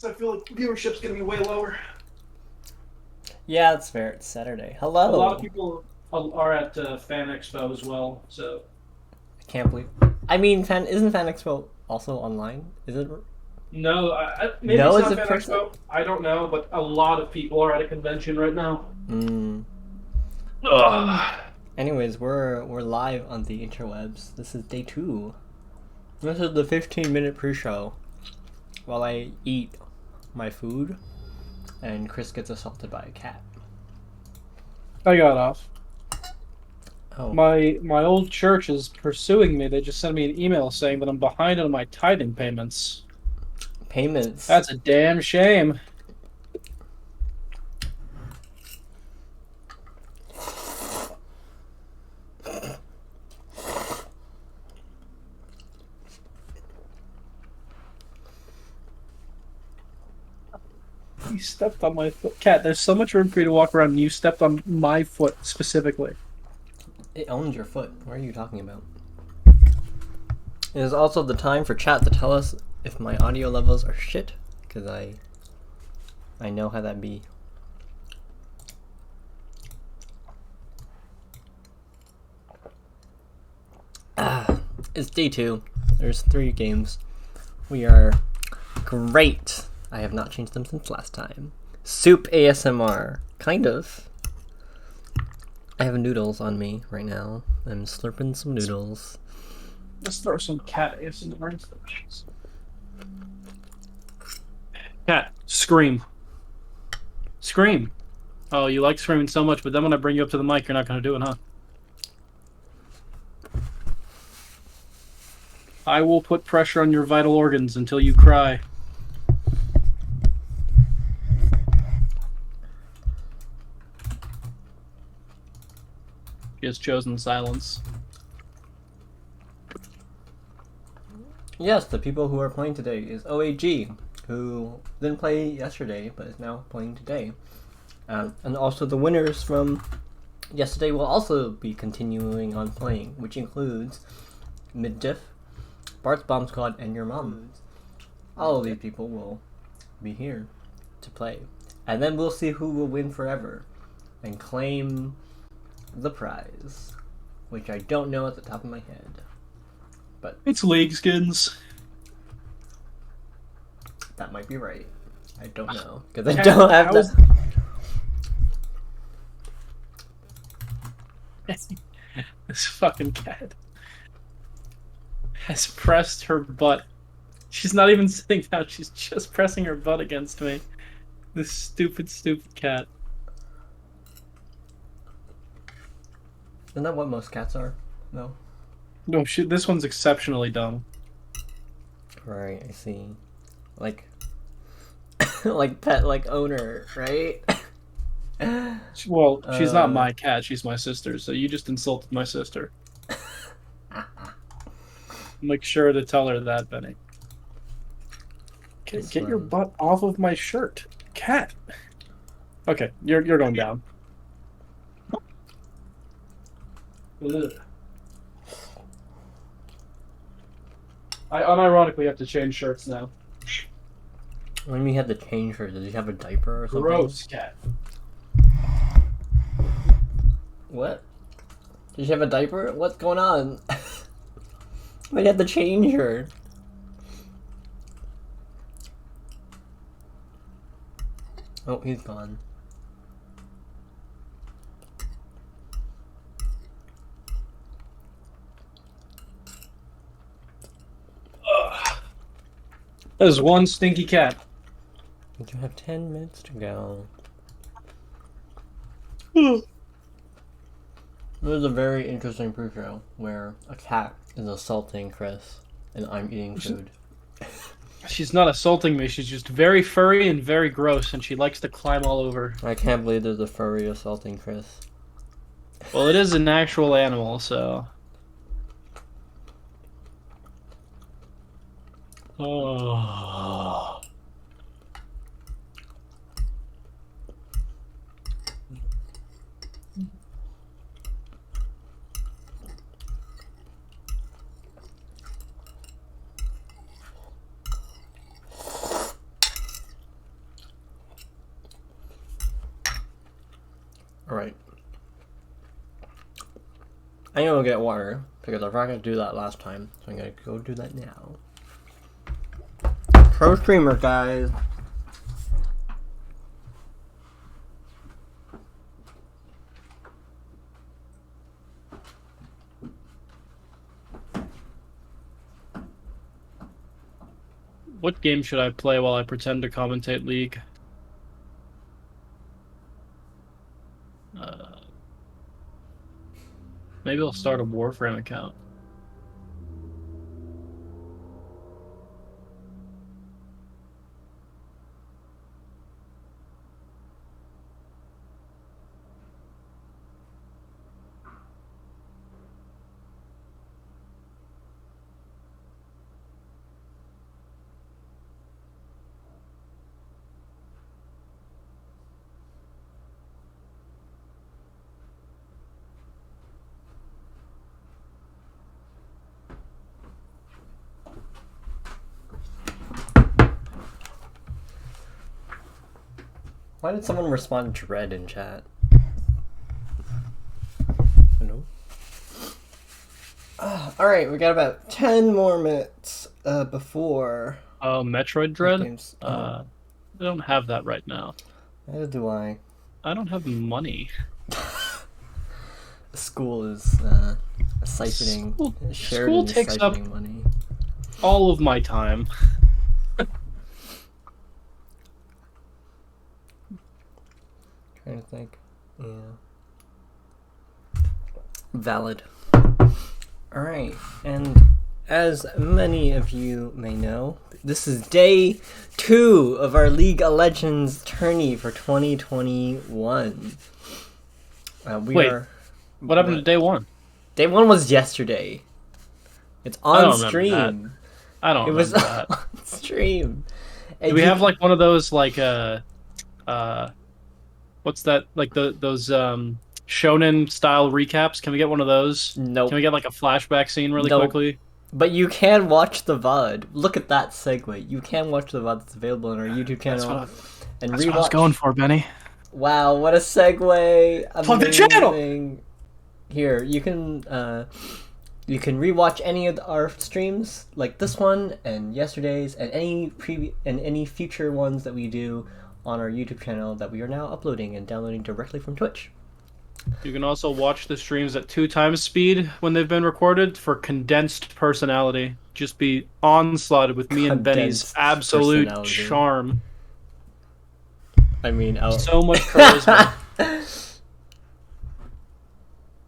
So I feel like viewership's gonna be way lower. Yeah, that's fair. It's Saturday. A lot of Hello. people are at Fan Expo as well. So I can't believe. I mean, isn't Fan Expo also online? Is it? no, maybe No, it's it's not a Fan person. Expo. I don't know, but a lot of people are at a convention right now. Mm. Ugh. Anyways, we're live on the interwebs. This is day 2. This is the 15-minute pre-show while I eat my food, and Chris gets assaulted by a cat. I got off. Oh, My old church is pursuing me. They just sent me an email saying that I'm behind on my tithing payments. payments. That's a damn shame. You stepped on my foot. Cat, there's so much room for you to walk around, and you stepped on my foot specifically. It owns your foot. What are you talking about? It is also the time for chat to tell us if my audio levels are shit, because I know how that be. It's day 2. There's 3 games. We are great. I have not changed them since last time. Soup ASMR. Kind of. I have noodles on me right now. I'm slurping some noodles. Let's throw some cat ASMR. Cat, scream. Scream. Oh, you like screaming so much, but then when I bring you up to the mic, you're not going to do it, huh? I will put pressure on your vital organs until you cry. She has chosen silence. Yes, the people who are playing today is OAG, who didn't play yesterday, but is now playing today. And also the winners from yesterday will also be continuing on playing, which includes Mid Diff, BardBombSquad, and your mom. All of these people will be here to play. And then we'll see who will win forever and claim the prize, which I don't know at the top of my head. But it's League Skins. That might be right. I don't know, because I don't have that. This fucking cat has pressed her butt. She's not even sitting down, she's just pressing her butt against me. This stupid, stupid cat. Isn't that what most cats are? No? No, this one's exceptionally dumb. Right, I see. Like, like pet, like owner, right? Well, she's not my cat, she's my sister, so you just insulted my sister. Make sure to tell her that, Benny. Get your butt off of my shirt, cat. Okay, you're going down. Ugh. I unironically have to change shirts now. When we had to change her, did you have a diaper or something? Gross, cat. What? Did you have a diaper? What's going on? We had to change her. Oh, he's gone. There's one stinky cat. You have 10 minutes to go. This is a very interesting pre-show where a cat is assaulting Chris and I'm eating food. She's not assaulting me, she's just very furry and very gross, and she likes to climb all over. I can't believe there's a furry assaulting Chris. Well, it is an actual animal, so... Oh... I'm gonna go get water because I forgot to do that last time, so I'm gonna go do that now. Pro streamer, guys. What game should I play while I pretend to commentate League? Maybe I'll start a Warframe account. Why did someone respond dread in chat? Hello? Alright, we got about 10 more minutes before... Metroid Dread? Games. I don't have that right now. Neither do I. I don't money. School is siphoning. School Sheridan is takes up siphoning money. all of my time. Trying to think. Yeah. Valid. Alright, and as many of you may know, this is day 2 of our League of Legends tourney for 2021. Wait, what happened to day 1? Day 1 was yesterday. It's on stream. I don't remember that. On stream. And Do we have like one of those like what's that, like those shonen style recaps? Can we get one of those? Nope. Can we get like a flashback scene really quickly? But you can watch the VOD. Look at that segue. You can watch the VOD that's available on our YouTube channel. That's what I was going for, Benny. Wow, what a segue! Plug the channel! Here, you can rewatch any of our streams, like this one and yesterday's, and any future ones that we do on our YouTube channel that we are now uploading and downloading directly from Twitch. You can also watch the streams at 2 times speed when they've been recorded for condensed personality. Just be onslaughted with me and Benny's absolute charm. I mean, so much charisma.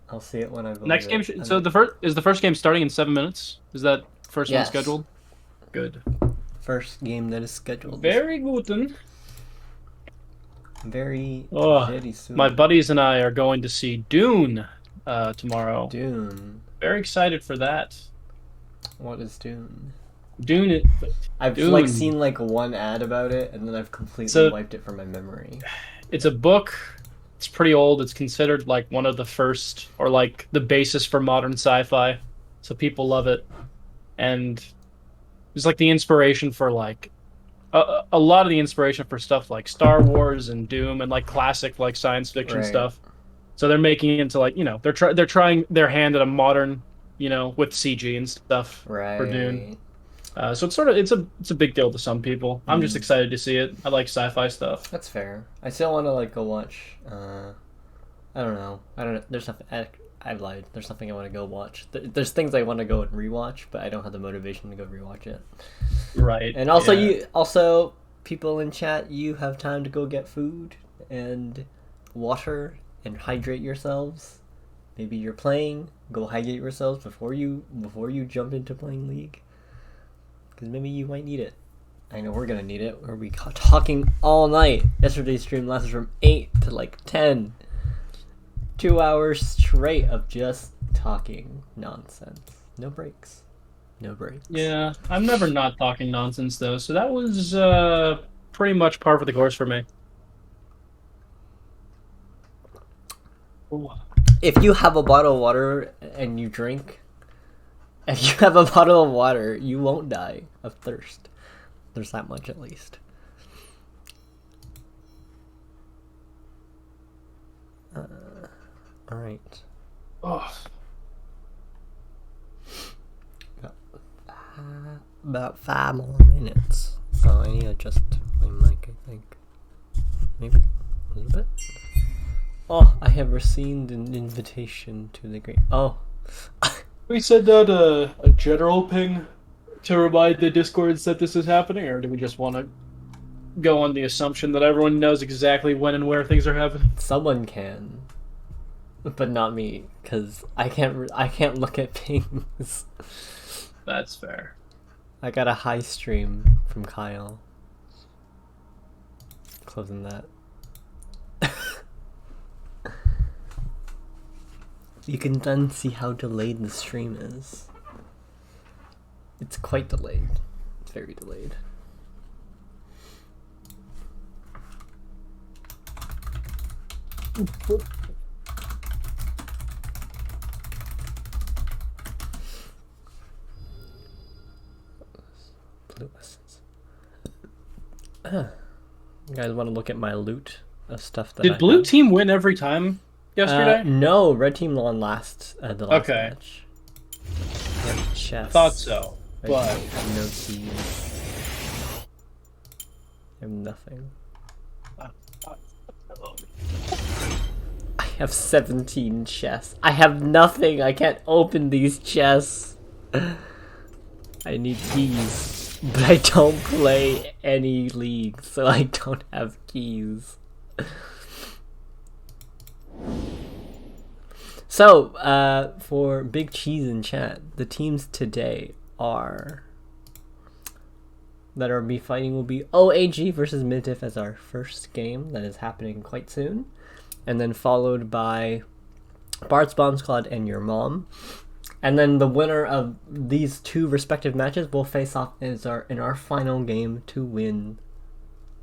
I'll see it when I believe Next game. it. So is the first game starting in 7 minutes? Is that first one scheduled? Good. First game that is scheduled. Very good. Very soon. My buddies and I are going to see Dune tomorrow. Dune. Very excited for that. What is Dune? Dune. I've like seen like one ad about it, and then I've completely wiped it from my memory. It's a book. It's pretty old. It's considered like one of the first, or like the basis for modern sci-fi. So people love it, and it's like the inspiration for like a lot of the inspiration for stuff like Star Wars and Doom and like classic like science fiction stuff. So they're making it into like, you know, they're trying their hand at a modern, you know, with CG and stuff for Dune. So it's a big deal to some people. I'm just excited to see it. I like sci-fi stuff. That's fair. I still want to like go watch. I don't know. There's nothing. I've lied. There's something I want to go watch. There's things I want to go and rewatch, but I don't have the motivation to go rewatch it. Right. And also people in chat, you have time to go get food and water and hydrate yourselves. Maybe you're playing. Go hydrate yourselves before you jump into playing League. Because maybe you might need it. I know we're gonna need it. We'll be talking all night. Yesterday's stream lasted from 8 to like 10. 2 hours straight of just talking nonsense. No breaks. No breaks. Yeah, I'm never not talking nonsense though, so that was pretty much par for the course for me. Ooh. If you have a bottle of water and you drink, you won't die of thirst. There's that much at least. Alright. Oh. About 5 more minutes. Oh, I need to adjust my mic, I think. Maybe a little bit. Oh, I have received an invitation to the great. Oh. We send out a general ping to remind the Discords that this is happening, or do we just want to go on the assumption that everyone knows exactly when and where things are happening? Someone can, but not me, because I can't look at pings. That's fair. I got a high stream from Kyle. Closing that. You can then see how delayed the stream is. It's quite delayed. It's very delayed. Blue essence. You guys want to look at my loot of stuff that Did blue team win every time yesterday? No, red team won the last Okay. match. Chest. Thought so, Red but team have no keys. I have nothing. I have 17 chests. I have nothing. I can't open these chests. I need keys, but I don't play any league, so I don't have keys. So, for Big Cheese in chat, the teams today that are be fighting will be OAG versus Mid Diff as our first game that is happening quite soon, and then followed by BardBombSquad and Your Mom. And then the winner of these two respective matches will face off in our final game to win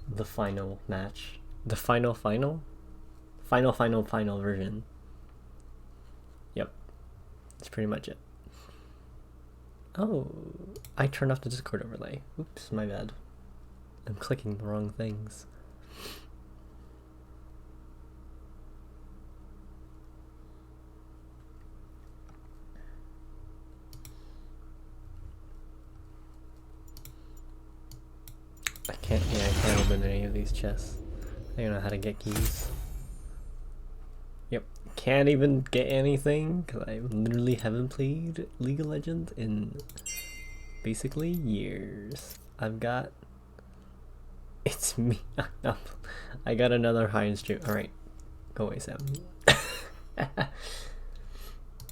the final match. The final version. Yep. That's pretty much it. Oh, I turned off the Discord overlay. Oops, my bad. I'm clicking the wrong things. I can't open any of these chests. I don't know how to get keys. Yep, can't even get anything because I literally haven't played League of Legends in basically years. It's me. I got another high stream. Alright, go away, Sam.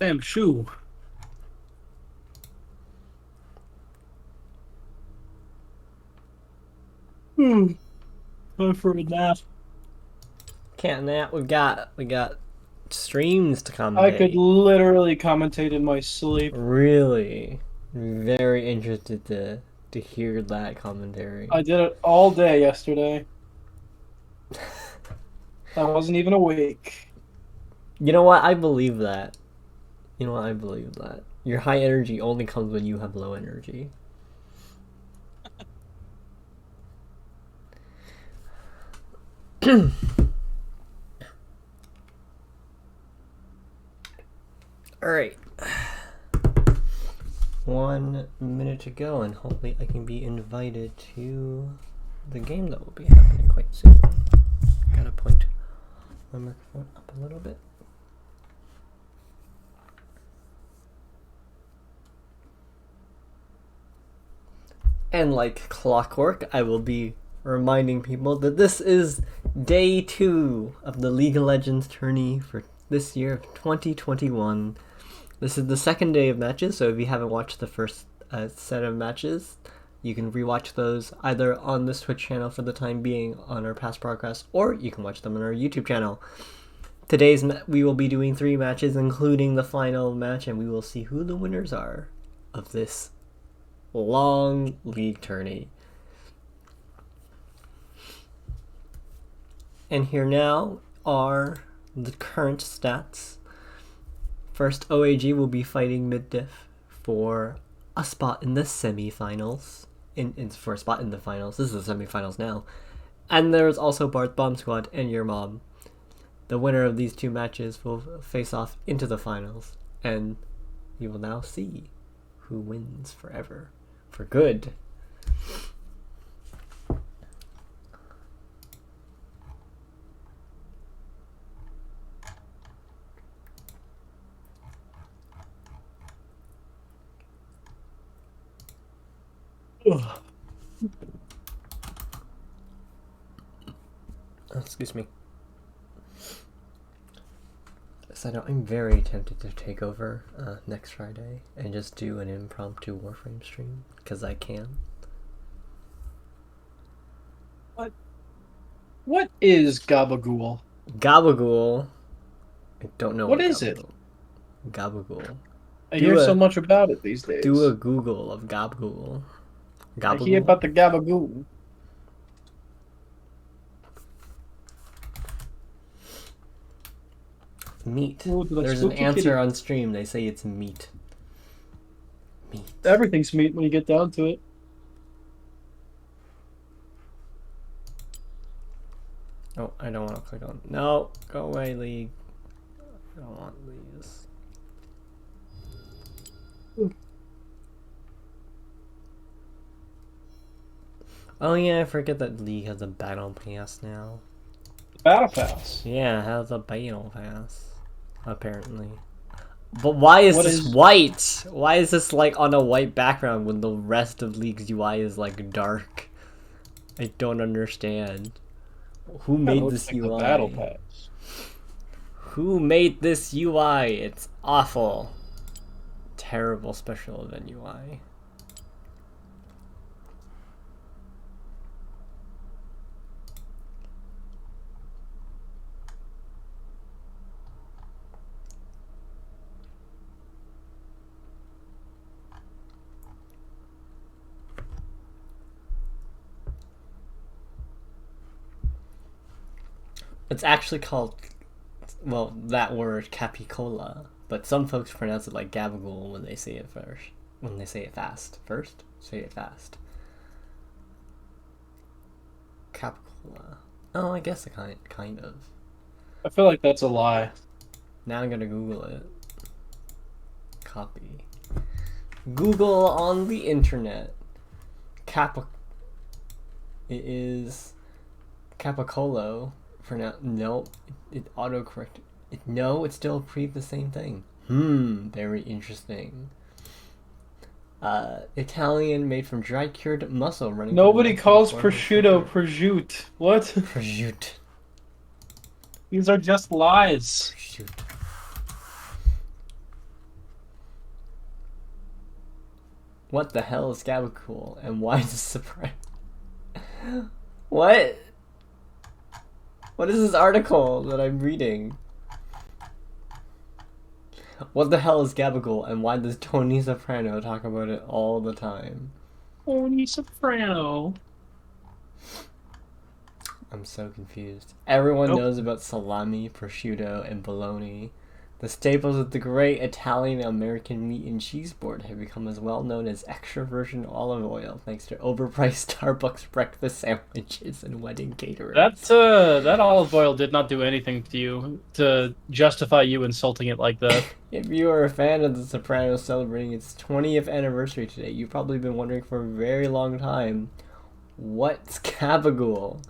damn shoe. Time for a nap. Can't nap. We got streams to come. I could literally commentate in my sleep. Really, very interested to hear that commentary. I did it all day yesterday. I wasn't even awake. You know what? I believe that. Your high energy only comes when you have low energy. Alright. 1 minute to go, and hopefully I can be invited to the game that will be happening quite soon. Gotta point my microphone up a little bit. And like clockwork, I will be reminding people that this is day 2 of the League of Legends tourney for this year of 2021. This is the second day of matches, so if you haven't watched the first set of matches, you can rewatch those either on this Twitch channel for the time being on our past broadcasts, or you can watch them on our YouTube channel. We will be doing 3 matches, including the final match, and we will see who the winners are of this long league tourney. And here now are the current stats. First, OAG will be fighting Mid Diff for a spot in the semifinals. For a spot in the finals. This is the semifinals now. And there's also BardBombSquad and Your Mom. The winner of these 2 matches will face off into the finals. And you will now see who wins forever. for good. Excuse me. So I'm very tempted to take over next Friday and just do an impromptu Warframe stream because I can. What is Gabagool? Gabagool. I don't know What is it? Gabagool. I hear so much about it these days. Do a Google of Gabagool. I hear about the Gabagool. Meat. Ooh, There's an answer on stream. They say it's meat. Meat. Everything's meat when you get down to it. Oh, I don't want to click on. No, go away, League. I don't want these. Oh yeah, I forget that League has a battle pass now. Battle pass. Yeah, it has a battle pass. Apparently. But why is this white? Why is this like on a white background when the rest of League's UI is like dark? I don't understand. Who made this UI? The battle pass. Who made this UI? It's awful. Terrible special event UI. It's actually called, well, that word, capicola, but some folks pronounce it like gabagool when they say it first. When they say it fast. First, say it fast. Capicola. Oh, I guess kind of. I feel like that's a lie. Now I'm gonna Google it. Copy. Google on the internet. It is capicolo. No, it autocorrected. No, it's still the same thing. Very interesting. Italian made from dry cured muscle running. Nobody calls prosciutto prosciutto. What? Prosciutto. These are just lies. Prosciutto. What the hell is gabagool and why is this surprise? What? What is this article that I'm reading? What the hell is gabagool and why does Tony Soprano talk about it all the time? Tony Soprano. I'm so confused. Everyone knows about salami, prosciutto, and bologna. The staples of the great Italian-American meat and cheese board have become as well known as extra virgin olive oil thanks to overpriced Starbucks breakfast sandwiches and wedding catering. That olive oil did not do anything to you to justify you insulting it like that. If you are a fan of The Sopranos celebrating its 20th anniversary today, you've probably been wondering for a very long time, what's gabagool?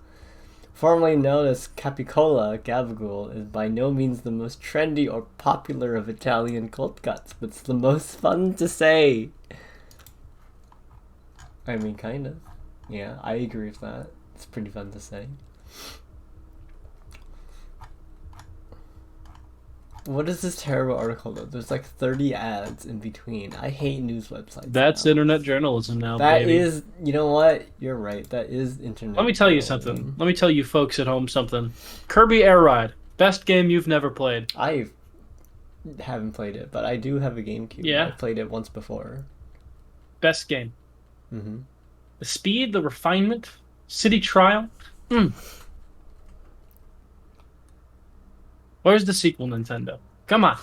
Formerly known as capicola, gabagool is by no means the most trendy or popular of Italian cold cuts, but it's the most fun to say. I mean, kind of. Yeah, I agree with that. It's pretty fun to say. What is this terrible article though? There's like 30 ads in between. I hate news websites. That's now. Internet journalism now, That baby. is, you know what? You're right. That is internet. Let me tell you something. Let me tell you folks at home something. Kirby Air Ride. Best game you've never played. I haven't played it, but I do have a GameCube. Yeah. I played it once before. Best game. Mm-hmm. The speed, the refinement, city trial. Where's the sequel, Nintendo? Come on.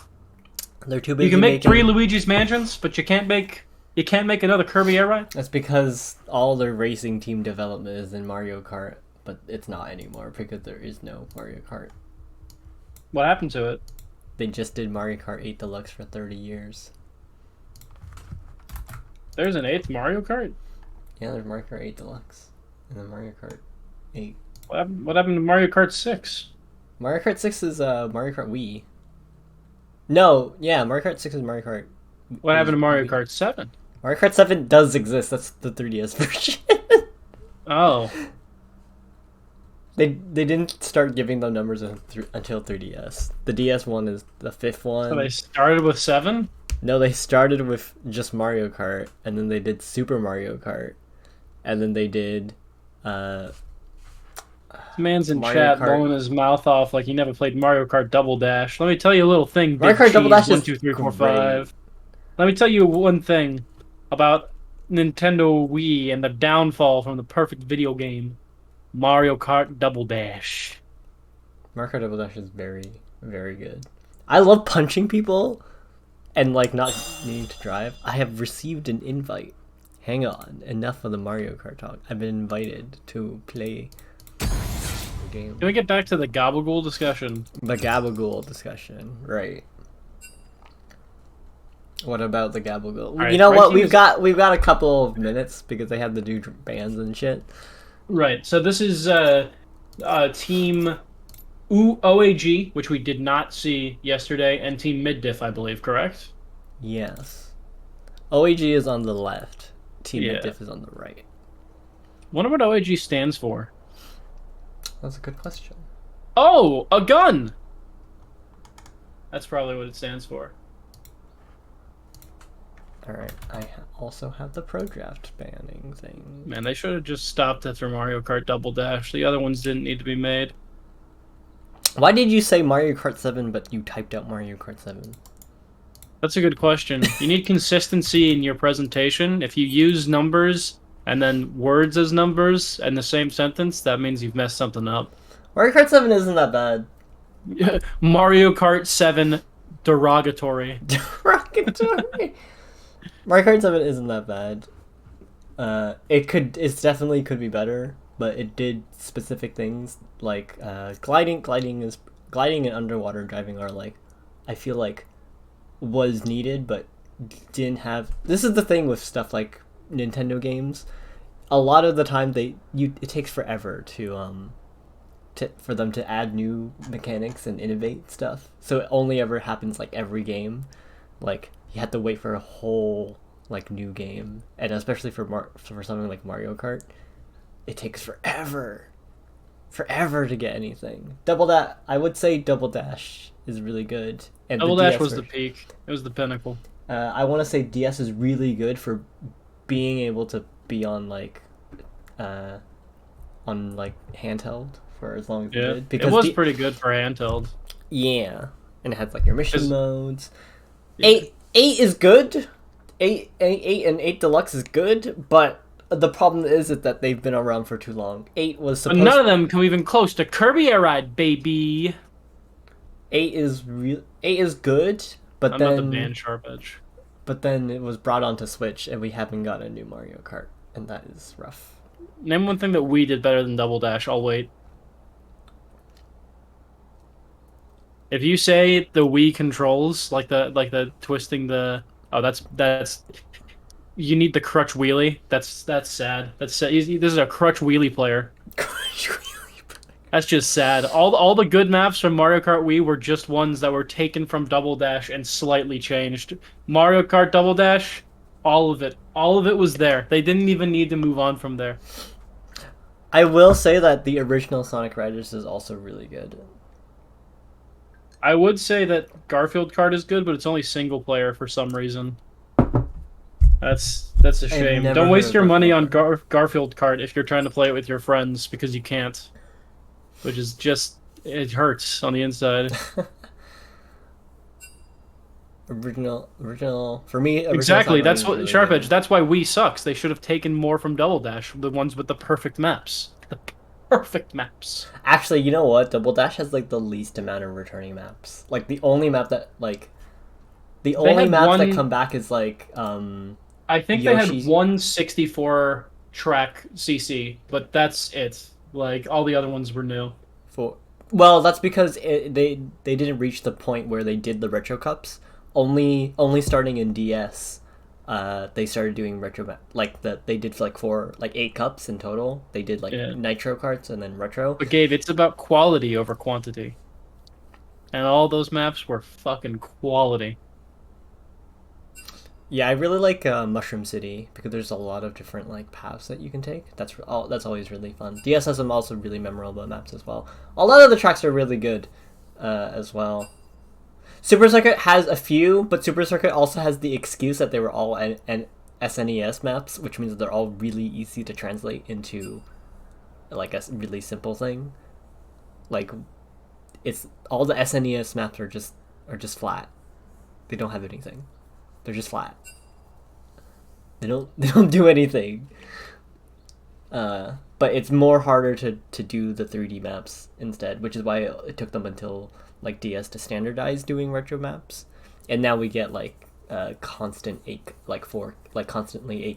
They're too busy. You can make 3 Luigi's Mansions, but you can't make another Kirby Air Ride? That's because all their racing team development is in Mario Kart, but it's not anymore because there is no Mario Kart. What happened to it? They just did Mario Kart 8 Deluxe for 30 years. There's an 8th Mario Kart? Yeah, there's Mario Kart 8 Deluxe. And then Mario Kart 8. What happened to Mario Kart 6? Mario Kart 6 is Mario Kart Wii. No, yeah, Mario Kart 6 is Mario Kart. What happened to Mario Wii. Kart 7? Mario Kart 7 does exist. That's the 3DS version. Oh. They didn't start giving them numbers until 3DS. The DS one is the 5th one. So they started with 7? No, they started with just Mario Kart, and then they did Super Mario Kart, and then they did. This man's in Mario chat Kart. blowing his mouth off like he never played Mario Kart Double Dash. Let me tell you a little thing. Mario Big Kart Double Cheese, Dash 1, is 2, 3, 4, great. 5. Let me tell you one thing about Nintendo Wii and the downfall from the perfect video game, Mario Kart Double Dash. Mario Kart Double Dash is very, very good. I love punching people and like not needing to drive. I have received an invite. Hang on, enough of the Mario Kart talk. I've been invited to play the game. Can we get back to the Gabagool discussion? The Gabagool discussion, right? What about the Gabagool? Right, you know what? ranking We've got a couple of minutes because they had to do bands and shit. Right. So this is Team OAG, which we did not see yesterday, and Team Mid Diff, I believe, correct? Yes. OAG is on the left. Team Yeah. Diff is on the right. Wonder what OAG stands for. That's a good question. Oh, a gun! That's probably what it stands for. Alright, I also have the Pro Draft banning thing. Man, they should have just stopped after Mario Kart Double Dash. The other ones didn't need to be made. Why did you say Mario Kart 7 but you typed out Mario Kart 7? That's a good question. You need consistency in your presentation. If you use numbers and then words as numbers in the same sentence, that means you've messed something up. Mario Kart 7 isn't that bad. Mario Kart 7 derogatory. Derogatory. Mario Kart 7 isn't that bad. It definitely could be better, but it did specific things like gliding and underwater driving are like, I feel like was needed but didn't have. This is the thing with stuff like Nintendo games. A lot of the time it takes forever for them to add new mechanics and innovate stuff. So it only ever happens like every game. Like you have to wait for a whole like new game, and especially for something like Mario Kart, it takes forever to get anything. I would say Double Dash is really good. And Double the Dash DS was the version- peak. It was the pinnacle. I want to say DS is really good for being able to be on like handheld for as long as Yeah, it did. Because it was pretty good for handheld. yeah, and it has like your mission 'Cause- modes. Yeah. Eight is good. Eight and 8 Deluxe is good, but the problem is that they've been around for too long. 8 was But supposed. none of them come even close to Kirby Air Ride, baby. 8 is real. 8 is good, but I'm then not the band Sharp Edge. but then it was brought onto Switch, and we haven't got a new Mario Kart, and that is rough. Name one thing that we did better than Double Dash. I'll wait. If you say the Wii controls, like the twisting the that's you need the crutch wheelie. That's sad. That's sad. This is a crutch wheelie player. That's just sad. All the good maps from Mario Kart Wii were just ones that were taken from Double Dash and slightly changed. Mario Kart Double Dash, all of it was there. They didn't even need to move on from there. I will say that the original Sonic Riders is also really good. I would say that Garfield Kart is good, but it's only single player for some reason. That's a shame. never Don't heard waste of your money on Garfield Garfield Kart if you're trying to play it with your friends, because you can't. Which is just, it hurts on the inside. Original for me. Original Exactly. Sonic That's Riders what is really Sharp good. Edge. That's why Wii sucks. They should have taken more from Double Dash, the ones with the perfect maps. The perfect maps. Actually, you know what? Double Dash has like the least amount of returning maps. Like the only map that the only had maps that one- come back is like I think they Yoshi's- had one 64 track CC, but that's it. Like all the other ones were new. well, that's because they didn't reach the point where they did the retro cups. Only starting in DS, they started doing retro they did like 8 cups in total. They did like Yeah. nitro carts and then retro. But Gabe, it's about quality over quantity. And all those maps were fucking quality. Yeah, I really like Mushroom City because there's a lot of different like paths that you can take. That's always really fun. DS has some also really memorable maps as well. A lot of the tracks are really good as well. Super Circuit has a few, but Super Circuit also has the excuse that they were all an SNES maps, which means that they're all really easy to translate into like a really simple thing. Like it's all the SNES maps are just flat. They don't have anything. They're just flat. They don't do anything. But it's more harder to do the 3D maps instead, which is why it took them until like DS to standardize doing retro maps, and now we get like constantly 8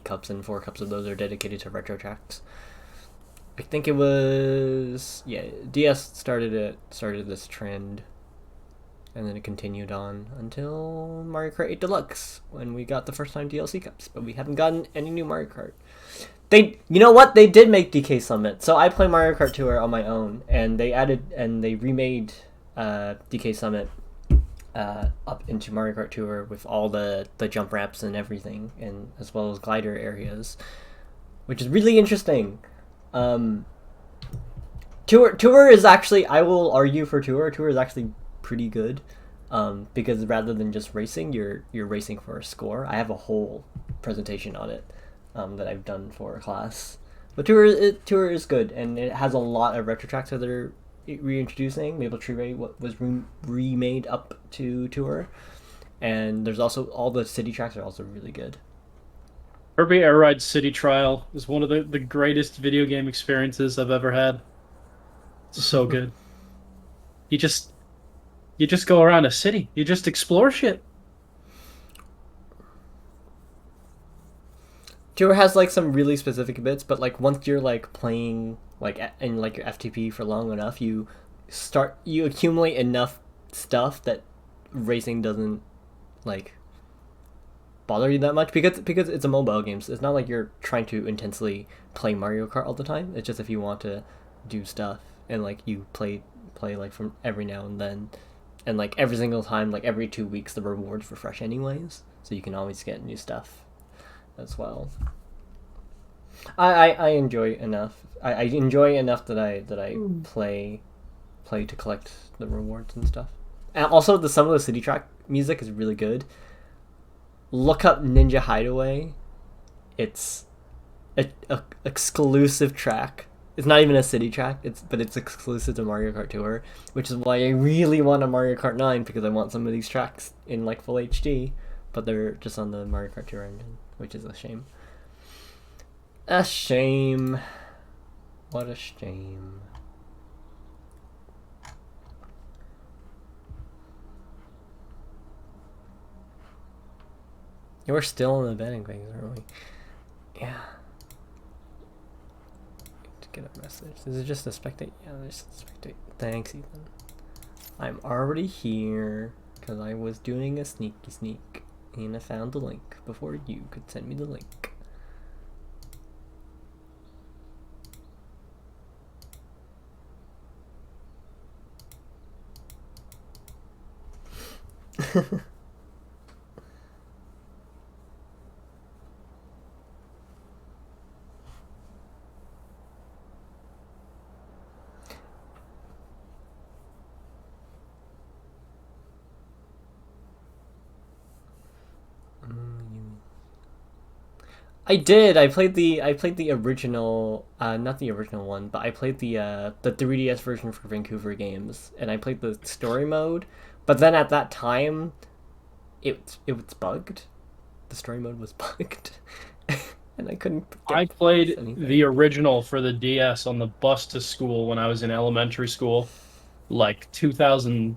cups, and 4 cups of those are dedicated to retro tracks. I think it was DS started this trend, and then it continued on until Mario Kart 8 Deluxe when we got the first time DLC cups, but we haven't gotten any new Mario Kart. You know what? They did make DK Summit. So I play Mario Kart Tour on my own, and they remade DK Summit up into Mario Kart Tour with all the jump ramps and everything, and as well as glider areas, which is really interesting. Tour is actually, I will argue for Tour. Tour is actually pretty good, because rather than just racing, you're racing for a score. I have a whole presentation on it that I've done for a class. But Tour is good, and it has a lot of retro tracks that they're reintroducing. Maple Tree Ray was remade up to Tour, and there's also all the city tracks are also really good. Kirby Air Ride City Trial is one of the greatest video game experiences I've ever had. It's so good. You just go around a city. You just explore shit. Tour has like some really specific bits, but like once you're like playing like in like your FTP for long enough, you accumulate enough stuff that racing doesn't like bother you that much, because it's a mobile game. So it's not like you're trying to intensely play Mario Kart all the time. It's just if you want to do stuff, and like you play like from every now and then, and like every single time, like every 2 weeks, the rewards refresh anyways, so you can always get new stuff as well. I enjoy enough. I enjoy enough that I play to collect the rewards and stuff. And also some of the city track music is really good. Look up Ninja Hideaway. It's a exclusive track. It's not even a city track. But it's exclusive to Mario Kart Tour, which is why I really want a Mario Kart 9, because I want some of these tracks in like full HD, but they're just on the Mario Kart Tour engine, which is a shame. A shame. What a shame. We're still in the betting things, aren't we? Yeah. To get a message. Is it just a spectate? Yeah, there's a spectate. Thanks, Ethan. I'm already here because I was doing a sneaky sneak, and I found the link before you could send me the link. I did. I played the original, not the original one, but I played the 3DS version for Vancouver Games, and I played the story mode. But then at that time, it was bugged. The story mode was bugged, and I couldn't. I played the original for the DS on the bus to school when I was in elementary school, like 2000.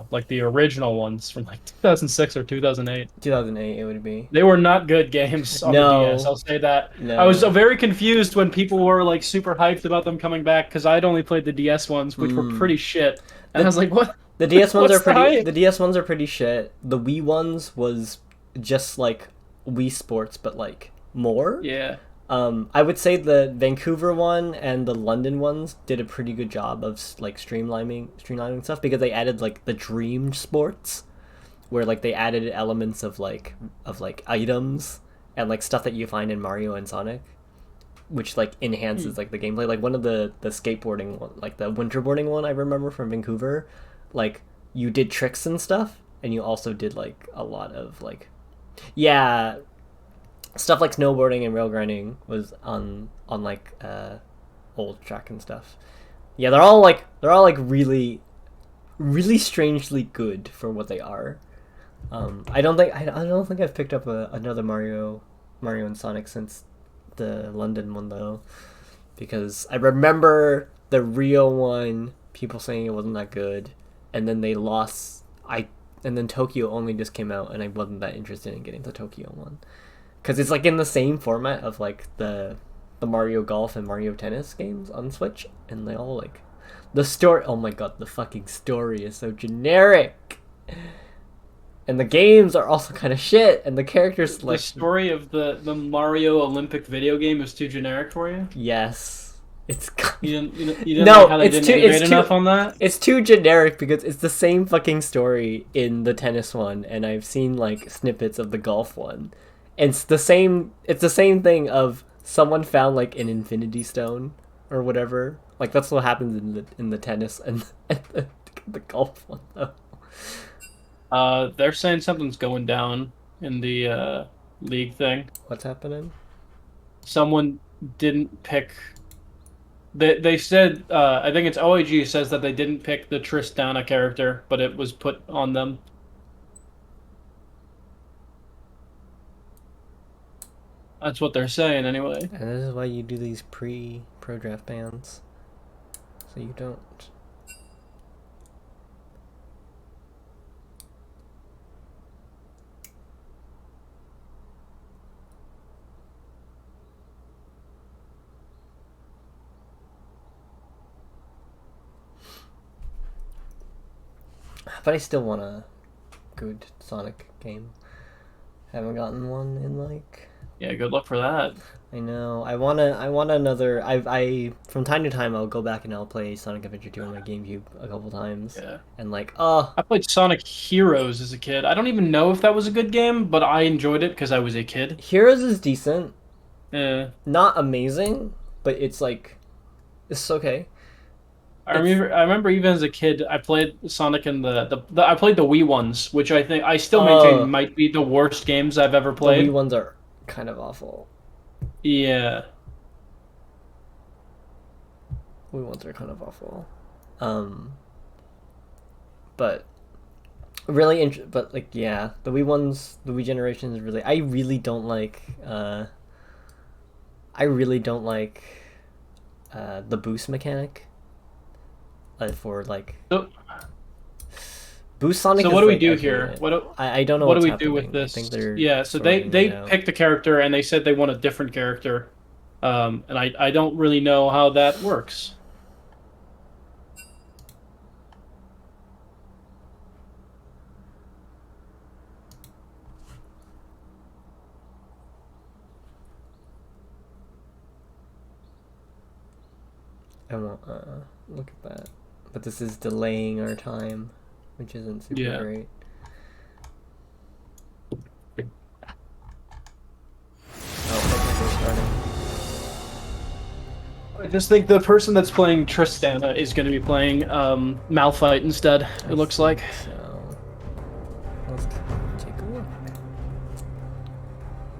Like the original ones from like 2006 or 2008. 2008, it would be. They were not good games on the DS, I'll say that. No. I was very confused when people were like super hyped about them coming back, because I'd only played the DS ones, which were pretty shit. And I was like, what? The DS ones are pretty. The DS ones are pretty shit. The Wii ones was just like Wii Sports, but like more. Yeah. I would say the Vancouver one and the London ones did a pretty good job of like streamlining stuff because they added like the Dream Sports, where like they added elements of like items and like stuff that you find in Mario and Sonic, which like enhances like the gameplay. Like one of the skateboarding one, like the winterboarding one I remember from Vancouver, like you did tricks and stuff, and you also did like a lot of like, yeah, stuff like snowboarding and rail grinding was on like old track and stuff. Yeah, they're all like really strangely good for what they are. I don't think I've picked up another Mario and Sonic since the London one though, because I remember the Rio one, people saying it wasn't that good, and then they lost. And then Tokyo only just came out, and I wasn't that interested in getting the Tokyo one, because it's like in the same format of like the Mario Golf and Mario Tennis games on Switch, and they all like the story. Oh my god, the fucking story is so generic. And the games are also kind of shit, and the characters like... The story of the Mario Olympic video game is too generic for you? Yes. It's... You didn't like how they didn't innovate enough on that? It's too generic because it's the same fucking story in the tennis one, and I've seen like snippets of the golf one. And it's the same thing of someone found like an infinity stone or whatever. Like that's what happens in the tennis and the golf one though. They're saying something's going down in the league thing. What's happening? Someone didn't pick. They said I think it's OAG says that they didn't pick the Tristana character, but it was put on them. That's what they're saying anyway. And this is why you do these pro draft bans, so you don't. But I still want a good Sonic game. Haven't gotten one in like... Yeah, good luck for that. I know. I want another... I from time to time I'll go back and I'll play Sonic Adventure 2 on my GameCube a couple times. Yeah. And like, I played Sonic Heroes as a kid. I don't even know if that was a good game, but I enjoyed it because I was a kid. Heroes is decent. Yeah. Not amazing, but it's like... It's okay. I remember even as a kid, I played Sonic in I played the Wii ones, which I still maintain might be the worst games I've ever played. The Wii ones are kind of awful. Yeah. Wii ones are kind of awful. But really but like yeah, the Wii ones, the Wii generation is really... I really don't like the boost mechanic. For like boost Sonic. So what do we do here? I don't know. What do we do with this? Yeah, so they picked a character and they said they want a different character, and I don't really know how that works. I won't look at that. But this is delaying our time, which isn't super great. I just think the person that's playing Tristana is going to be playing Malphite instead, it looks like. So, let's take a look.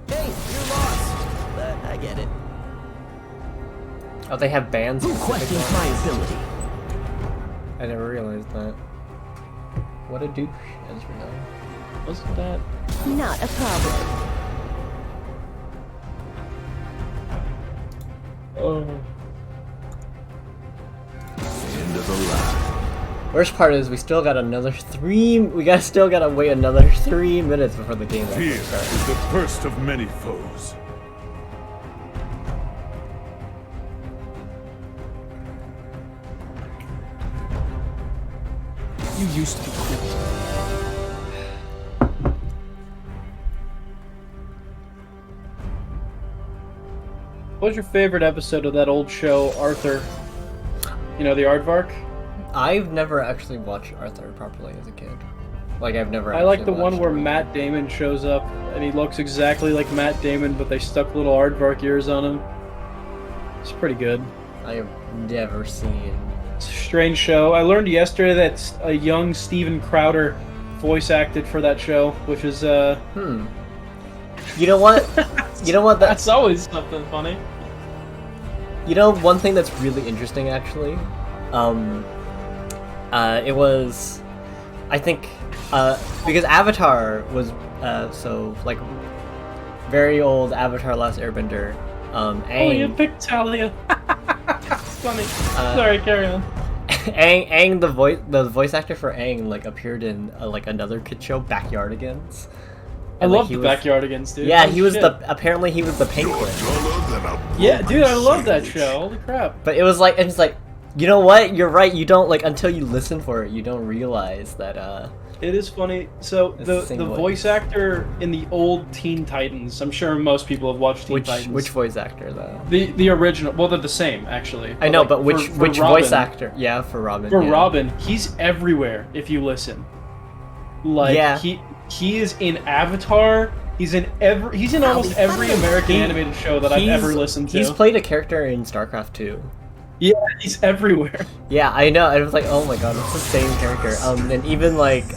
Hey, you're lost! But I get it. Oh, they have bans? Who questions my ability? I never realized that. What a douche, Ezreal. Wasn't that? Not a problem. Oh. End of the line. Worst part is we still got another 3... We still gotta wait another 3 minutes before the game Fear starts. is the first of many foes. You used to be cool. What was your favorite episode of that old show, Arthur? You know, the Aardvark? I've never actually watched Arthur properly as a kid. Like, I've never. I like the actually one watched where it. Matt Damon shows up, and he looks exactly like Matt Damon, but they stuck little Aardvark ears on him. It's pretty good. I have never seen. It's a strange show. I learned yesterday that a young Steven Crowder voice acted for that show, which is, You know what? You know what? That's always something funny. You know, one thing that's really interesting, actually, it was, I think, because Avatar was, so, like, very old Avatar Last Airbender, Oh, Aang, you picked Talia. It's funny. Sorry, carry on. Aang, the voice actor for Aang, like, appeared in, like, another kid show, Backyardigans. I And, like, love he the was- Backyardigans, dude. Yeah, Holy he was shit. apparently he was the penguin. Duller than a Yeah, dude, I broken love that sandwich. show. Holy crap. But it was like, it's like, you know what? You're right. You don't like until you listen for it. You don't realize that. It is funny. So It's the the same voice actor in the old Teen Titans, I'm sure most people have watched Teen Which Titans. voice actor though? The original. Well, they're the same actually. I know, like, but which for which Robin- voice actor? Yeah, for Robin. For yeah. Robin, he's everywhere if you listen. Like Yeah. he is in Avatar. He's in almost every American He- animated show that I've He's- ever listened to. He's played a character in StarCraft 2. Yeah, he's everywhere. Yeah, I know. I was like, oh my god, it's the same character. And even like,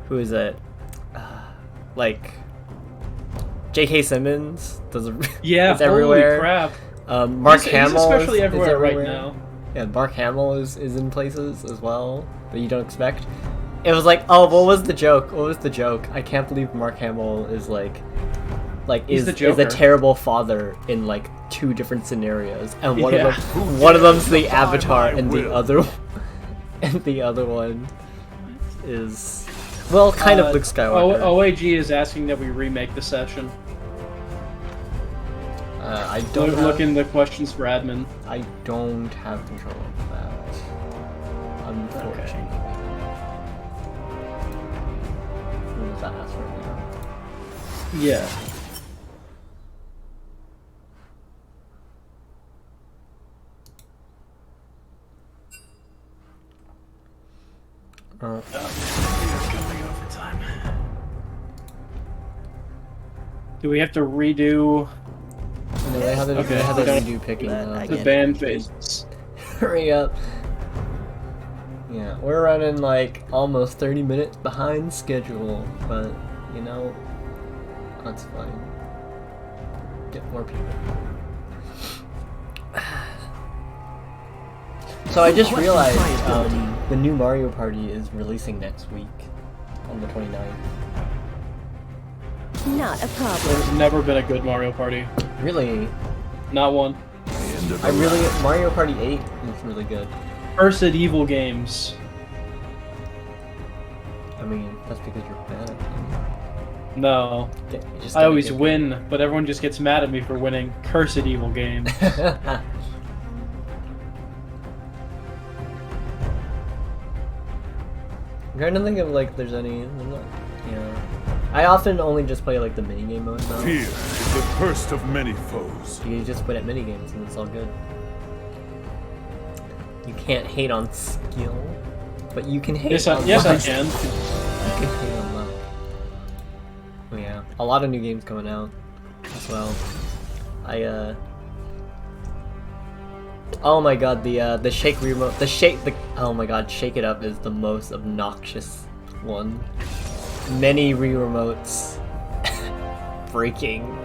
who is it? Like, J.K. Simmons does. Yeah, is everywhere. Holy crap. Mark He's Hamill especially is everywhere right everywhere. now. Yeah, Mark Hamill is in places as well that you don't expect. It was like, oh, what was the joke? What was the joke? I can't believe Mark Hamill is He's the is a Joker. terrible father in like 2 different scenarios, and one Yeah. of them's the Avatar, my and the will. other one is kind of Luke Skywalker. OAG is asking that we remake the session. I Don't don't look have, in the questions for admin. I don't have control of that. Unfortunately. Who does that ask right now? Yeah. Uh, Do we have to redo no, they have to Okay, redo picking I the get it. band phases? Hurry up. Yeah, we're running like almost 30 minutes behind schedule, but you know, that's fine. Get more people. So I just Questions realized my ability. the new Mario Party is releasing next week on the 29th. Not a problem. There's never been a good Mario Party. Really, Not one. The end of I the really round. Mario Party 8 is really good. Cursed Evil Games. I mean, that's because you're bad at them. No. You just I gotta always get win, but everyone just gets mad at me for winning. Cursed Evil Games. I'm trying to think of like there's any. I often only just play like the minigame mode now. Fear is the first of many foes. You just win at minigames and it's all good. You can't hate on skill, but you can hate yes, on yes, I luck. can. You can hate on luck. Oh yeah, a lot of new games coming out as well. Oh my god, the shake remote, oh my god, Shake It Up is the most obnoxious one. Many remotes breaking,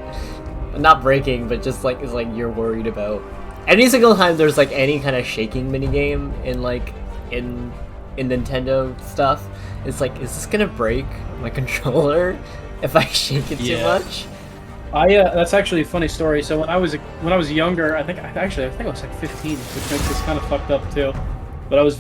not breaking, but just like is like you're worried about. Any single time there's like any kind of shaking minigame in like in Nintendo stuff, it's like, is this gonna break my controller if I shake it too Yeah. much? That's actually a funny story. So when I was younger, I think I was like 15, which makes this kind of fucked up too. But I was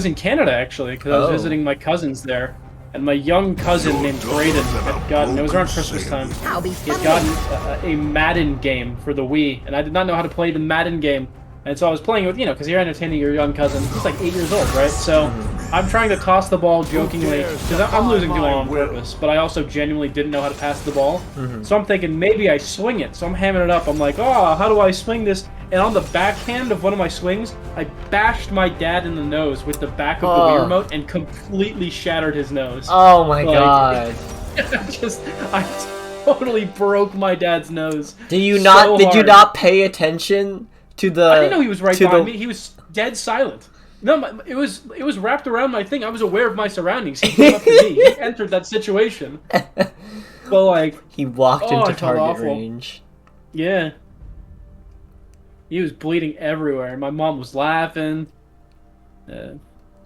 in Canada actually, because I was Oh. visiting my cousins there, and my young cousin named Braden had gotten. It was around Christmas time. I'll be He had fine. gotten a Madden game for the Wii, and I did not know how to play the Madden game. And so I was playing with, because you're entertaining your young cousin. He's like 8 years old, right? So I'm trying to toss the ball jokingly because I'm losing too long on purpose, but I also genuinely didn't know how to pass the ball. So I'm thinking maybe I swing it. So I'm hamming it up. I'm like, oh, how do I swing this? And on the backhand of one of my swings, I bashed my dad in the nose with the back of the Wii remote and completely shattered his nose. Oh my god. I totally broke my dad's nose. Did you hard. not pay attention to the... I didn't know he was right behind me. He was dead silent. No, it was wrapped around my thing. I was aware of my surroundings. He came up to me. He entered that situation. But like... He walked into target range. Yeah. He was bleeding everywhere. My mom was laughing. I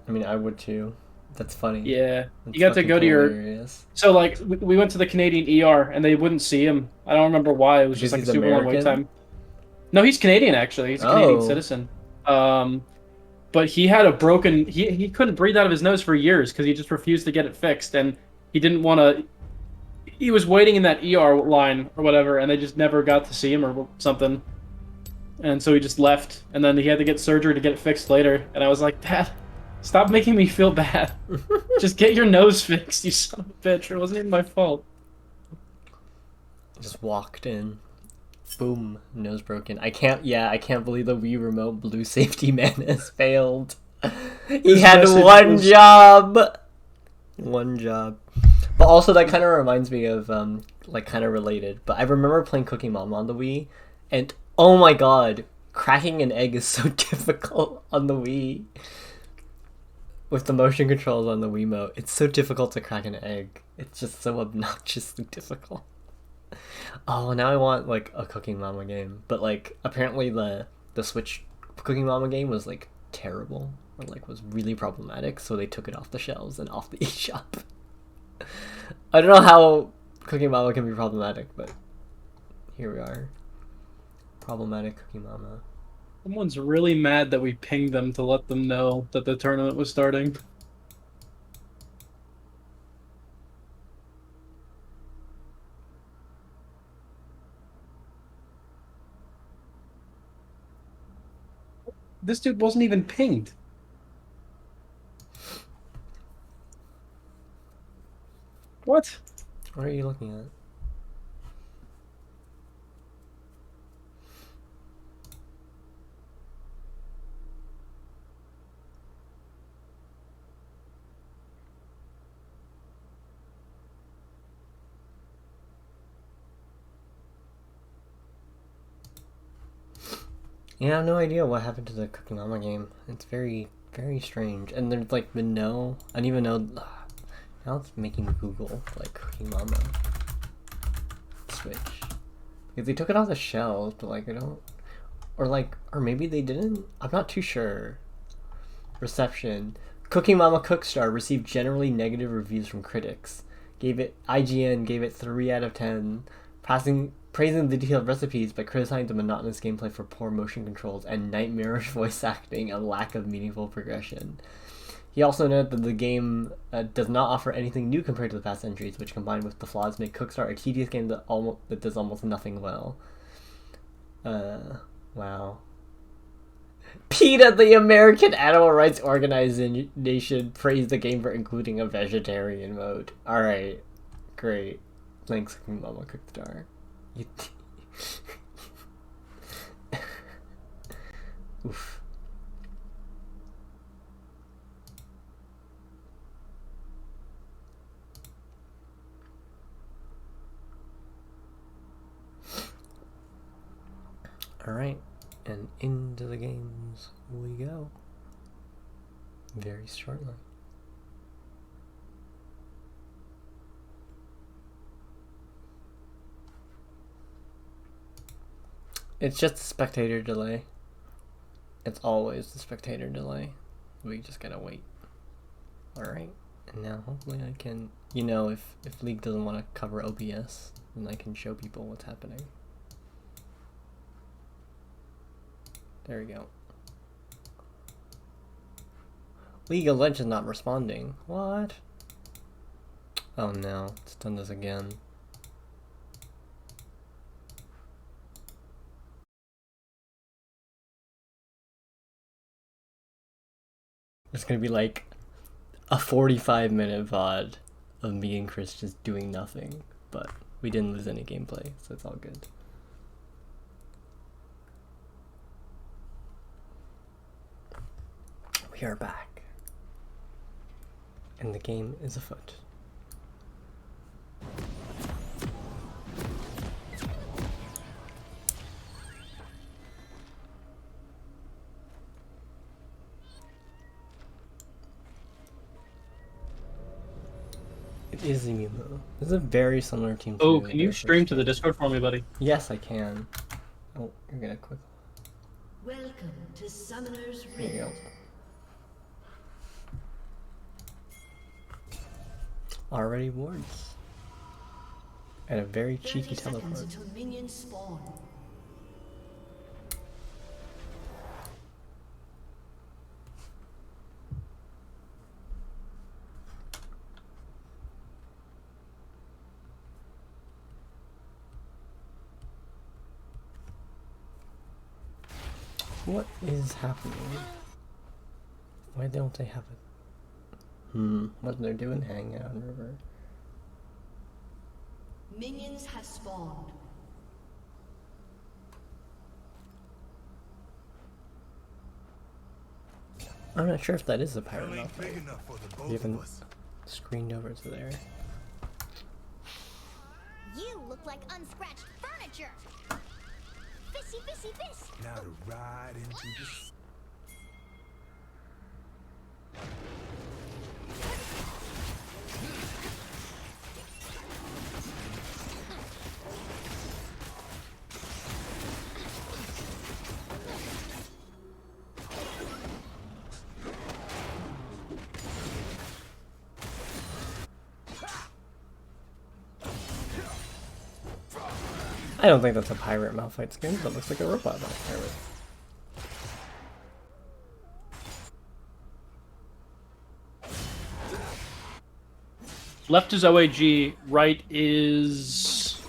mean, I would too. That's funny. Yeah. That's you got to go to your... hilarious. So, like, we went to the Canadian ER, and they wouldn't see him. I don't remember why. It was just like a super long wait time. No, he's Canadian, actually. He's a Canadian citizen. But he had a broken... He couldn't breathe out of his nose for years because he just refused to get it fixed, and he didn't want to... He was waiting in that ER line or whatever, and they just never got to see him or something. And so he just left, and then he had to get surgery to get it fixed later. And I was like, Dad, stop making me feel bad. Just get your nose fixed, you son of a bitch. It wasn't even my fault. Just walked in. Boom. Nose broken. I can't believe the Wii Remote Blue Safety Man has failed. He had one job! One job. But also, that kind of reminds me of, like, kind of related. But I remember playing Cookie Mama on the Wii, and oh my god, cracking an egg is so difficult on the Wii. With the motion controls on the Wiimote, it's so difficult to crack an egg. It's just so obnoxiously difficult. Oh, now I want, like, a Cooking Mama game. But, like, apparently the Switch Cooking Mama game was, like, terrible. Or, like, was really problematic, so they took it off the shelves and off the eShop. I don't know how Cooking Mama can be problematic, but here we are. Problematic Cooking Mama. Someone's really mad that we pinged them to let them know that the tournament was starting. This dude wasn't even pinged. What? What are you looking at? Yeah, I have no idea what happened to the Cooking Mama game. It's very, very strange. And there's like been no... I don't even know... Now it's making me Google, like, Cooking Mama. Switch. Because they took it off the shelves, but like, I don't... Or maybe they didn't? I'm not too sure. Reception. Cooking Mama Cookstar received generally negative reviews from critics. IGN gave it 3 out of 10. Praising the detailed recipes, but criticizing the monotonous gameplay for poor motion controls and nightmarish voice acting and lack of meaningful progression. He also noted that the game does not offer anything new compared to the past entries, which combined with the flaws make Cookstar a tedious game that does almost nothing well. Wow. PETA, the American Animal Rights Organization, praised the game for including a vegetarian mode. Alright. Great. Thanks, Mama Cookstar. Oof. Alright, and into the games we go. Very shortly. It's just a spectator delay. It's always the spectator delay. We just gotta wait. Alright, and now hopefully I can, if League doesn't want to cover OBS, then I can show people what's happening. There we go. League of Legends not responding. What? Oh no, it's done this again. It's gonna be like a 45-minute VOD of me and Chris just doing nothing, but we didn't lose any gameplay, so it's all good. We are back, and the game is afoot. It is Imumo. This is a very similar team. Oh, to can you their stream first to the game. Discord for me, buddy? Yes, I can. Oh, you're gonna quick. Welcome to Summoner's There you Rift. go. Already wards. And a very 30 cheeky seconds teleport. until minions spawn. What is happening? Why don't they have it? What they're doing hanging out on river. Minions have spawned. I'm not sure if that is a pirate Hell ain't mouth. big enough for the both We of haven't us. screened over to there. You look like unscratched furniture. Fishy, fishy, fish. Now to ride into the I don't think that's a pirate Malphite skin, but looks like a robot pirate. Left is OAG, right is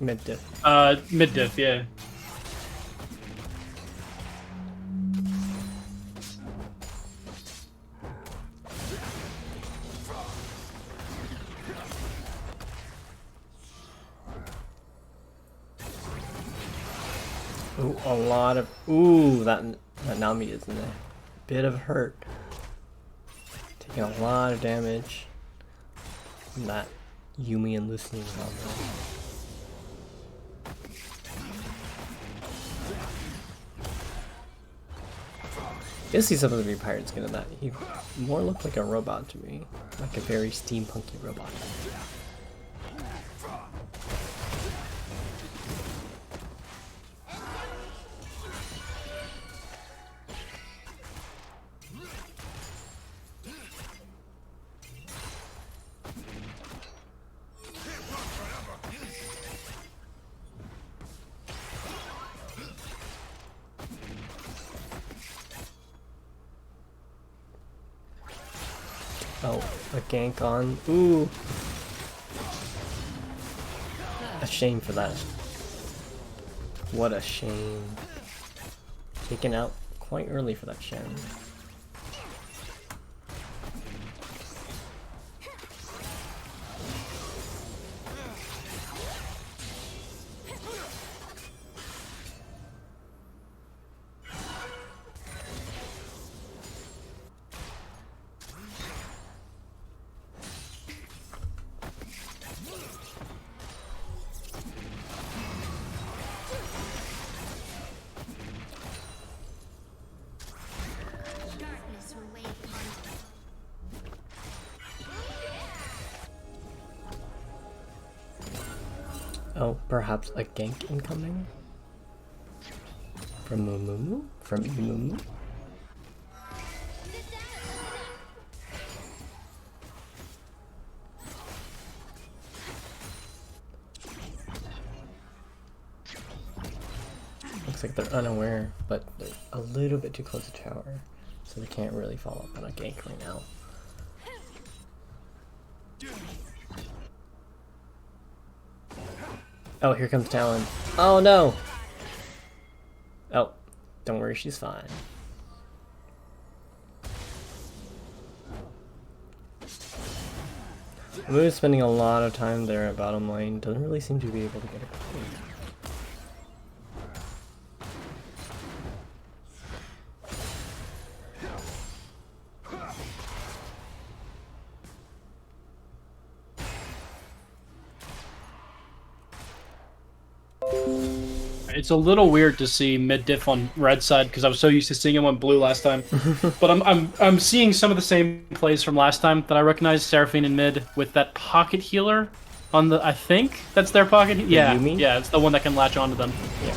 Mid Diff. Mid Diff, yeah. Ooh, a lot of. Ooh, that Nami is in a bit of hurt. Taking a lot of damage from that Yumi and Lucian combo. Is he supposed to be a pirate skin in that? He more looked like a robot to me. Like a very steampunky robot. Oh, a gank on. Ooh. A shame for that. What a shame. Taken out quite early for that Shen. Darkness will wait upon you. Oh, perhaps a gank incoming? From Mumumu? From Imumu? Looks like they're unaware, but they're a little bit too close to tower, so they can't really follow up on a gank right now. Oh, here comes Talon. Oh no! Oh, don't worry, she's fine. Mu's spending a lot of time there at bottom lane. Doesn't really seem to be able to get it complete. It's a little weird to see Mid Diff on red side because I was so used to seeing him on blue last time. But I'm seeing some of the same plays from last time that I recognize. Seraphine in mid with that pocket healer on the. I think that's their pocket. Yeah, Yumi? yeah, it's the one that can latch onto them. Yeah.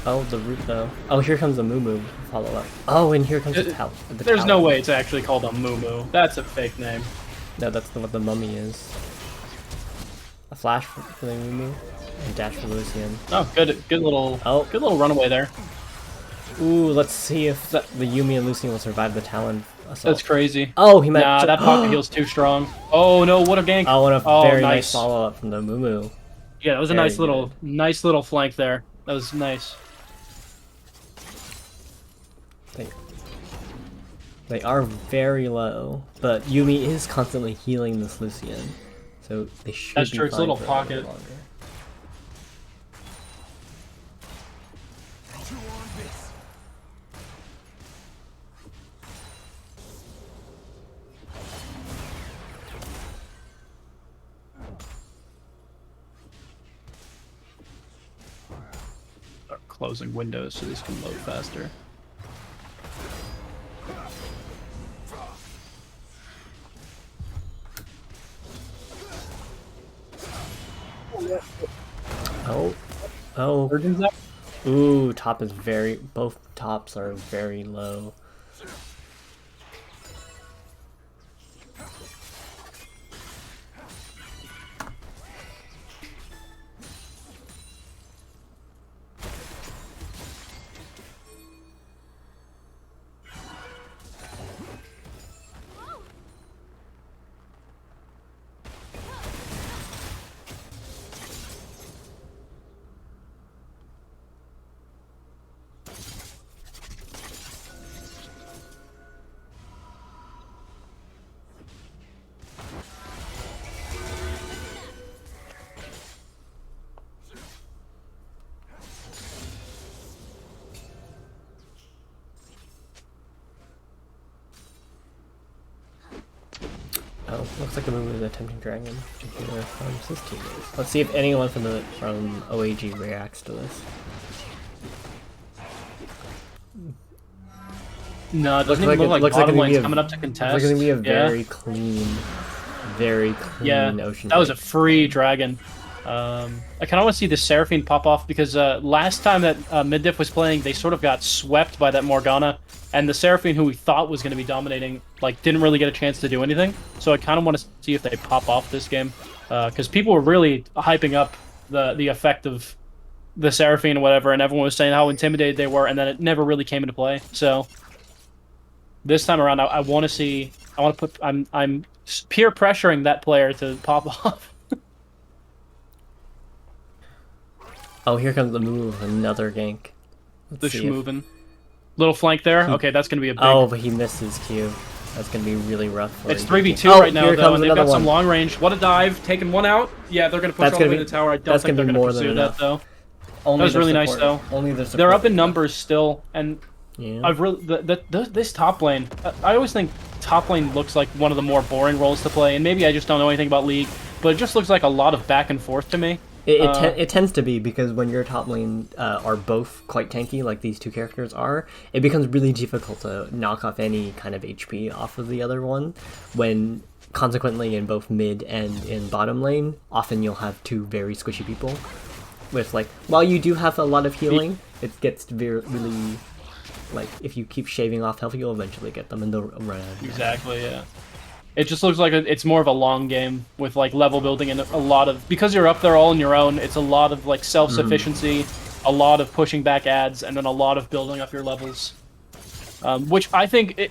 Oh, the root though. Oh, here comes the Moo follow up. Oh, and here comes the tower. There's no way it's actually called a Moo. That's a fake name. No, that's what the mummy is. A flash for the Moo and dash for Lucian. Oh, good little, good little runaway there. Ooh, let's see if the Yuumi and Lucian will survive the Talon assault. That's crazy. Oh, he might. Nah, that pocket heal's too strong. Oh no, what a gank! Oh, what a very nice nice follow up from the Moo. Yeah, that was a Very nice little flank there. That was nice. They are very low, but Yuumi is constantly healing this Lucian, so they should. That's be true. It's a fine little for pocket. longer. Start closing windows so these can load faster. Oh. Virgin's up. Ooh, top is very. Both tops are very low. Oh, looks like the movie is attempting dragon to hear from his teammates. Let's see if anyone from OAG reacts to this. No, it doesn't even look like bottom lane's coming up to contest. It's going to be a very clean ocean. That was a free dragon. I kind of want to see the Seraphine pop off because last time that Mid Diff was playing, they sort of got swept by that Morgana, and the Seraphine, who we thought was going to be dominating, like didn't really get a chance to do anything. So I kind of want to see if they pop off this game because people were really hyping up the effect of the Seraphine and whatever, and everyone was saying how intimidated they were, and then it never really came into play. So this time around, I want to see. I want to put. I'm peer pressuring that player to pop off. Oh, here comes the move, another gank. The Schmoovin. Little flank there. Okay, that's going to be a big... Oh, but he missed his Q. That's going to be really rough for It's him. 3v2 right now, though, and they've got one. some long range. What a dive. Taking one out. Yeah, they're going to push all the way to the tower. I don't think they're going to pursue that, though. Only that was really nice, though. Only the They're up in numbers still, and yeah. I've really... this top lane... I always think top lane looks like one of the more boring roles to play, and maybe I just don't know anything about League, but it just looks like a lot of back and forth to me. It tends to be, because when your top lane are both quite tanky, like these two characters are, it becomes really difficult to knock off any kind of HP off of the other one, when consequently in both mid and in bottom lane, often you'll have two very squishy people. With like, while you do have a lot of healing, it gets really, like, if you keep shaving off health, you'll eventually get them in the run. Exactly, yeah. It just looks like it's more of a long game with like level building and a lot of, because you're up there all on your own, it's a lot of like self-sufficiency, a lot of pushing back adds, and then a lot of building up your levels. Which I think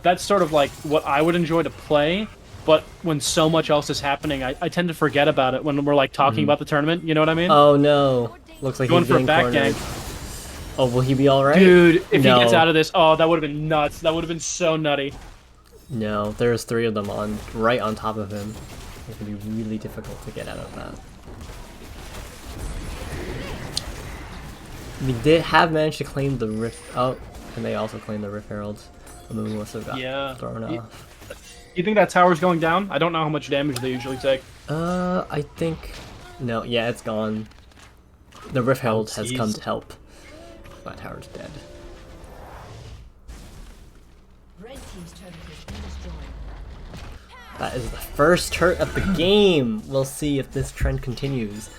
that's sort of like what I would enjoy to play, but when so much else is happening, I tend to forget about it when we're like talking about the tournament, you know what I mean? Oh no. Looks like Going he's for a getting back cornered. gank. Oh, will he be alright? Dude, if No. he gets out of this, oh, that would have been nuts. That would have been so nutty. No, there's three of them right on top of him. It's gonna be really difficult to get out of that. We did have managed to claim the Rift. Oh, and they also claimed the Rift Heralds. The moon must have got thrown off. You think that tower's going down? I don't know how much damage they usually take. I think no. Yeah, it's gone. The Rift Herald has come to help. That tower's dead. Red team's turret has been destroyed. That is the first turret of the game. We'll see if this trend continues.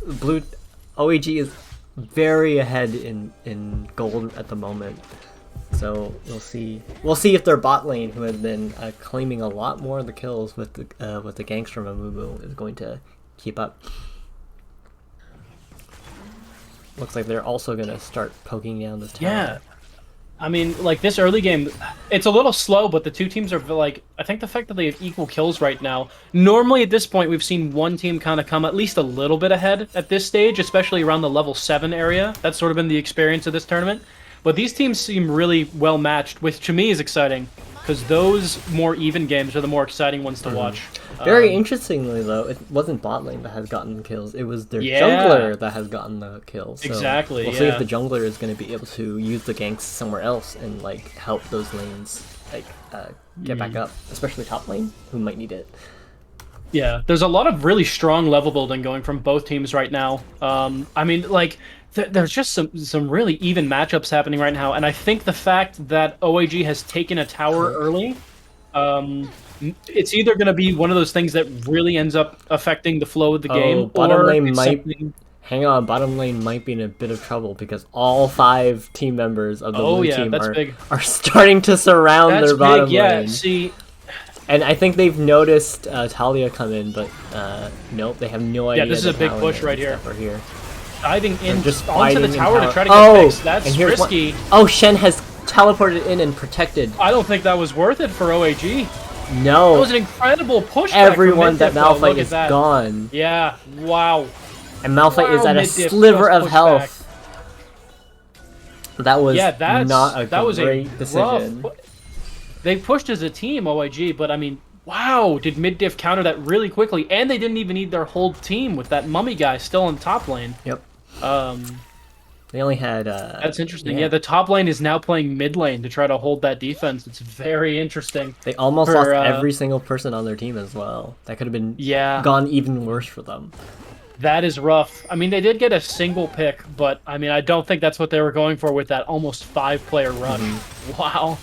Blue OAG is very ahead in gold at the moment. So we'll see. We'll see if their bot lane, who has been claiming a lot more of the kills with the ganks from Amumu, is going to keep up. Looks like they're also gonna start poking down this tower. Yeah. I mean, like, this early game, it's a little slow, but the two teams are, like, I think the fact that they have equal kills right now. Normally, at this point, we've seen one team kind of come at least a little bit ahead at this stage, especially around the level 7 area. That's sort of been the experience of this tournament. But these teams seem really well matched, which to me is exciting, because those more even games are the more exciting ones to watch. Very interestingly, though, it wasn't bot lane that has gotten the kills. It was their jungler that has gotten the kills. So Exactly, we'll see if the jungler is going to be able to use the ganks somewhere else and like help those lanes like get back up, especially top lane, who might need it. Yeah, there's a lot of really strong level building going from both teams right now. I mean, like, there's just some really even matchups happening right now, and I think the fact that OAG has taken a tower early, it's either going to be one of those things that really ends up affecting the flow of the game, bottom or lane it's might something... hang on. Bottom lane might be in a bit of trouble because all 5 team members of the blue team are starting to surround their bottom lane. See. And I think they've noticed Talia come in, but nope, they have no idea. Yeah, this is a big push right here. Diving in just onto the tower to try to get fixed. That's risky. Oh, Shen has teleported in and protected. I don't think that was worth it for OAG. No. That was an incredible push. Everyone that Malphite is gone. Yeah, wow. And Malphite is at a sliver of health. That was not a great decision. They pushed as a team, OIG, but I mean, wow, did Mid Diff counter that really quickly, and they didn't even need their whole team with that mummy guy still in top lane. Yep. They only had... That's interesting. Yeah, the top lane is now playing mid lane to try to hold that defense. It's very interesting. They almost lost every single person on their team as well. That could have been gone even worse for them. That is rough. I mean, they did get a single pick, but I mean, I don't think that's what they were going for with that almost 5-player rush. Wow.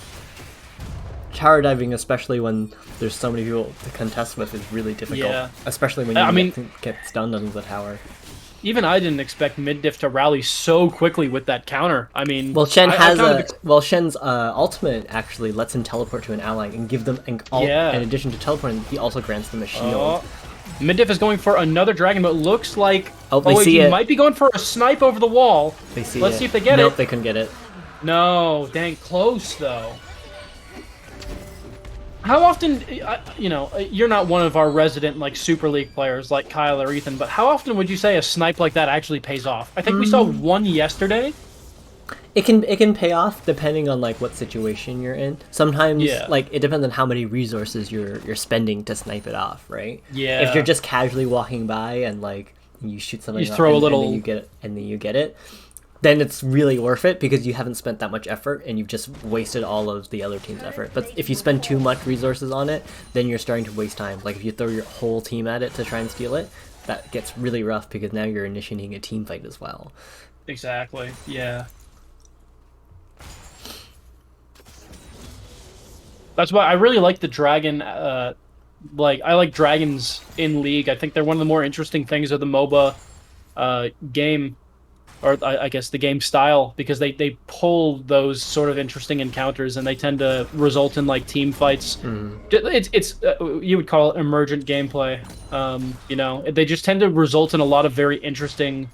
Tower diving, especially when there's so many people to contest with, is really difficult. Yeah. Especially when you get stunned under the tower. Even I didn't expect Mid Diff to rally so quickly with that counter. I mean, well, Shen Shen's ultimate actually lets him teleport to an ally and give them in addition to teleporting, he also grants them a shield. Mid Diff is going for another dragon, but looks like OAG might be going for a snipe over the wall. They see Let's see if they get it. Nope, they couldn't get it. No, dang close though. How often, you know, you're not one of our resident, like, Super League players like Kyle or Ethan, but how often would you say a snipe like that actually pays off? I think we saw one yesterday. It can pay off depending on, like, what situation you're in. Sometimes, like, it depends on how many resources you're spending to snipe it off, right? Yeah. If you're just casually walking by and, like, you shoot something you throw a little... and then you get it, then it's really worth it because you haven't spent that much effort and you've just wasted all of the other team's effort. But if you spend too much resources on it, then you're starting to waste time. Like if you throw your whole team at it to try and steal it, that gets really rough because now you're initiating a team fight as well. Exactly, yeah. That's why I really like the dragon, I like dragons in League. I think they're one of the more interesting things of the MOBA game. Or I guess the game style, because they pull those sort of interesting encounters and they tend to result in like team fights. It's you would call it emergent gameplay. You know, they just tend to result in a lot of very interesting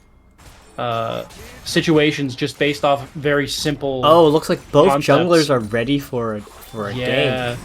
situations just based off very simple. Oh, it looks like both concepts. Junglers are ready for a game.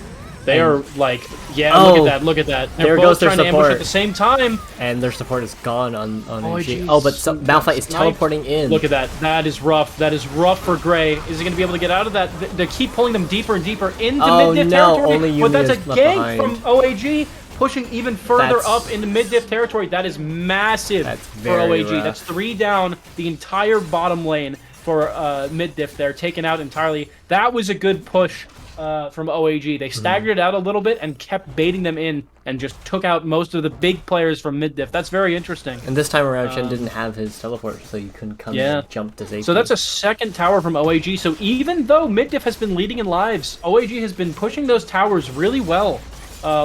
They are like, look at that. They're both trying to ambush at the same time. And their support is gone on OG. Oh, but Malphite is teleporting in. Look at that. That is rough. That is rough for Gray. Is he going to be able to get out of that? They keep pulling them deeper and deeper into mid-diff territory. Only but that's a gank behind. from OAG. pushing even further That's- up into mid-diff territory. That is massive That's for very OAG. rough. That's 3 down the entire bottom lane for mid-diff there, taken out entirely. That was a good push from OAG. They staggered out a little bit and kept baiting them in and just took out most of the big players from mid-diff. That's very interesting. And this time around, Shen didn't have his teleport, so you couldn't come Yeah. and jump to safety. So that's a second tower from OAG. So even though mid-diff has been leading in lives, OAG has been pushing those towers really well,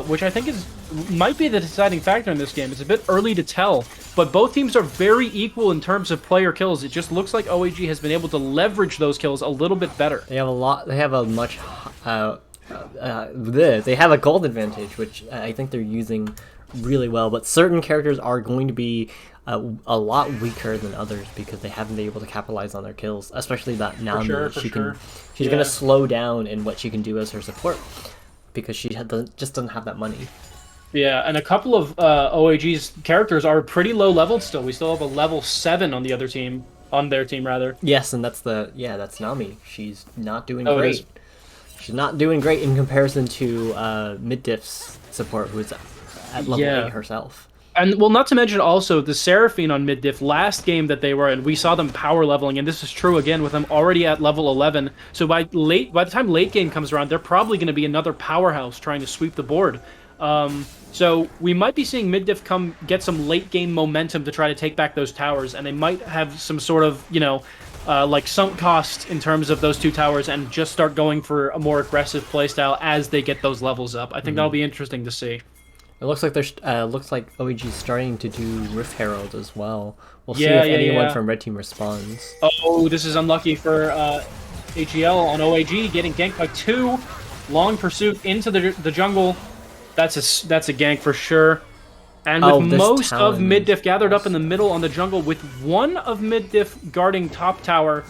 which I think might be the deciding factor in this game. It's a bit early to tell, but both teams are very equal in terms of player kills. It just looks like OAG has been able to leverage those kills a little bit better. They have a lot. They have a much. They have a gold advantage, which I think they're using really well. But certain characters are going to be a lot weaker than others because they haven't been able to capitalize on their kills. Especially that Nami. sure. She's Yeah. gonna slow down in what she can do as her support because she just doesn't have that money. Yeah, and a couple of OAG's characters are pretty low leveled still. We still have a level 7 on the other team, on their team rather. Yes, and that's Nami. She's not doing Oh, it great. is. She's not doing great in comparison to Mid Diff's support, who's at level 8 herself. And, well, not to mention also the Seraphine on mid-diff, last game that they were in, we saw them power leveling, and this is true again with them already at level 11. So by the time late game comes around, they're probably going to be another powerhouse trying to sweep the board. So we might be seeing mid-diff get some late game momentum to try to take back those towers, and they might have some sort of, like sunk cost in terms of those 2 towers and just start going for a more aggressive playstyle as they get those levels up. I think that'll be interesting to see. It looks like looks like OEG's starting to do Rift Herald as well. We'll see Yeah, if yeah, anyone yeah. from Red Team responds. Oh, this is unlucky for AGL on OAG, getting ganked by 2. Long pursuit into the jungle. That's a gank for sure. And with this most of Talon. mid-diff gathered up in the middle on the jungle, with one of mid-diff guarding top tower,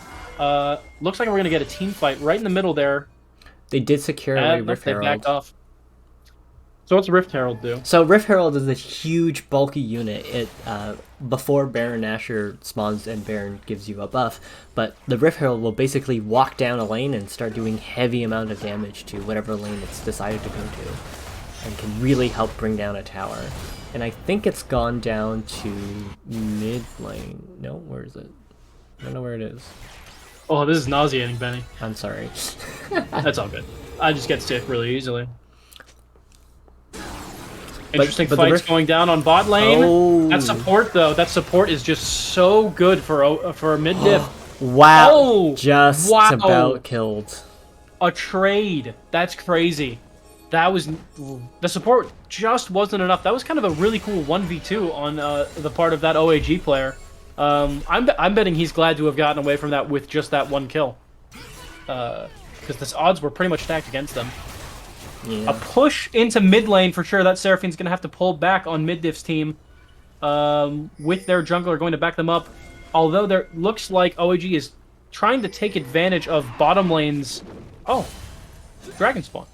looks like we're going to get a team fight right in the middle there. They did secure a And Rift they Herald. backed off. So what's Rift Herald do? So Rift Herald is a huge, bulky unit. It before Baron Nashor spawns and Baron gives you a buff, but the Rift Herald will basically walk down a lane and start doing heavy amount of damage to whatever lane it's decided to go to, and can really help bring down a tower. And I think it's gone down to mid lane. No, where is it? I don't know where it is. Oh, this is nauseating, Benny. I'm sorry. That's all good. I just get sick really easily. Interesting but the fights Rift- going down on bot lane. Oh. That support, though, that support is just so good for mid-diff. Wow. Oh, Just wow. about killed. A trade. That's crazy. That was... The support just wasn't enough. That was kind of a really cool 1v2 on the part of that OAG player. I'm betting he's glad to have gotten away from that with just that 1 kill. Because the odds were pretty much stacked against them. Yeah. A push into mid lane for sure. That Seraphine's going to have to pull back on mid-diff's team with their jungler going to back them up. Although there looks like OAG is trying to take advantage of bottom lane's... Oh, Dragon Spawn.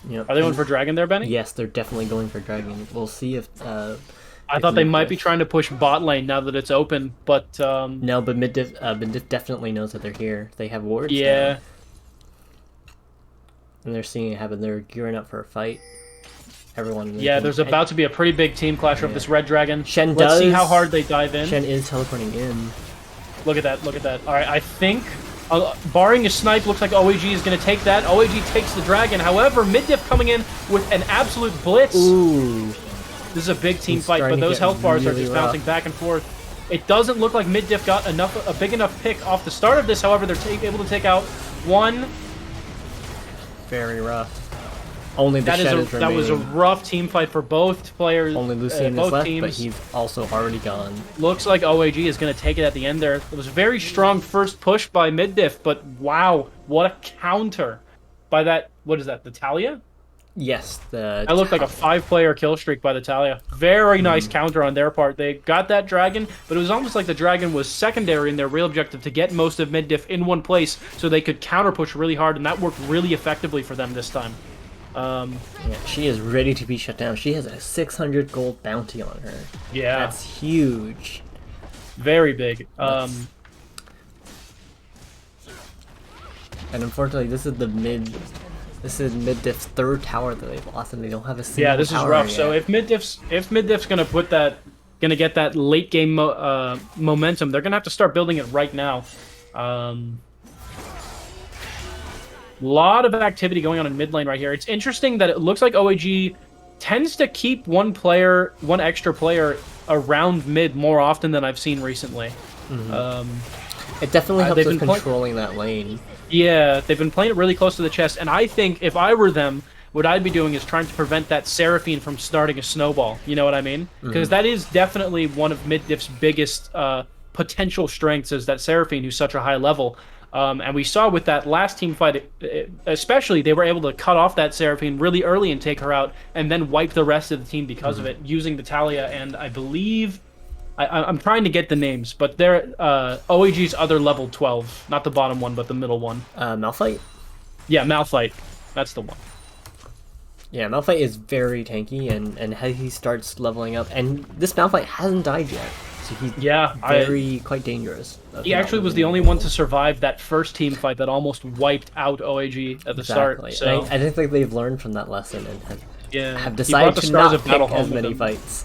Yep. Are they going for Dragon there, Benny? Yes, they're definitely going for Dragon. We'll see if... I thought they might be trying to push bot lane now that it's open, but... No, but Mid Diff definitely knows that they're here. They have wards yeah. now. And they're seeing it happen. They're gearing up for a fight. Everyone... Yeah, there's about to be a pretty big team clash of this Red Dragon. Shen Let's see does- how hard they dive in. Shen is teleporting in. Look at that, look at that. Alright, I think, barring a snipe, looks like OAG is going to take that. OAG takes the dragon. However, Mid-Diff coming in with an absolute blitz. Ooh. This is a big team It's fight, starting but to those get health bars are really just rough. bouncing back and forth. It doesn't look like Mid-Diff got a big enough pick off the start of this. However, they're able to take out one. Very rough. Only the Shen is That was a remaining. rough team fight for both players. Only Lucian is both left, teams. but he's also already gone. Looks like OAG is going to take it at the end there. It was a very strong first push by Mid-Diff, but wow, what a counter by that, what is that, the Talia? Yes, the... That looked like a 5-player kill streak by the Talia. Very nice counter on their part. They got that dragon, but it was almost like the dragon was secondary in their real objective to get most of Mid-Diff in one place so they could counter push really hard, and that worked really effectively for them this time. Yeah, she is ready to be shut down. She has a 600 gold bounty on her. Yeah. That's huge. Very big. And unfortunately, this is the This is Mid Diff's third tower that they've lost, and they don't have a single Yeah, this is tower rough. yet. So if Mid Diff's gonna get that late game momentum, they're gonna have to start building it right now. Lot of activity going on in mid lane right here. It's interesting that it looks like OAG tends to keep one extra player around mid more often than I've seen recently. It definitely helps they've with been play- controlling that lane. Yeah, they've been playing it really close to the chest, and I think if I were them, what I'd be doing is trying to prevent that Seraphine from starting a snowball. You know what I mean? Because that is definitely one of Mid Diff's biggest potential strengths is that Seraphine, who's such a high level. And we saw with that last team fight, especially, they were able to cut off that Seraphine really early and take her out, and then wipe the rest of the team because of it, using the Talia and I believe... I'm trying to get the names, but they're OAG's other level 12. Not the bottom one, but the middle one. Malphite? Yeah, Malphite. That's the one. Yeah, Malphite is very tanky, and as he starts leveling up, and this Malphite hasn't died yet, so he's quite dangerous. He actually was the only one to survive that first team fight that almost wiped out OAG at the start. So I don't think they've learned from that lesson and have he decided brought the to Stars not of Battle pick as home with many him. fights.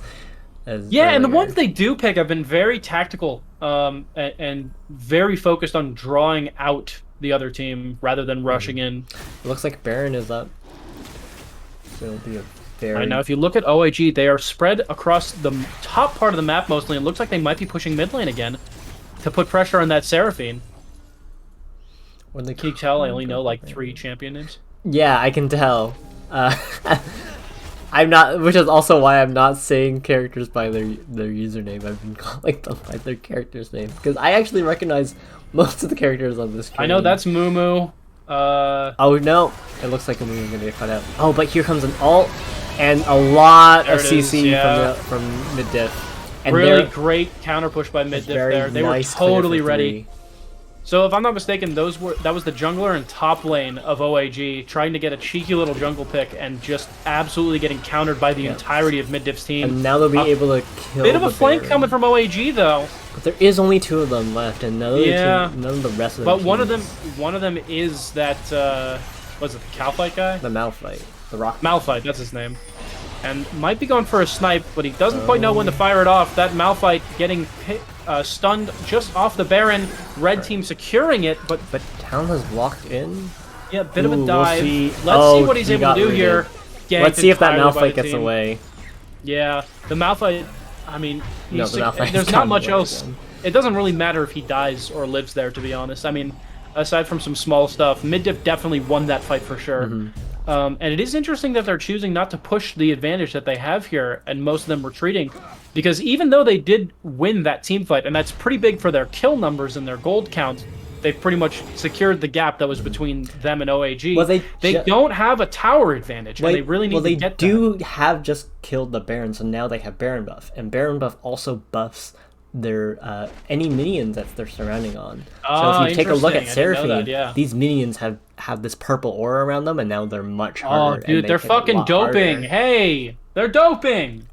As Yeah, and the earlier. ones they do pick have been very tactical and very focused on drawing out the other team rather than rushing in. It looks like Baron is up. So it'll be a very... Right now, if you look at OAG, they are spread across the top part of the map mostly, and it looks like they might be pushing mid lane again to put pressure on that Seraphine. When they Can you tell I only know like 3 champion names? Yeah, I can tell. I'm not, which is also why I'm not saying characters by their username. I've been calling them by their character's name because I actually recognize most of the characters on this screen. I know that's Mumu. Oh no, it looks like Mumu is gonna get cut out. Oh, but here comes an ult and a lot There of it is, CC yeah. from Mid Diff. And Really they're great counter push by Mid Diff very there. They nice were clear totally for ready. 3. So if I'm not mistaken, that was the jungler and top lane of OAG trying to get a cheeky little jungle pick and just absolutely getting countered by the entirety of Mid Diff's team. And now they'll be able to kill. Bit of a the flank Baron. coming from OAG though. But there is only 2 of them left, and none of the rest of them. But one of them is that was it the Calfight guy? the Malphite, the rock. Malphite, that's his name. And might be going for a snipe, but he doesn't quite know when to fire it off. That Malphite getting stunned just off the Baron. Red team securing it, but Town has walked in. yeah, bit of a Ooh, dive. we'll see. Let's see what he he's able got to do rooted. here. Let's see if that Ganked entirely by Malphite the gets team. away. Yeah, the Malphite. I mean, No, he's the Malphite's there's gone not much away else. again. It doesn't really matter if he dies or lives there, to be honest. I mean, aside from some small stuff, Mid Diff definitely won that fight for sure. And it is interesting that they're choosing not to push the advantage that they have here, and most of them retreating, because even though they did win that team fight, and that's pretty big for their kill numbers and their gold count, they've pretty much secured the gap that was between them and OAG. Well, they don't have a tower advantage, and they really need to get that. Have just killed the Baron, so now they have Baron buff, and Baron buff also buffs their any minions that they're surrounding on. So if you take a look at interesting. I didn't know Seraphine, that, yeah. these minions have this purple aura around them, and now they're much Oh, harder. dude, and they're make it a fucking lot doping. harder. Hey, they're doping.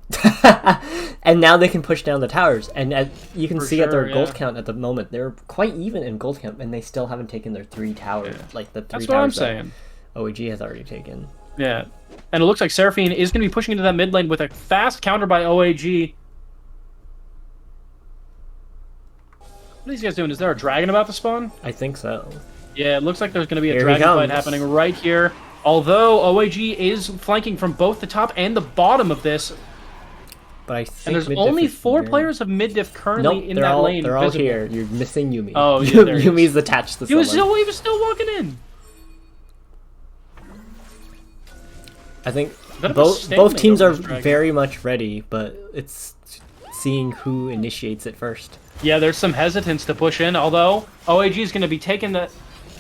And now they can push down the towers, and you can For see at their sure, gold yeah. count at the moment, they're quite even in gold count, and they still haven't taken their 3 towers, like the 3 That's towers what I'm that saying. OAG has already taken. Yeah, and it looks like Seraphine is going to be pushing into that mid lane with a fast counter by OAG. What are these guys doing? Is there a dragon about to spawn? I think so. Yeah, it looks like there's going to be a Here he dragon fight comes. happening right here. Although OAG is flanking from both the top and the bottom of this, But I think and there's Mid Diff only is 4 very- players of Mid Diff currently Nope, in they're that all, lane. They're all visible. here. You're missing Yumi. Oh, yeah, there he is. Yumi's attached to He was someone. still walking in. I think Bit of a both stalemate teams over are this dragon. very much ready, but it's seeing who initiates it first. Yeah, there's some hesitance to push in, although OAG is going to be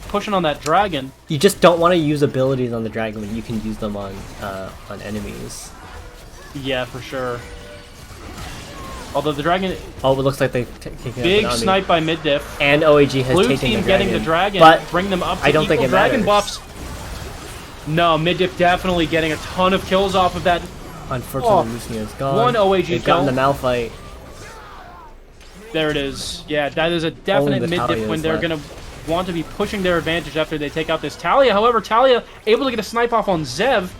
pushing on that dragon. You just don't want to use abilities on the dragon when you can use them on enemies. Yeah, for sure. Although the dragon, Oh, it looks like they've taken out big an army. snipe by Mid Diff. And OAG has Blue taken team the getting the dragon, but bring them up to I don't equal think it dragon matters. buffs. No, Mid Diff definitely getting a ton of kills off of that. Unfortunately, Luciano's gone. One OAG They've gotten kill. the Malphite. There it is. Yeah, that is a Only definite the Mid Diff Talia when is they're left. gonna want to be pushing their advantage after they take out this Talia. However, Talia able to get a snipe off on Zev.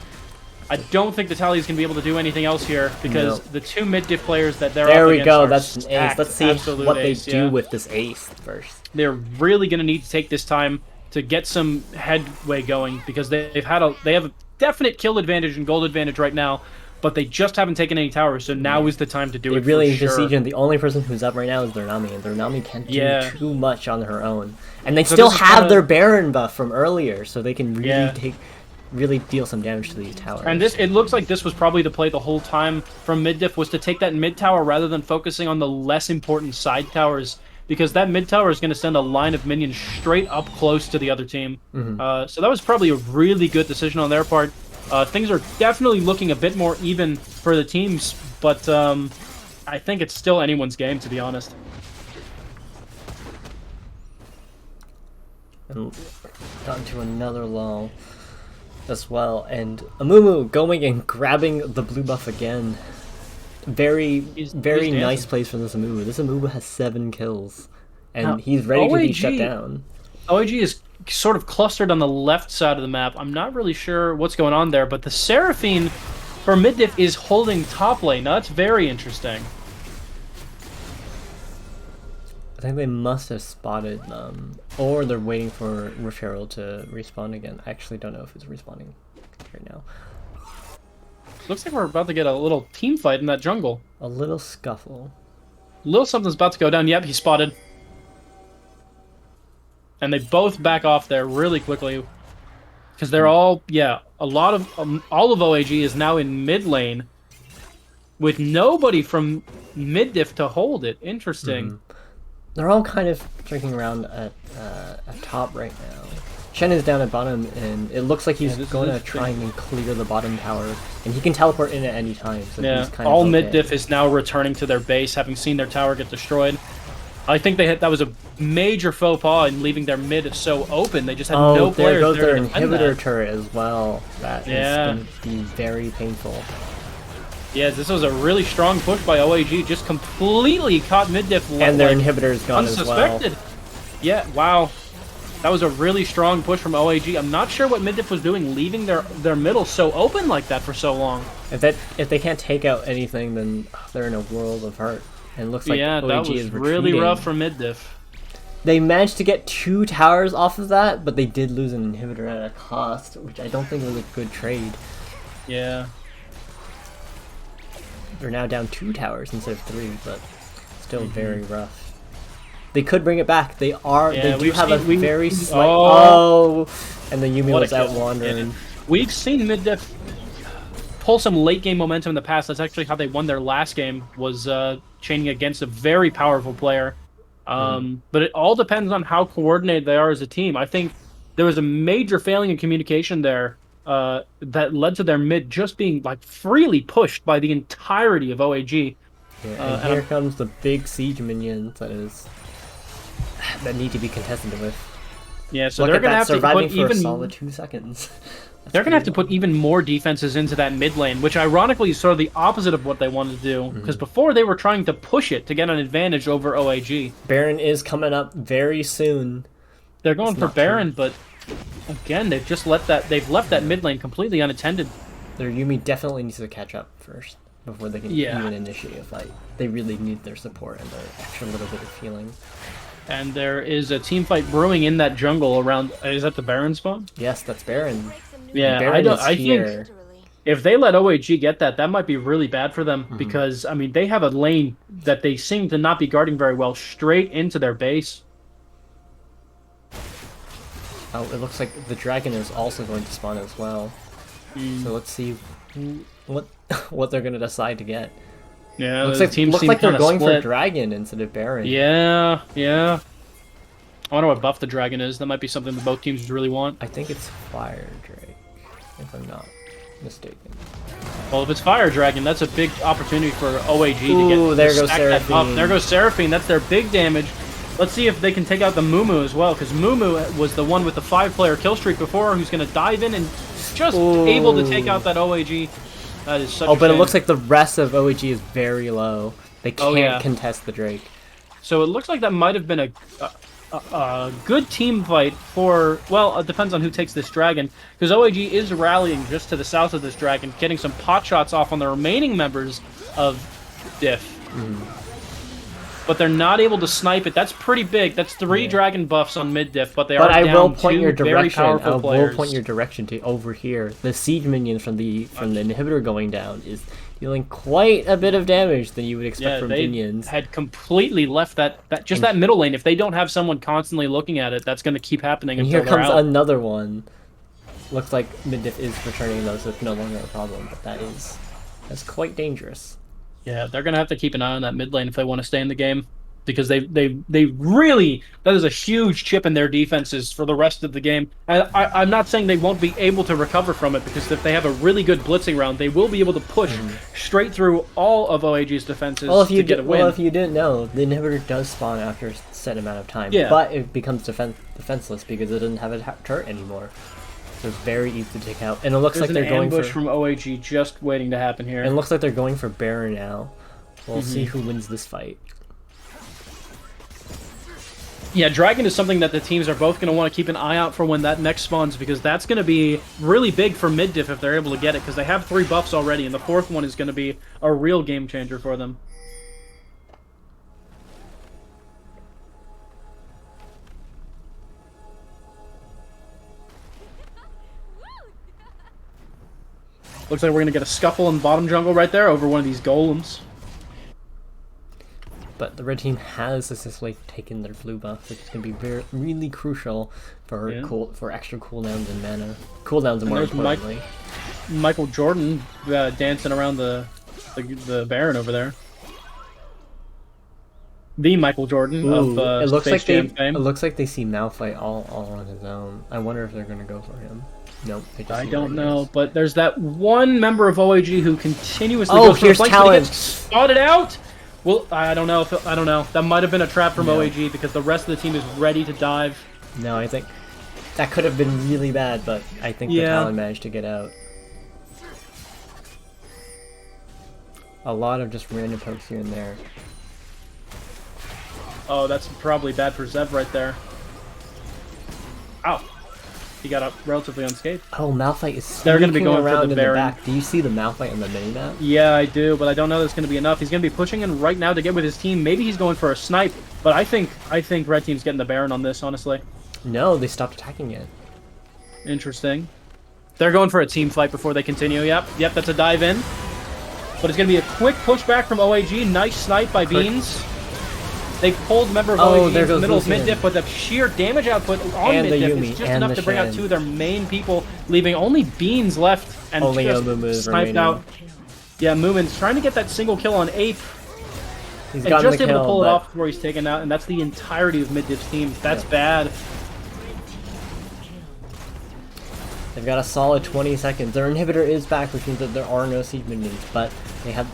I don't think the Talia is going to be able to do anything else here because the two mid diff players that they're There up we against go. are That's an ace. stacked. Let's see Absolute what they ace, do yeah. with this ace first. They're really going to need to take this time to get some headway going because they have a definite kill advantage and gold advantage right now, but they just haven't taken any towers, so now is the time to do They it really for need to sure. siege, and the only person who's up right now is their Nami, and their Nami can't do too much on her own. And they So still this is have kinda- their Baron buff from earlier, so they can really Yeah. really deal some damage to these towers. And it looks like this was probably the play the whole time from mid diff was to take that mid tower rather than focusing on the less important side towers because that mid tower is going to send a line of minions straight up close to the other team. So that was probably a really good decision on their part. Things are definitely looking a bit more even for the teams, but I think it's still anyone's game, to be honest. And got into another lull as well, and Amumu going and grabbing the blue buff again. Very He's nice dancing. plays from this Amumu. This Amumu has 7 kills, and Now, he's ready to be shut OAG down. OAG is sort of clustered on the left side of the map. I'm not really sure what's going on there, but the Seraphine for mid diff is holding top lane. Now, that's very interesting. I think they must have spotted them, or they're waiting for Referral to respawn again. I actually don't know if it's respawning right now. Looks like we're about to get a little team fight in that jungle. A little scuffle. Little something's about to go down. Yep, he's spotted. And they both back off there really quickly. Because they're all, a lot of, all of OAG is now in mid lane. With nobody from mid diff to hold it. Interesting. They're all kind of drinking around at top right now. Shen is down at bottom, and it looks like he's this is going to interesting. try and clear the bottom tower, and he can teleport in at any time. So Yeah, he's kind all of mid okay. diff is now returning to their base, having seen their tower get destroyed. I think that was a major faux pas in leaving their mid so open. They just had Oh, no there players goes there their to defend inhibitor that. turret as well. That is Yeah. going to be very painful. Yeah, this was a really strong push by OAG. Just completely caught mid diff. And their inhibitor is gone as well. unsuspected. Yeah, wow. That was a really strong push from OAG. I'm not sure what mid diff was doing, leaving their middle so open like that for so long. If they can't take out anything, then they're in a world of hurt. And it looks like Yeah, OAG that was is really retreating. rough for mid diff. They managed to get 2 towers off of that, but they did lose an inhibitor at a cost, which I don't think was a good trade. Yeah. They're now down 2 towers instead of 3, but still very rough. They could bring it back. They are. Yeah, they do we've have a seen- very we- slight. Oh. And the Yumi What a was out kill. wandering. Yeah. We've seen mid diff pull some late game momentum in the past. That's actually how they won their last game, was chaining against a very powerful player. But it all depends on how coordinated they are as a team. I think there was a major failing in communication there that led to their mid just being like freely pushed by the entirety of OAG. Yeah, and and here comes the big siege minions that need to be contested with. Yeah, so Look they're at gonna that, have to surviving put for a even solid 2 seconds. they're gonna have to put even more defenses into that mid lane, which ironically is sort of the opposite of what they wanted to do. Because before they were trying to push it to get an advantage over OAG. Baron is coming up very soon. They're going It's for not Baron, but again, they've left that mid lane completely unattended. Their Yumi definitely needs to catch up first before they can Yeah. even initiate a fight. They really need their support and their extra little bit of healing. And there is a team fight brewing in that jungle around. Is that the Baron spawn? Yes, that's Baron. Yeah, Baron is I here. think if they let OAG get that might be really bad for them because I mean they have a lane that they seem to not be guarding very well straight into their base. Oh, it looks like the dragon is also going to spawn as well. So let's see what they're going to decide to get. Yeah, Looks the like, teams looks seem like they're kinda going for split. dragon instead of Baron. Yeah. I wonder what buff the dragon is. That might be something that both teams really want. I think it's Fire Drake, if I'm not mistaken. Well, if it's Fire Dragon, that's a big opportunity for OAG to Ooh, get there to goes stack that buff. Seraphine. There goes Seraphine. That's their big damage. Let's see if they can take out the Mumu as well, because Mumu was the one with the 5-player kill streak before, who's going to dive in and just able to take out that OAG. That is such a But it shame. looks like the rest of OEG is very low. They can't yeah. contest the Drake. So it looks like that might have been a a good team fight for, well, it depends on who takes this dragon, because OAG is rallying just to the south of this dragon, getting some pot shots off on the remaining members of Diff. But they're not able to snipe it. That's pretty big. That's 3 dragon buffs on Mid Diff, but they are down 2 very powerful players. I will point your direction to over here. The siege minions from the inhibitor going down is dealing quite a bit of damage than you would expect from minions. Had completely left that middle lane. If they don't have someone constantly looking at it, that's going to keep happening. And until here comes they're out. another one. Looks like Mid Diff is returning though, so it's no longer a problem. But that's quite dangerous. Yeah, they're gonna have to keep an eye on that mid lane if they want to stay in the game, because they really, that is a huge chip in their defenses for the rest of the game. And I'm not saying they won't be able to recover from it, because if they have a really good blitzing round, they will be able to push straight through all of OAG's defenses to get a win. Well, if you didn't know, the inhibitor does spawn after a set amount of time, but it becomes defenseless because it doesn't have a turret anymore. So it's very easy to take out, and it looks like they're going for... ambush from OAG just waiting to happen here. And it looks like they're going for Baron now. We'll see who wins this fight. Yeah, Dragon is something that the teams are both going to want to keep an eye out for when that next spawns, because that's going to be really big for Mid Diff if they're able to get it, because they have 3 buffs already, and the 4th one is going to be a real game changer for them. Looks like we're going to get a scuffle in bottom jungle right there over one of these golems. But the red team has successfully taken their blue buff, which is going to be really crucial for for extra cooldowns and mana. Cooldowns and more importantly. Michael Jordan dancing around the Baron over there. The Michael Jordan of it looks Space Jam fame. It looks like they see Malphite all on his own. I wonder if they're going to go for him. Nope. I don't know, but there's that one member of OAG who continuously goes for here's the flanks, Talon. but he gets spotted out. Well, I don't know. I don't know. That might have been a trap from OAG, because the rest of the team is ready to dive. No, I think that could have been really bad, but I think the Talon managed to get out. A lot of just random pokes here and there. Oh, that's probably bad for Zev right there. Ow. He got up relatively unscathed. Oh, Malphite is They're going to be going around for the in Baron. the back. Do you see the Malphite on the minimap? Yeah, I do, but I don't know that's going to be enough. He's going to be pushing in right now to get with his team. Maybe he's going for a snipe, but I think Red Team's getting the Baron on this, honestly. No, they stopped attacking it. Interesting. They're going for a team fight before they continue. Yep, that's a dive in. But it's going to be a quick pushback from OAG. Nice snipe by Beans. They pulled a member of OAG in the middle of Mid Diff, but the sheer damage output on Mid Diff is just enough to bring out 2 of their main people, leaving only Beans left and only just sniped out. Yeah, Moomin's trying to get that single kill on Ape. He's and just able to pull it off before he's taken out, and that's the entirety of Mid Diff's team. That's bad. They've got a solid 20 seconds. Their inhibitor is back, which means that there are no siege minions, but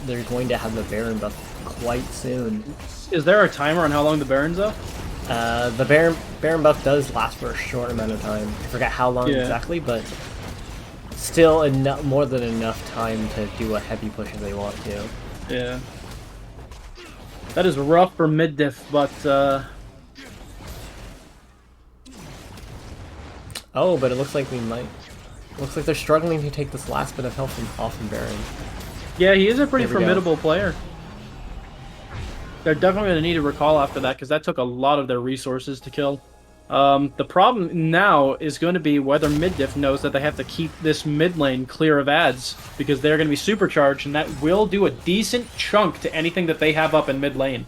they're going to have the Baron buff quite soon. Is there a timer on how long the Baron's up? The Baron buff does last for a short amount of time. I forget how long exactly, but still more than enough time to do a heavy push if they want to. Yeah. That is rough for Mid Diff, but oh, but it looks like we might. Looks like they're struggling to take this last bit of health off from Baron. Yeah, he is a pretty formidable player. They're definitely going to need a recall after that, because that took a lot of their resources to kill. The problem now is going to be whether Mid Diff knows that they have to keep this mid lane clear of ads, because they're going to be supercharged, and that will do a decent chunk to anything that they have up in mid lane.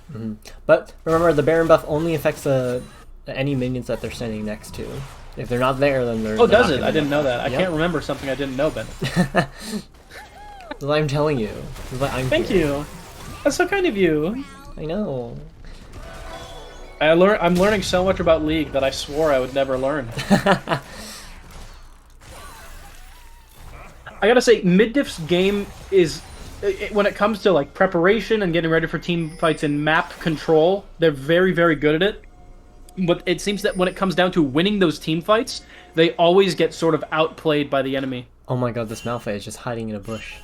But remember, the Baron buff only affects any minions that they're standing next to. If they're not there, then they're... Oh, does it? I didn't know that. I can't remember something I didn't know, Ben. That's what I'm telling you. Thank you. That's so kind of you. I know. I'm learning so much about League that I swore I would never learn. I gotta say, Mid Diff's game is, when it comes to like preparation and getting ready for team fights and map control, they're very, very good at it. But it seems that when it comes down to winning those team fights, they always get sort of outplayed by the enemy. Oh my god, this Malphite is just hiding in a bush.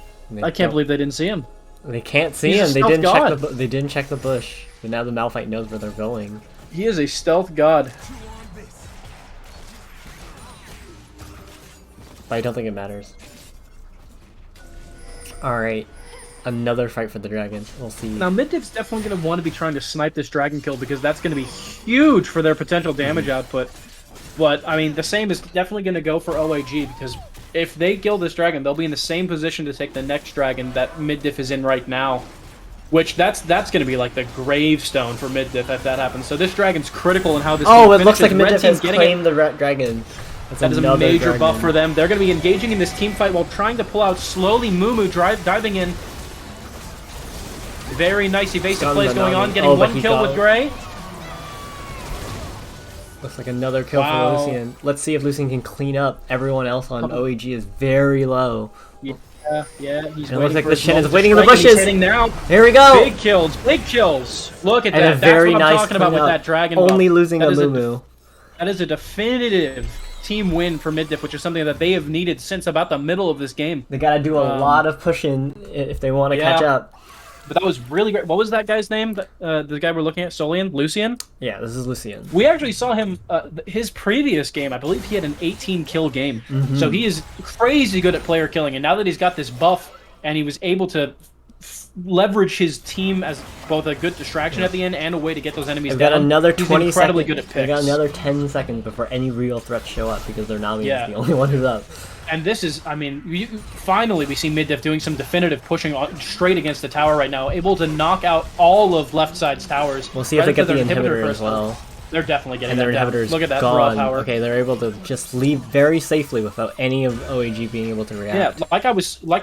I can't believe they didn't see him. They can't see him. They didn't check the bush. But now the Malphite knows where they're going. He is a stealth god. But I don't think it matters. Alright. Another fight for the dragon. We'll see. Now, Mid Diff's definitely going to want to be trying to snipe this dragon kill because that's going to be huge for their potential damage output. But, I mean, the same is definitely going to go for OAG because if they kill this dragon, they'll be in the same position to take the next dragon that Mid Diff is in right now. Which, that's going to be like the gravestone for Mid Diff if that happens. So this dragon's critical in how this Oh, game it looks like finishes. Mid Red Diff has team's getting claimed the dragon. That's That is a another major dragon. buff for them. They're going to be engaging in this team fight while trying to pull out slowly. Mumu diving in. Very nice evasive Stun plays going on. Banami. Getting Oh, but one he kill got with it. Gray. Looks like another kill Wow. for Lucian. Let's see if Lucian can clean up. Everyone else on OAG is very low. Yeah, he's It waiting looks like for the his Shen is moment to waiting in the strike, and he's bushes. hitting now. Here we go! Big kills, big kills. Look at And that. a very That's what I'm nice talking about with cleanup. that dragon Only buff. losing That a is Mumu. That is a definitive team win for Mid Diff, which is something that they have needed since about the middle of this game. They gotta do a lot of pushing if they want to catch up. But that was really great. What was that guy's name? The guy we're looking at, Solian? Lucian? Yeah, this is Lucian. We actually saw him, his previous game, I believe he had an 18 kill game. So he is crazy good at player killing. And now that he's got this buff and he was able to leverage his team as both a good distraction at the end and a way to get those enemies They've got down, another he's 20 incredibly seconds. good at They've got picks. another 10 seconds before any real threats show up because their Nami Yeah. is the only one who's up. And this is, I mean, finally we see Mid Diff doing some definitive pushing straight against the tower right now, able to knock out all of left side's towers. We'll see if they right get the into their inhibitor first. as well. They're definitely getting And their that down. inhibitor's Look at that raw gone. power. Okay, they're able to just leave very safely without any of OAG being able to react. Yeah, like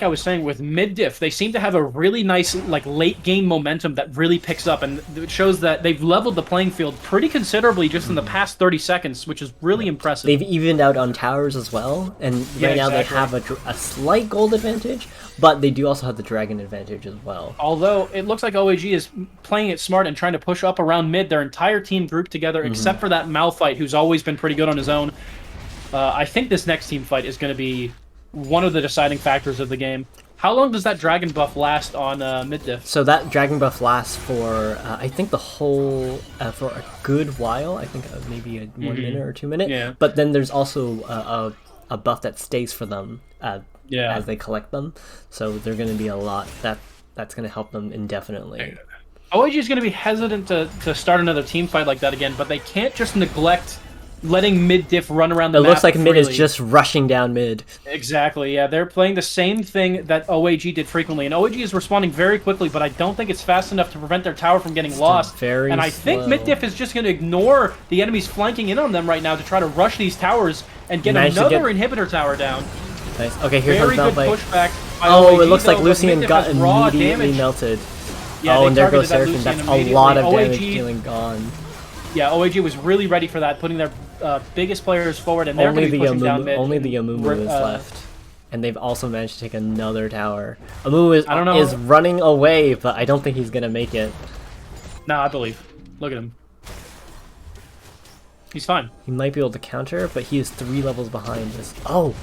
I was saying with Mid Diff, they seem to have a really nice like late game momentum that really picks up, and it shows that they've leveled the playing field pretty considerably just in the past 30 seconds, which is really impressive. They've evened out on towers as well, and Yeah, right now they exactly. have a slight gold advantage, but they do also have the dragon advantage as well. Although it looks like OAG is playing it smart and trying to push up around mid, their entire team grouped together, except for that Malphite, who's always been pretty good on his own. I think this next team fight is going to be one of the deciding factors of the game. How long does that dragon buff last on Mid Diff? So that dragon buff lasts for, I think the whole, for a good while. I think maybe a 1 minute or 2 minute. Yeah. But then there's also a buff that stays for them Yeah. as they collect them. So they're going to be a lot, that's going to help them indefinitely. OAG is going to be hesitant to start another team fight like that again, but they can't just neglect letting Mid Diff run around the It map looks like mid is freely. just rushing down mid. Exactly, yeah. They're playing the same thing that OAG did frequently, and OAG is responding very quickly, but I don't think it's fast enough to prevent their tower from getting lost. very and I think slow. Mid Diff is just going to ignore the enemies flanking in on them right now to try to rush these towers and get Managed to another inhibitor tower down. Nice. Okay, here Very comes good Malphite. pushback by Oh, OAG, it looks like though, but Lucian Mid Diff got has raw immediately damage. melted. Yeah, Oh, they and there goes targeted that Sheridan. That's Lucian a lot of immediately. damage OAG dealing gone. Yeah, OAG was really ready for that, putting their biggest players forward, and they're Only going to the be pushing down mid. only the Amumu is Uh, left. And they've also managed to take another tower. Amumu I don't know. is running away, but I don't think he's gonna make it. No, I believe. Look at him. He's fine. He might be able to counter, but he is 3 levels behind this. Oh!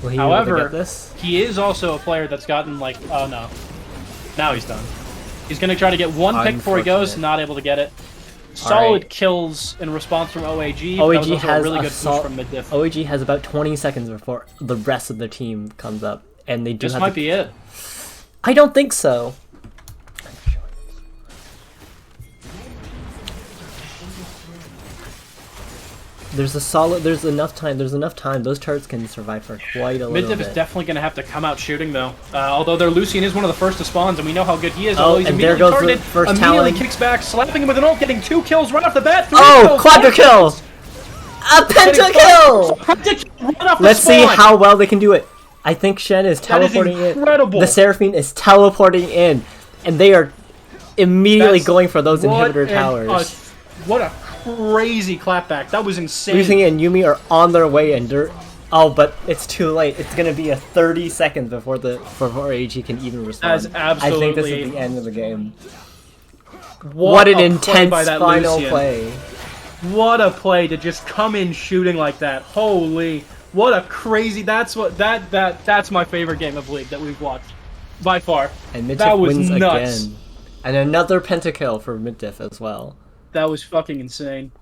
Will he be able to However, get this? he is also a player that's gotten like, oh no. Now he's done. He's going to try to get one pick before he goes, Unfortunate. not able to get it. Solid Alright. kills in response from OAG. But that was OAG also has a really a good push from Mid Diff. OAG has about 20 seconds before the rest of the team comes up, and they do This have. might be it. I don't think so. There's enough time. There's enough time. Those turrets can survive for quite a Mid little Diff is bit. definitely going to have to come out shooting though. Although their Lucian is one of the first to spawn, and we know how good he is. Oh, Although he's and there immediately goes the targeted, first immediately Talon. kicks back, slapping him with an ult, getting 2 kills right off the bat. 3 Oh, kills, quadra 4 kills. kill! A pentakill! Right off the Let's see spawn. how well they can do it. I think Shen is That is teleporting incredible. in. The Seraphine is teleporting in, and they are immediately That's- going for those What inhibitor an- towers. what a crazy clapback. That was insane. Lucian and Yumi are on their way, and oh, but it's too late. It's gonna be a 30 seconds before AG can even respond. That is I think this absolutely- is the end of the game. What an a play intense by that final Lucian. play. What a play to just come in shooting like that. Holy. What a crazy. That's my favorite game of League that we've watched. By far. And Mid That Diff was wins nuts. again. And another pentakill for Mid Diff as well. That was fucking insane.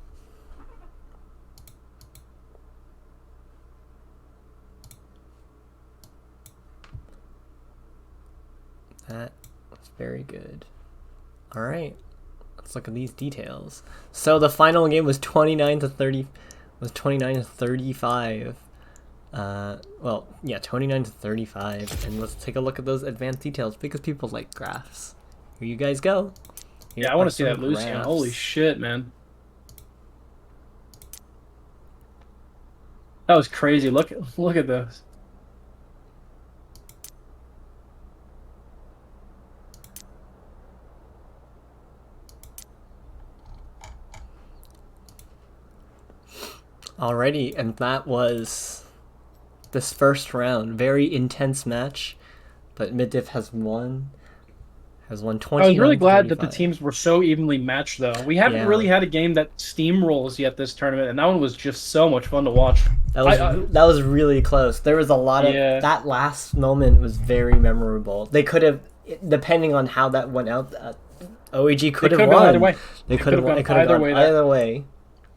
That was very good. All right, let's look at these details. So the final game was 29 to 30. Was 29 to 35. Well, yeah, 29 to 35. And let's take a look at those advanced details because people like graphs. Here you guys go. Here Yeah, I want are to see some that Lucian. graphs. Holy shit, man. That was crazy. Look at this. Alrighty, and that was this first round. Very intense match, but Mid Diff has won. Has won 20. I was really glad that the teams were so evenly matched, though. We haven't Yeah. really had a game that steamrolls yet this tournament, and that one was just so much fun to watch. That was really close. There was a lot of Yeah. that last moment was very memorable. They could have, depending on how that went out, OAG could have could've won. gone either way. They could have could've won. It gone could have either gone way there. either way.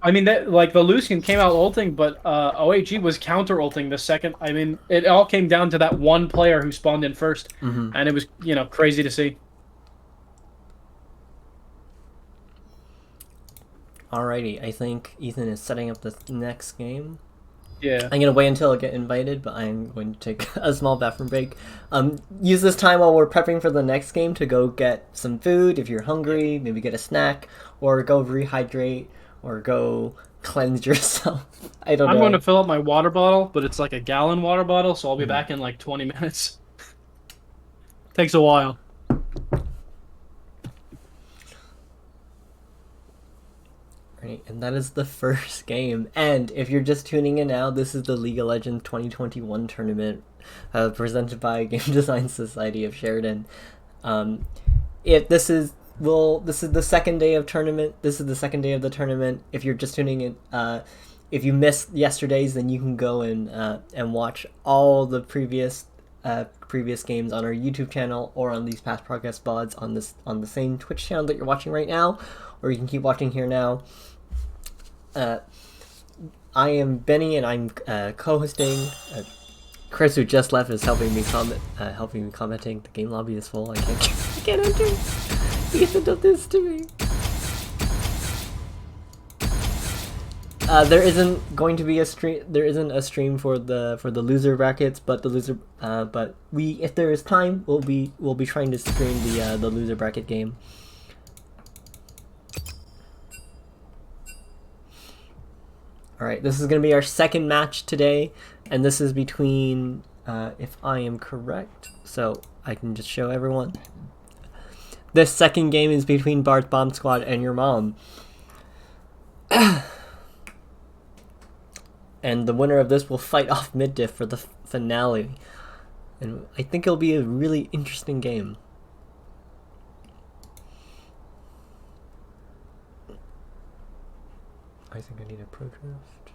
I mean, like the Lucian came out ulting, but OAG was counter ulting the second. I mean, it all came down to that one player who spawned in 1st, and it was crazy to see. Alrighty, I think Ethan is setting up the next game. Yeah. I'm gonna wait until I get invited, but I'm going to take a small bathroom break. Use this time while we're prepping for the next game to go get some food if you're hungry, maybe get a snack, or go rehydrate, or go cleanse yourself. I don't know. I'm going to fill up my water bottle, but it's like a gallon water bottle, so I'll be back in like 20 minutes. Takes a while. Right, and that is the first game. And if you're just tuning in now, this is the League of Legends 2021 tournament presented by Game Design Society of Sheridan. This is the second day of tournament. This is the second day of the tournament. If you're just tuning in, if you missed yesterday's, then you can go and watch all the previous games on our YouTube channel or on these past progress VODs on the same Twitch channel that you're watching right now, or you can keep watching here now. I am Benny, and I'm co-hosting. Chris, who just left, is helping me commenting. The game lobby is full. I can't enter. Ethan did this to me. There isn't going to be a stream. There isn't a stream for the loser brackets, but if there is time, we'll be trying to stream the loser bracket game. Alright, this is going to be our second match today, and this is between, if I am correct, so I can just show everyone. This second game is between BardBombSquad and your mom. And the winner of this will fight off Mid Diff for the finale. And I think it'll be a really interesting game. I think I need a pro draft.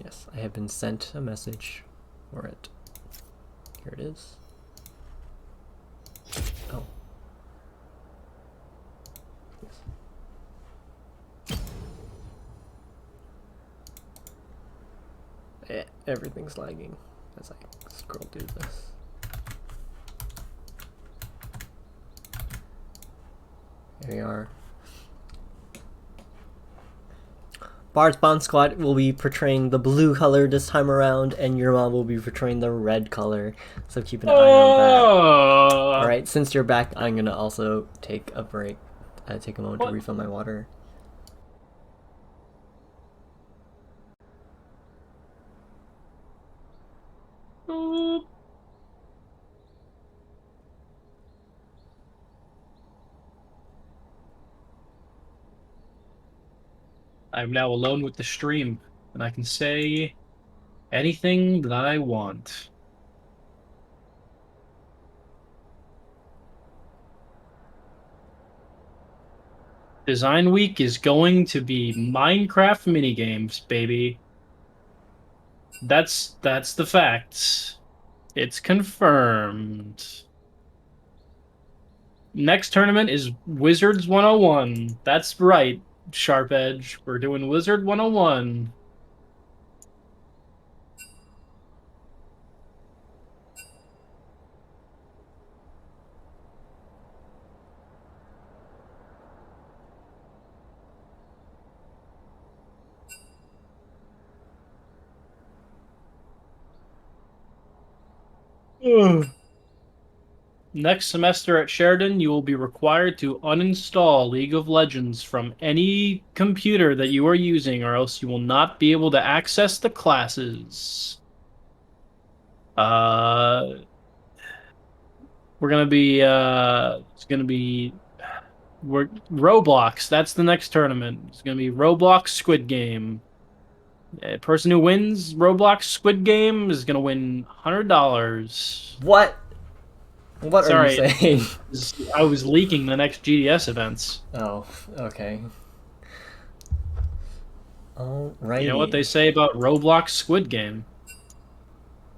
Yes, I have been sent a message for it. Here it is. Oh. Yes. Everything's lagging as I scroll through this. Here we are. BardBombSquad will be portraying the blue color this time around, and your mom will be portraying the red color. So keep an eye on that. Alright, since you're back, I'm gonna also take a break. Take a moment to refill my water. I'm now alone with the stream, and I can say anything that I want. Design Week is going to be Minecraft minigames, baby. That's the facts. It's confirmed. Next tournament is Wizards 101. That's right. Sharp Edge. We're doing Wizard 101. Ugh. Next semester at Sheridan, you will be required to uninstall League of Legends from any computer that you are using, or else you will not be able to access the classes. We're gonna be it's gonna be we're Roblox. That's the next tournament. It's gonna be Roblox Squid Game. A person who wins Roblox Squid Game is gonna win $100. What? What are you Sorry. saying? I was leaking the next GDS events. Oh, okay. Alrighty. You know what they say about Roblox Squid Game?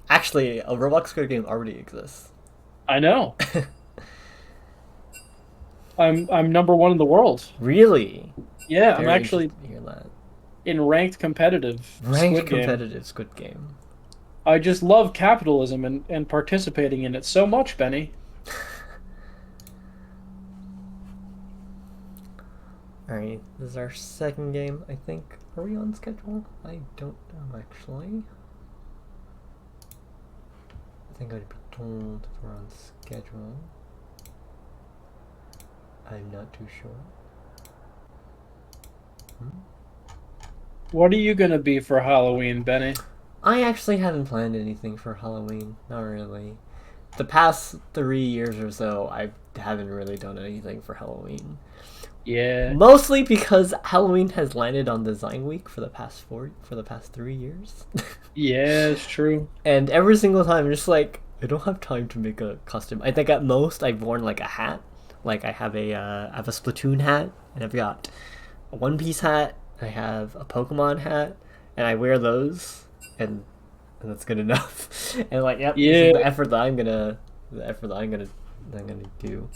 Actually, a Roblox Squid Game already exists. I know. I'm #1 in the world. Really? Yeah, I'm Very actually interested to hear that. in ranked competitive Ranked Squid Game. competitive Squid Game. I just love capitalism and participating in it so much, Benny. Alright, this is our second game, I think. Are we on schedule? I don't know, actually. I think I'd be told if we're on schedule. I'm not too sure. What are you gonna be for Halloween, Benny? I actually haven't planned anything for Halloween. Not really. The past 3 years or so, I haven't really done anything for Halloween. Yeah. Mostly because Halloween has landed on Design Week for the past 3 years. Yeah, it's true. And every single time, I'm just like, I don't have time to make a costume. I think at most I've worn like a hat. Like I have a Splatoon hat, and I've got a One Piece hat. I have a Pokemon hat, and I wear those, and that's good enough. And like, yep, this is Yeah. the effort that I'm gonna do.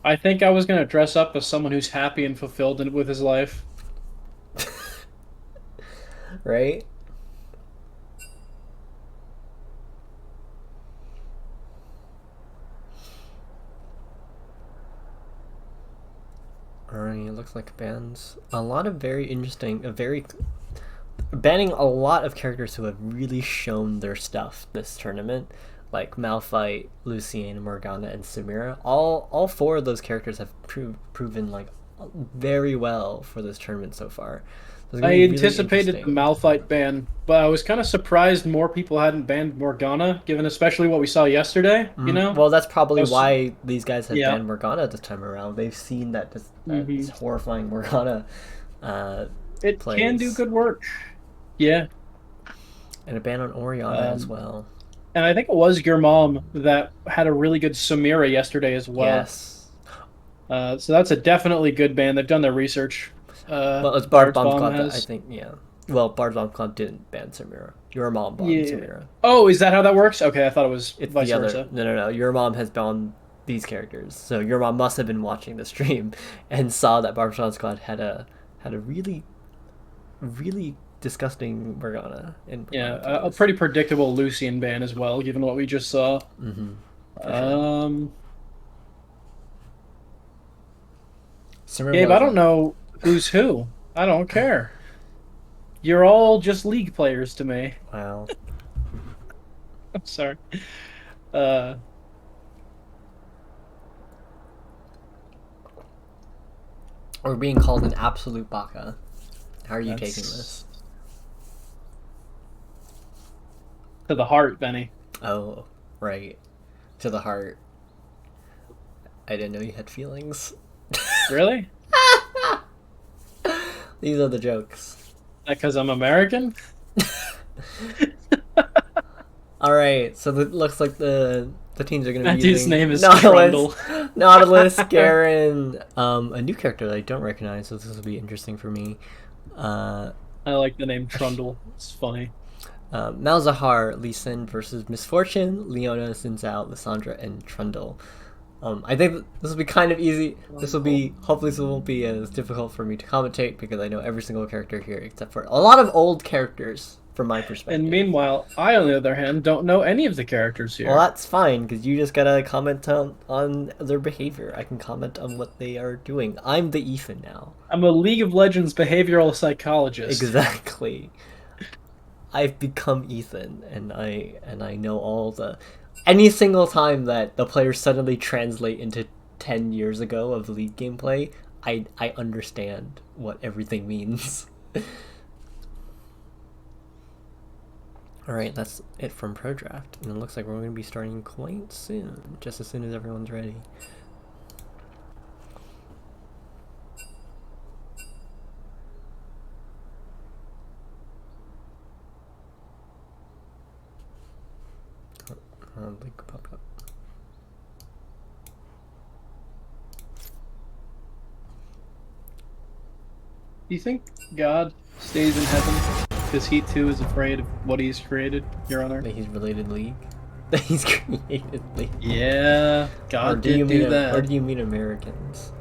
I think I was gonna dress up as someone who's happy and fulfilled with his life. Right? Alright, it looks like bans a lot of very interesting, banning a lot of characters who have really shown their stuff this tournament, like Malphite, Lucian, Morgana, and Samira. All four of those characters have proven like very well for this tournament so far. So it's gonna I be really anticipated the interesting. Malphite ban, but I was kind of surprised more people hadn't banned Morgana, given especially what we saw yesterday. You know? Well, that's probably Those- why these guys have Yeah. banned Morgana this time around. They've seen that this Mhm. horrifying Morgana It can do plays. good work. Yeah. And a ban on Oriana as Um, well. And I think it was your mom that had a really good Samira yesterday as well. Yes. So that's a definitely good ban. They've done their research. Well, it's BardBomb BardBombSquad that I has. think, yeah. Well, BardBombSquad didn't ban Samira. Your mom banned Yeah. Samira. Oh, is that how that works? Okay, I thought it was It's vice the other. versa. No. Your mom has banned these characters. So your mom must have been watching the stream and saw that BardBombSquad had a really, really disgusting Morgana. Yeah, a pretty predictable Lucian ban as well, given what we just saw. Mm-hmm. Gabe, I don't know who's who. I don't care. You're all just League players to me. Wow. I'm sorry. Uh, Or being called an absolute baka. How are you taking That's- this? to the heart, Benny. Oh, right. To the heart. I didn't know you had feelings. Really? These are the jokes. Because I'm American? Alright, so it looks like the teams are going to That be dude's using name is Nautilus, Trundle. Nautilus, Garen, a new character that I don't recognize, so this will be interesting for me. I like the name Trundle. It's funny. Malzahar, Lee Sin versus Misfortune, Leona, Xin Zhao, Lissandra, and Trundle. I think this will be kind of easy. This will be, hopefully this won't be as difficult for me to commentate because I know every single character here except for a lot of old characters from my perspective. And meanwhile, I, on the other hand, don't know any of the characters here. Well, that's fine because you just gotta comment on their behavior. I can comment on what they are doing. I'm the Ethan now. I'm a League of Legends behavioral psychologist. Exactly. I've become Ethan, and I know all the. Any single time that the players suddenly translate into 10 years ago of League gameplay, I understand what everything means. Alright, that's it from Pro Draft. And it looks like we're going to be starting quite soon, just as soon as everyone's ready. Link popped up. Do you think God stays in heaven because he too is afraid of what he's created, Your Honor? That he's related League? That he's created League? Yeah, God did do that. Or do you mean Americans?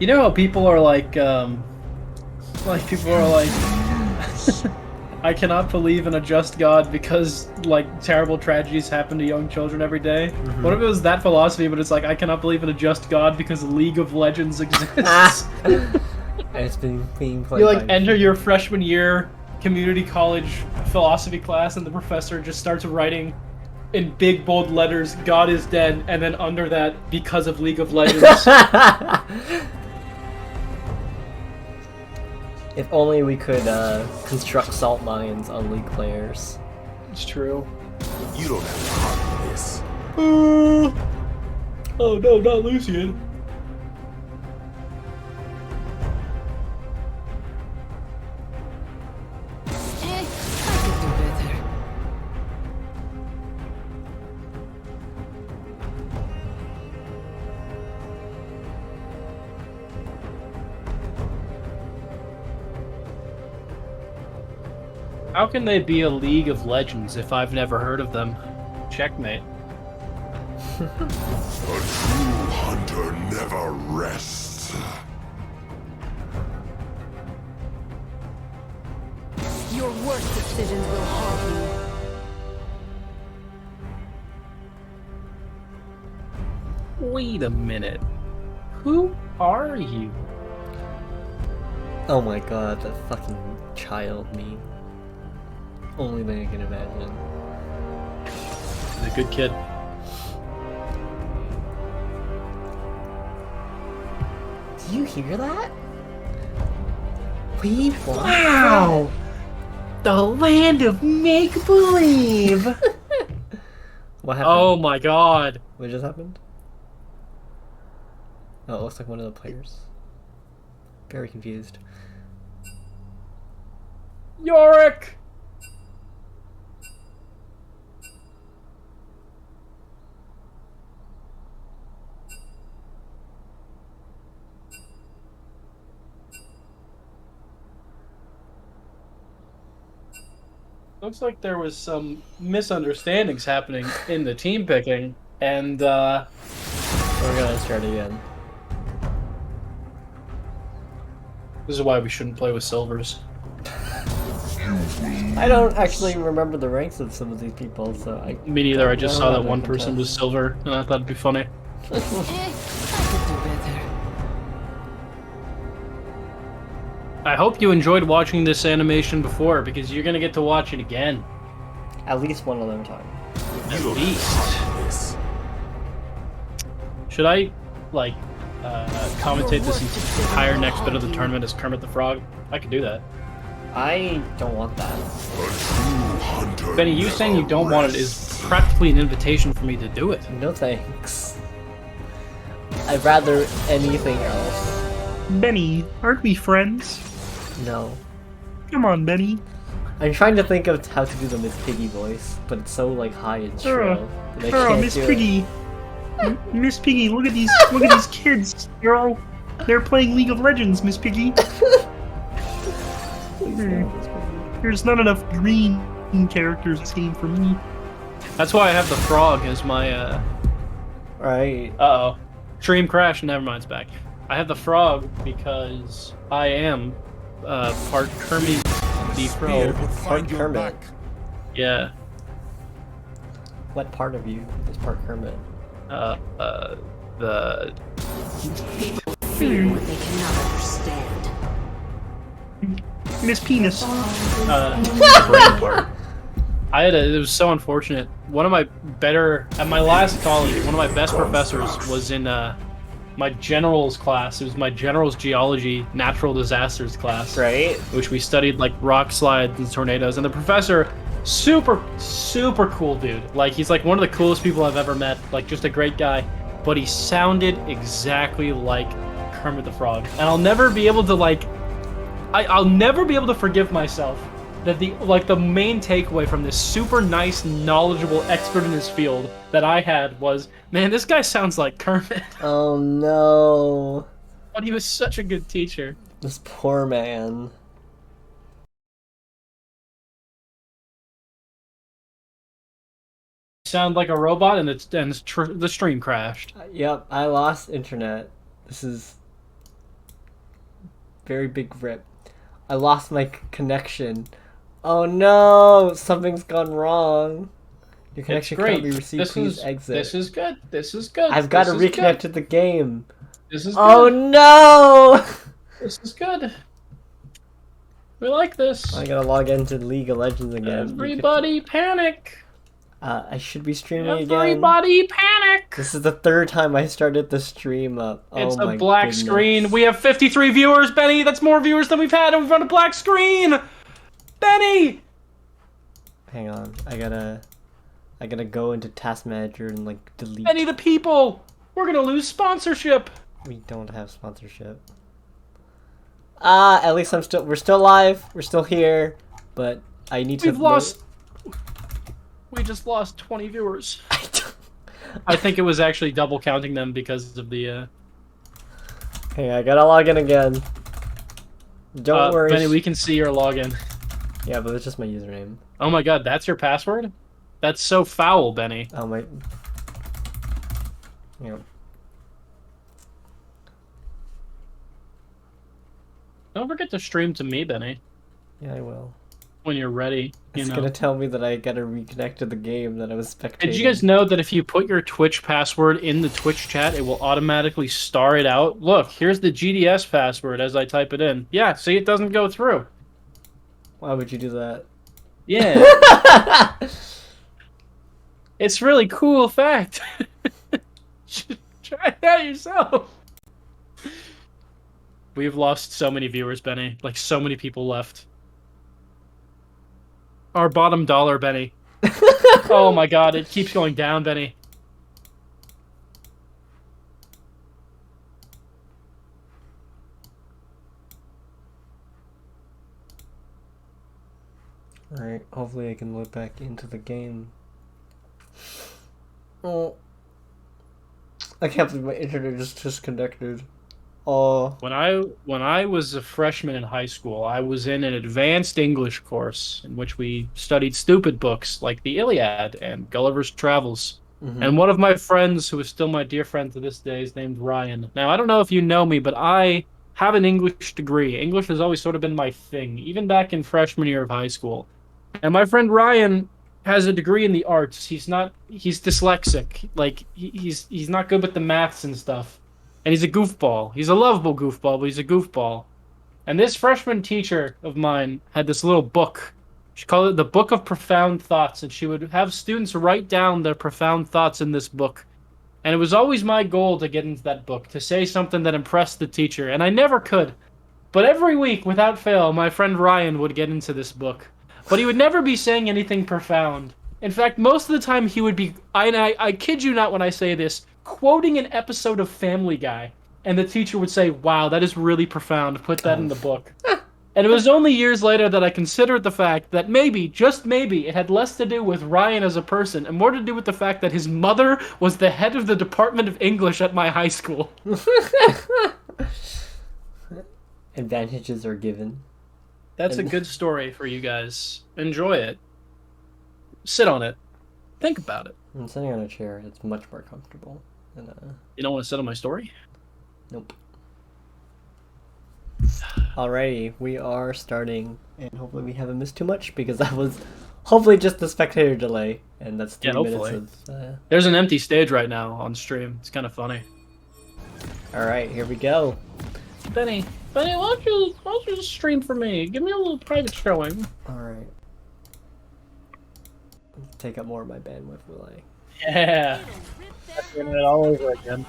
You know how people are like people are like, I cannot believe in a just God because like terrible tragedies happen to young children every day. What if it was that philosophy, but it's like I cannot believe in a just God because League of Legends exists? And it's been being played. You like by enter your freshman year community college philosophy class, and the professor just starts writing in big bold letters, "God is dead," and then under that, because of League of Legends. If only we could construct salt mines on League players. It's true. You don't have the heart for this. Oh no, not Lucian. I could do better. How can they be a League of Legends if I've never heard of them? Checkmate. A true hunter never rests. Your worst decisions will haunt you. Wait a minute. Who are you? Oh my god, that fucking child meme. Only thing I can imagine. He's a good kid. Do you hear that? We won. Wow! The land of make-believe! What happened? Oh my god. What just happened? Oh, it looks like one of the players. Very confused. Yorick! Looks like there was some misunderstandings happening in the team picking, and We're gonna start again. this is why we shouldn't play with silvers. I don't actually remember the ranks of some of these people, so I. Me neither, I just I saw don't that know one if I can person tell. was silver, and I thought it'd be funny. I could do better. I hope you enjoyed watching this animation before, because you're gonna get to watch it again. At least one other time. At You don't have the least. heart for this. Should I, like, commentate this entire next bit of the tournament as Kermit the Frog? I could do that. I don't want that. A true hunter Benny, you saying you don't want it is practically an invitation for me to do it. No thanks. I'd rather anything else. Benny, aren't we friends? No. Come on, Benny. I'm trying to think of how to do the Miss Piggy voice, but it's so like high and shrill that I can't Miss do it. Piggy. Miss Piggy, look at these kids. They're playing League of Legends, Miss Piggy. There's not enough green characters in this game for me. That's why I have the frog as my, Right. Uh-oh. Stream crash, never mind, it's back. I have the frog because I am part Kermit the Spear Frog. will find your Kermit. back. Yeah. What part of you is part Kermit? The People fear what they cannot understand. Miss Penis. brain part. It was so unfortunate. One of my better, at my last college, one of my best professors was in my generals class. It was my generals geology natural disasters class. Right. Which we studied like rock slides and tornadoes. And the professor, super cool dude. Like he's like one of the coolest people I've ever met. Like just a great guy. But he sounded exactly like Kermit the Frog. And I'll never be able to like, I'll never be able to forgive myself that the main takeaway from this super nice, knowledgeable expert in his field that I had was, man, this guy sounds like Kermit. Oh no. But he was such a good teacher. This poor man. Sound like a robot, and the stream crashed. Yep, I lost internet. This is very big rip. I lost my connection. Oh no, something's gone wrong. Your connection great. can't be received. Please exit. This is good. This is good. I've got to This is reconnect good. to the game. This is Oh good. no! This is good. We like this. I gotta log into League of Legends again. Everybody panic. I should be streaming again. Everybody panic. This is the third time I started the stream up. It's Oh a my black goodness. screen. We have 53 viewers, Benny. That's more viewers than we've had, and we've run a black screen. Benny. Hang on, I gotta go into Task Manager and like delete. Benny, the people. We're gonna lose sponsorship. We don't have sponsorship. At least we're still live. We're still here, but I need to. We just lost 20 viewers. I think it was actually double counting them because of the. Hey, I gotta log in again. Don't worry. Benny, we can see your login. Yeah, but it's just my username. Oh my god, that's your password? That's so foul, Benny. Oh my. Yeah. Don't forget to stream to me, Benny, Yeah, I will. when you're ready. It's gonna tell me that I gotta reconnect to the game that I was spectating. Did you guys know that if you put your Twitch password in the Twitch chat, it will automatically star it out? Look, here's the GDS password as I type it in. Yeah, see, it doesn't go through. Why would you do that? Yeah. It's really cool fact. Try it out yourself. We've lost so many viewers, Benny. Like, so many people left. Our bottom dollar, Benny. Oh my god, it keeps going down, Benny. Alright, hopefully I can look back into the game. Oh. I can't believe my internet just disconnected. Oh. When I was a freshman in high school, I was in an advanced English course in which we studied stupid books like the Iliad and Gulliver's Travels. And one of my friends, who is still my dear friend to this day, is named Ryan. Now, I don't know if you know me, but I have an English degree. English has always sort of been my thing, even back in freshman year of high school. And my friend Ryan has a degree in the arts. He's dyslexic. Like, he's not good with the maths and stuff. And he's a goofball. He's a lovable goofball, but he's a goofball. And this freshman teacher of mine had this little book. She called it the Book of Profound Thoughts, and she would have students write down their profound thoughts in this book. And it was always my goal to get into that book, to say something that impressed the teacher, and I never could. But every week, without fail, my friend Ryan would get into this book. But he would never be saying anything profound. In fact, most of the time he would be, I kid you not when I say this, quoting an episode of Family Guy. And the teacher would say, wow, that is really profound, put that in the book. And it was only years later that I considered the fact that maybe, just maybe, it had less to do with Ryan as a person and more to do with the fact that his mother was the head of the Department of English at my high school. Advantages are given. That's a good story for you guys. Enjoy it. Sit on it. Think about it. I'm sitting on a chair. It's much more comfortable. And, You don't want to settle my story? nope. Alrighty, we are starting, and hopefully we haven't missed too much because that was hopefully just the spectator delay, and that's 3 Yeah, minutes hopefully. of. There's an empty stage right now on stream. It's kind of funny. Alright, here we go. Benny, why don't you stream for me? Give me a little private showing. Alright. Take up more of my bandwidth, will I? Yeah. Doing it all over again.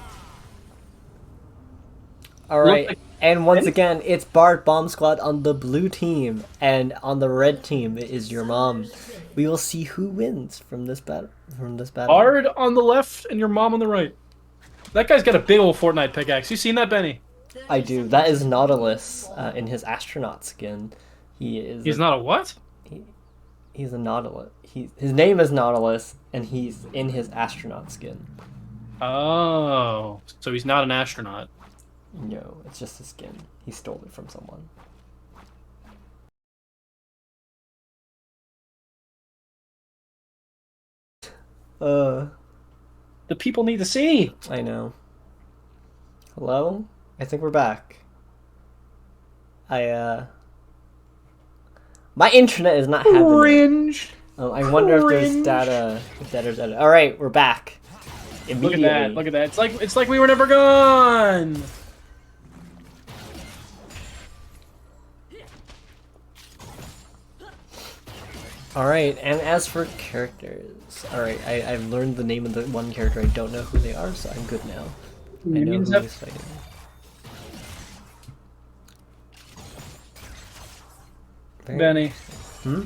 Alright, like- and once again, it's BardBombSquad on the blue team, and on the red team it is your mom. We will see who wins from this battle. Bard on the left and your mom on the right. That guy's got a big old Fortnite pickaxe. You seen that, Benny? I do. That is Nautilus in his astronaut skin. He's not a what? He's a Nautilus. His name is Nautilus, and he's in his astronaut skin. Oh, so he's not an astronaut. No, it's just his skin. He stole it from someone. The people need to see. I know. Hello? I think we're back. My internet is not having it. Cringe. I wonder if there's data. If data's data. All right, we're back. Look Immediately. at that. Look at that. It's like we were never gone. All right, and as for characters, all right, I've learned the name of the one character. I don't know who they are, so I'm good now. I know Minions who have- he's fighting. Very- Benny, Hmm?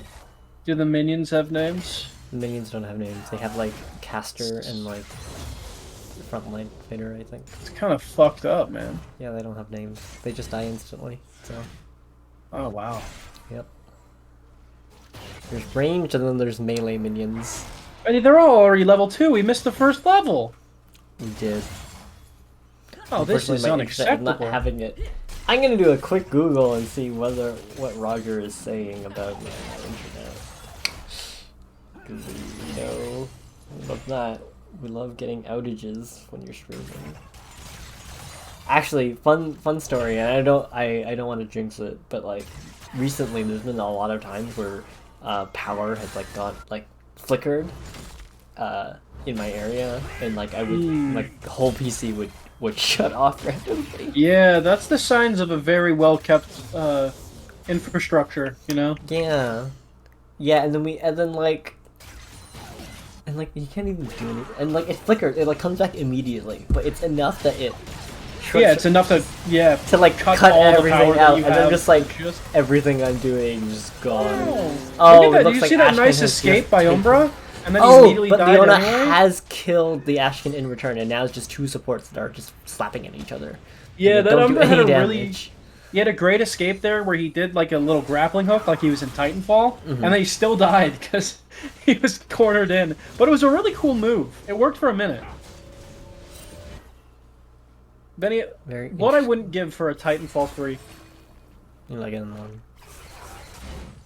do the minions have names? The minions don't have names. They have like caster and like frontline fighter, I think. It's kind of fucked up, man. Yeah, they don't have names. They just die instantly. So, Oh wow. yep. There's ranged and then there's melee minions. Benny, they're all already level 2. We missed the first level. We did. Oh, this is Unfortunately, my internet is not unacceptable. having it. I'm gonna do a quick Google and see what Roger is saying about my internet. 'Cause we know we love that. We love getting outages when you're streaming. Actually, fun story, and I don't want to jinx it, but like recently there's been a lot of times where power has like flickered in my area, and like I would like the whole PC would shut off randomly. Yeah, that's the signs of a very well kept infrastructure, you know? Yeah, and then you can't even do anything, and like it flickers, it like comes back immediately, but it's enough that it. Yeah, it's enough to to like cut all the everything power that out, you and then have. just like everything I'm doing is just gone. Oh, it look at that. looks Did you like see that Ashton nice has escape just by taken- Umbra? And then he Oh, immediately but died Leona anyway? has killed the Ashkin in return, and now it's just two supports that are just slapping at each other. Yeah, And they that don't do Umbra had a any really... damage. He had a great escape there where he did like a little grappling hook like he was in Titanfall, and then he still died because he was cornered in. But it was a really cool move. It worked for a minute. Benny, Very what I wouldn't give for a Titanfall 3. You like it in one?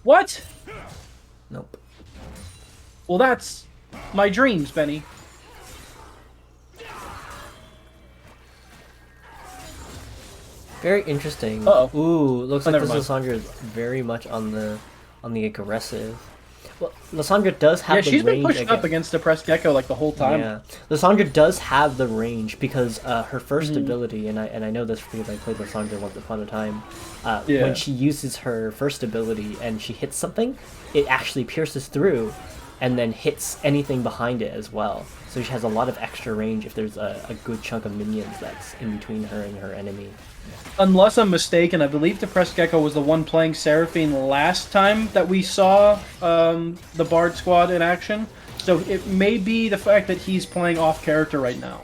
What? Nope. Well, that's my dreams, Benny. Very interesting. Uh-oh. Ooh, looks Oh, like never this mind. Lysandra is very much on the aggressive. Well, Lysandra does have Yeah, the she's been range pushing up against Depressed Gecko like the whole time. Yeah, Lysandra does have the range because her first ability, and I know this because I played Lysandra once upon a time. Yeah. When she uses her first ability and she hits something, it actually pierces through, and then hits anything behind it as well. So she has a lot of extra range if there's a good chunk of minions that's in between her and her enemy. Unless I'm mistaken, I believe Depressed Gecko was the one playing Seraphine last time that we saw the Bard Squad in action. So it may be the fact that he's playing off character right now.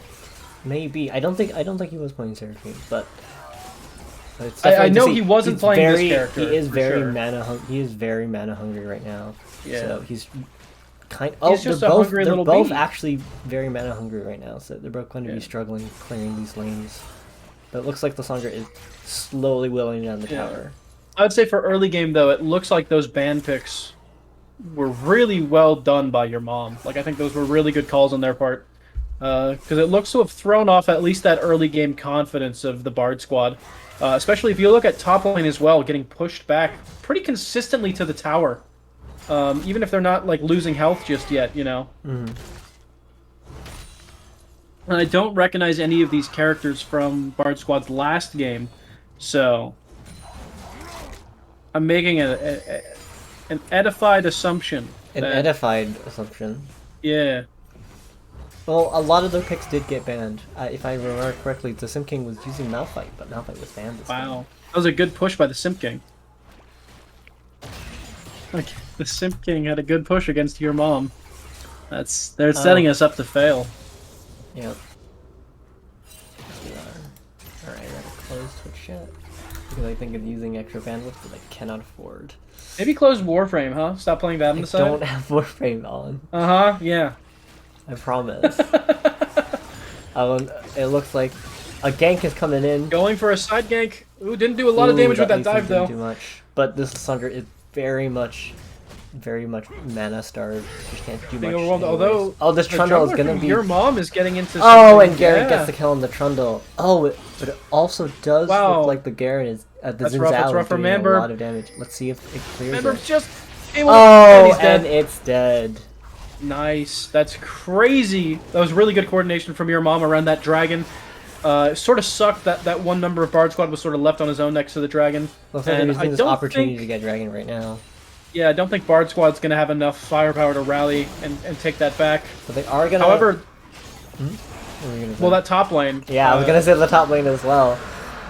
Maybe I don't think he was playing Seraphine, but it's I definitely to know see. he wasn't He's playing this very, character, He is for very sure. He is very mana hungry right now. Yeah. So he's kind. He's just they're a both hungry they're little both bee. actually very mana hungry right now. So they're both going to be Yeah. struggling clearing these lanes. But it looks like Lysandra is slowly whittling down the Yeah. tower. I would say for early game, though, it looks like those ban picks were really well done by your mom. Like, I think those were really good calls on their part. because it looks to have thrown off at least that early game confidence of the Bard squad. Especially if you look at top lane as well, getting pushed back pretty consistently to the tower. Even if they're not like losing health just yet, you know. Mm. And I don't recognize any of these characters from Bard Squad's last game, so I'm making an edified assumption. An that- edified assumption. Yeah. Well, a lot of their picks did get banned. If I remember correctly, the Sim King was using Malphite, but Malphite was banned this time. Wow. That was a good push by the Simp King. Like, the Simp King had a good push against your mom. They're setting us up to fail. Yep. We are. Alright, I gotta close Twitch chat. Because I think of using extra bandwidth that I cannot afford. Maybe close Warframe, huh? Stop playing that on I the side? don't have Warframe on. Uh-huh, yeah. I promise. It looks like a gank is coming in. Going for a side gank. Ooh, didn't do a lot of damage with that means it dive, didn't though. do much. But this Sundra is very much mana starved. She can't do much. Being overwhelmed, anyways. although Oh, this the Trundle is jungler gonna from be. Your mom is getting into Oh, something- and Garen yeah. gets the kill on the Trundle. Oh, but it also does Wow. look like the Garen is the That's Xin rough, that's Zhao rough is for doing a Manberg. lot of damage. Let's see if it clears Remember, it. just... Oh, he's dead. and it's dead. Nice. That's crazy. That was really good coordination from your mom around that dragon. It sort of sucked that one member of Bard Squad was sort of left on his own next to the dragon. Looks like they're And using this don't opportunity think- to get Dragon right now. Yeah, I don't think Bard Squad's going to have enough firepower to rally and take that back. But they are gonna. However, What were you gonna say? well, that top lane... Yeah, I was gonna say the top lane as well.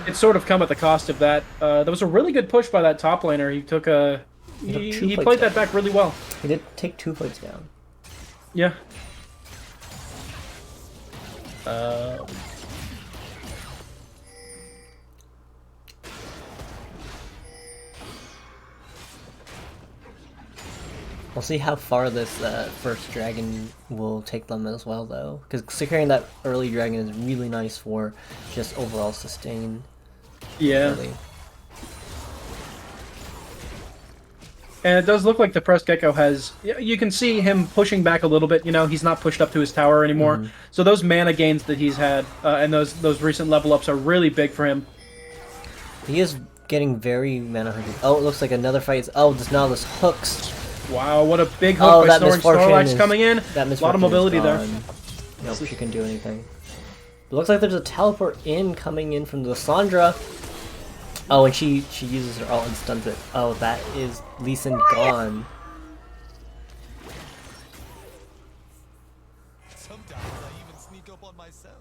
It's sort of come at the cost of that. There was a really good push by that top laner. He took a... He took two He plates played down. that back really well. He did take 2 plates down. Yeah. We'll see how far this first dragon will take them as well, though. Because securing that early dragon is really nice for just overall sustain. Yeah. Really. And it does look like the Pressed Gecko has... You can see him pushing back a little bit. You know, he's not pushed up to his tower anymore. Mm-hmm. So those mana gains that he's had and those recent level ups are really big for him. He is getting very mana hungry. Oh, it looks like another fight is... Oh, now this hooks. Wow, what a big hook Oh, by that Snoring misfortune Snorlax is... coming in. That A lot of misfortune is mobility there. gone. Nope, she can do anything. It looks like there's a teleport coming in from the Lissandra. Oh, and she uses her ult and stuns it. Oh, that is Lee Sin gone. Sometimes I even sneak up on myself.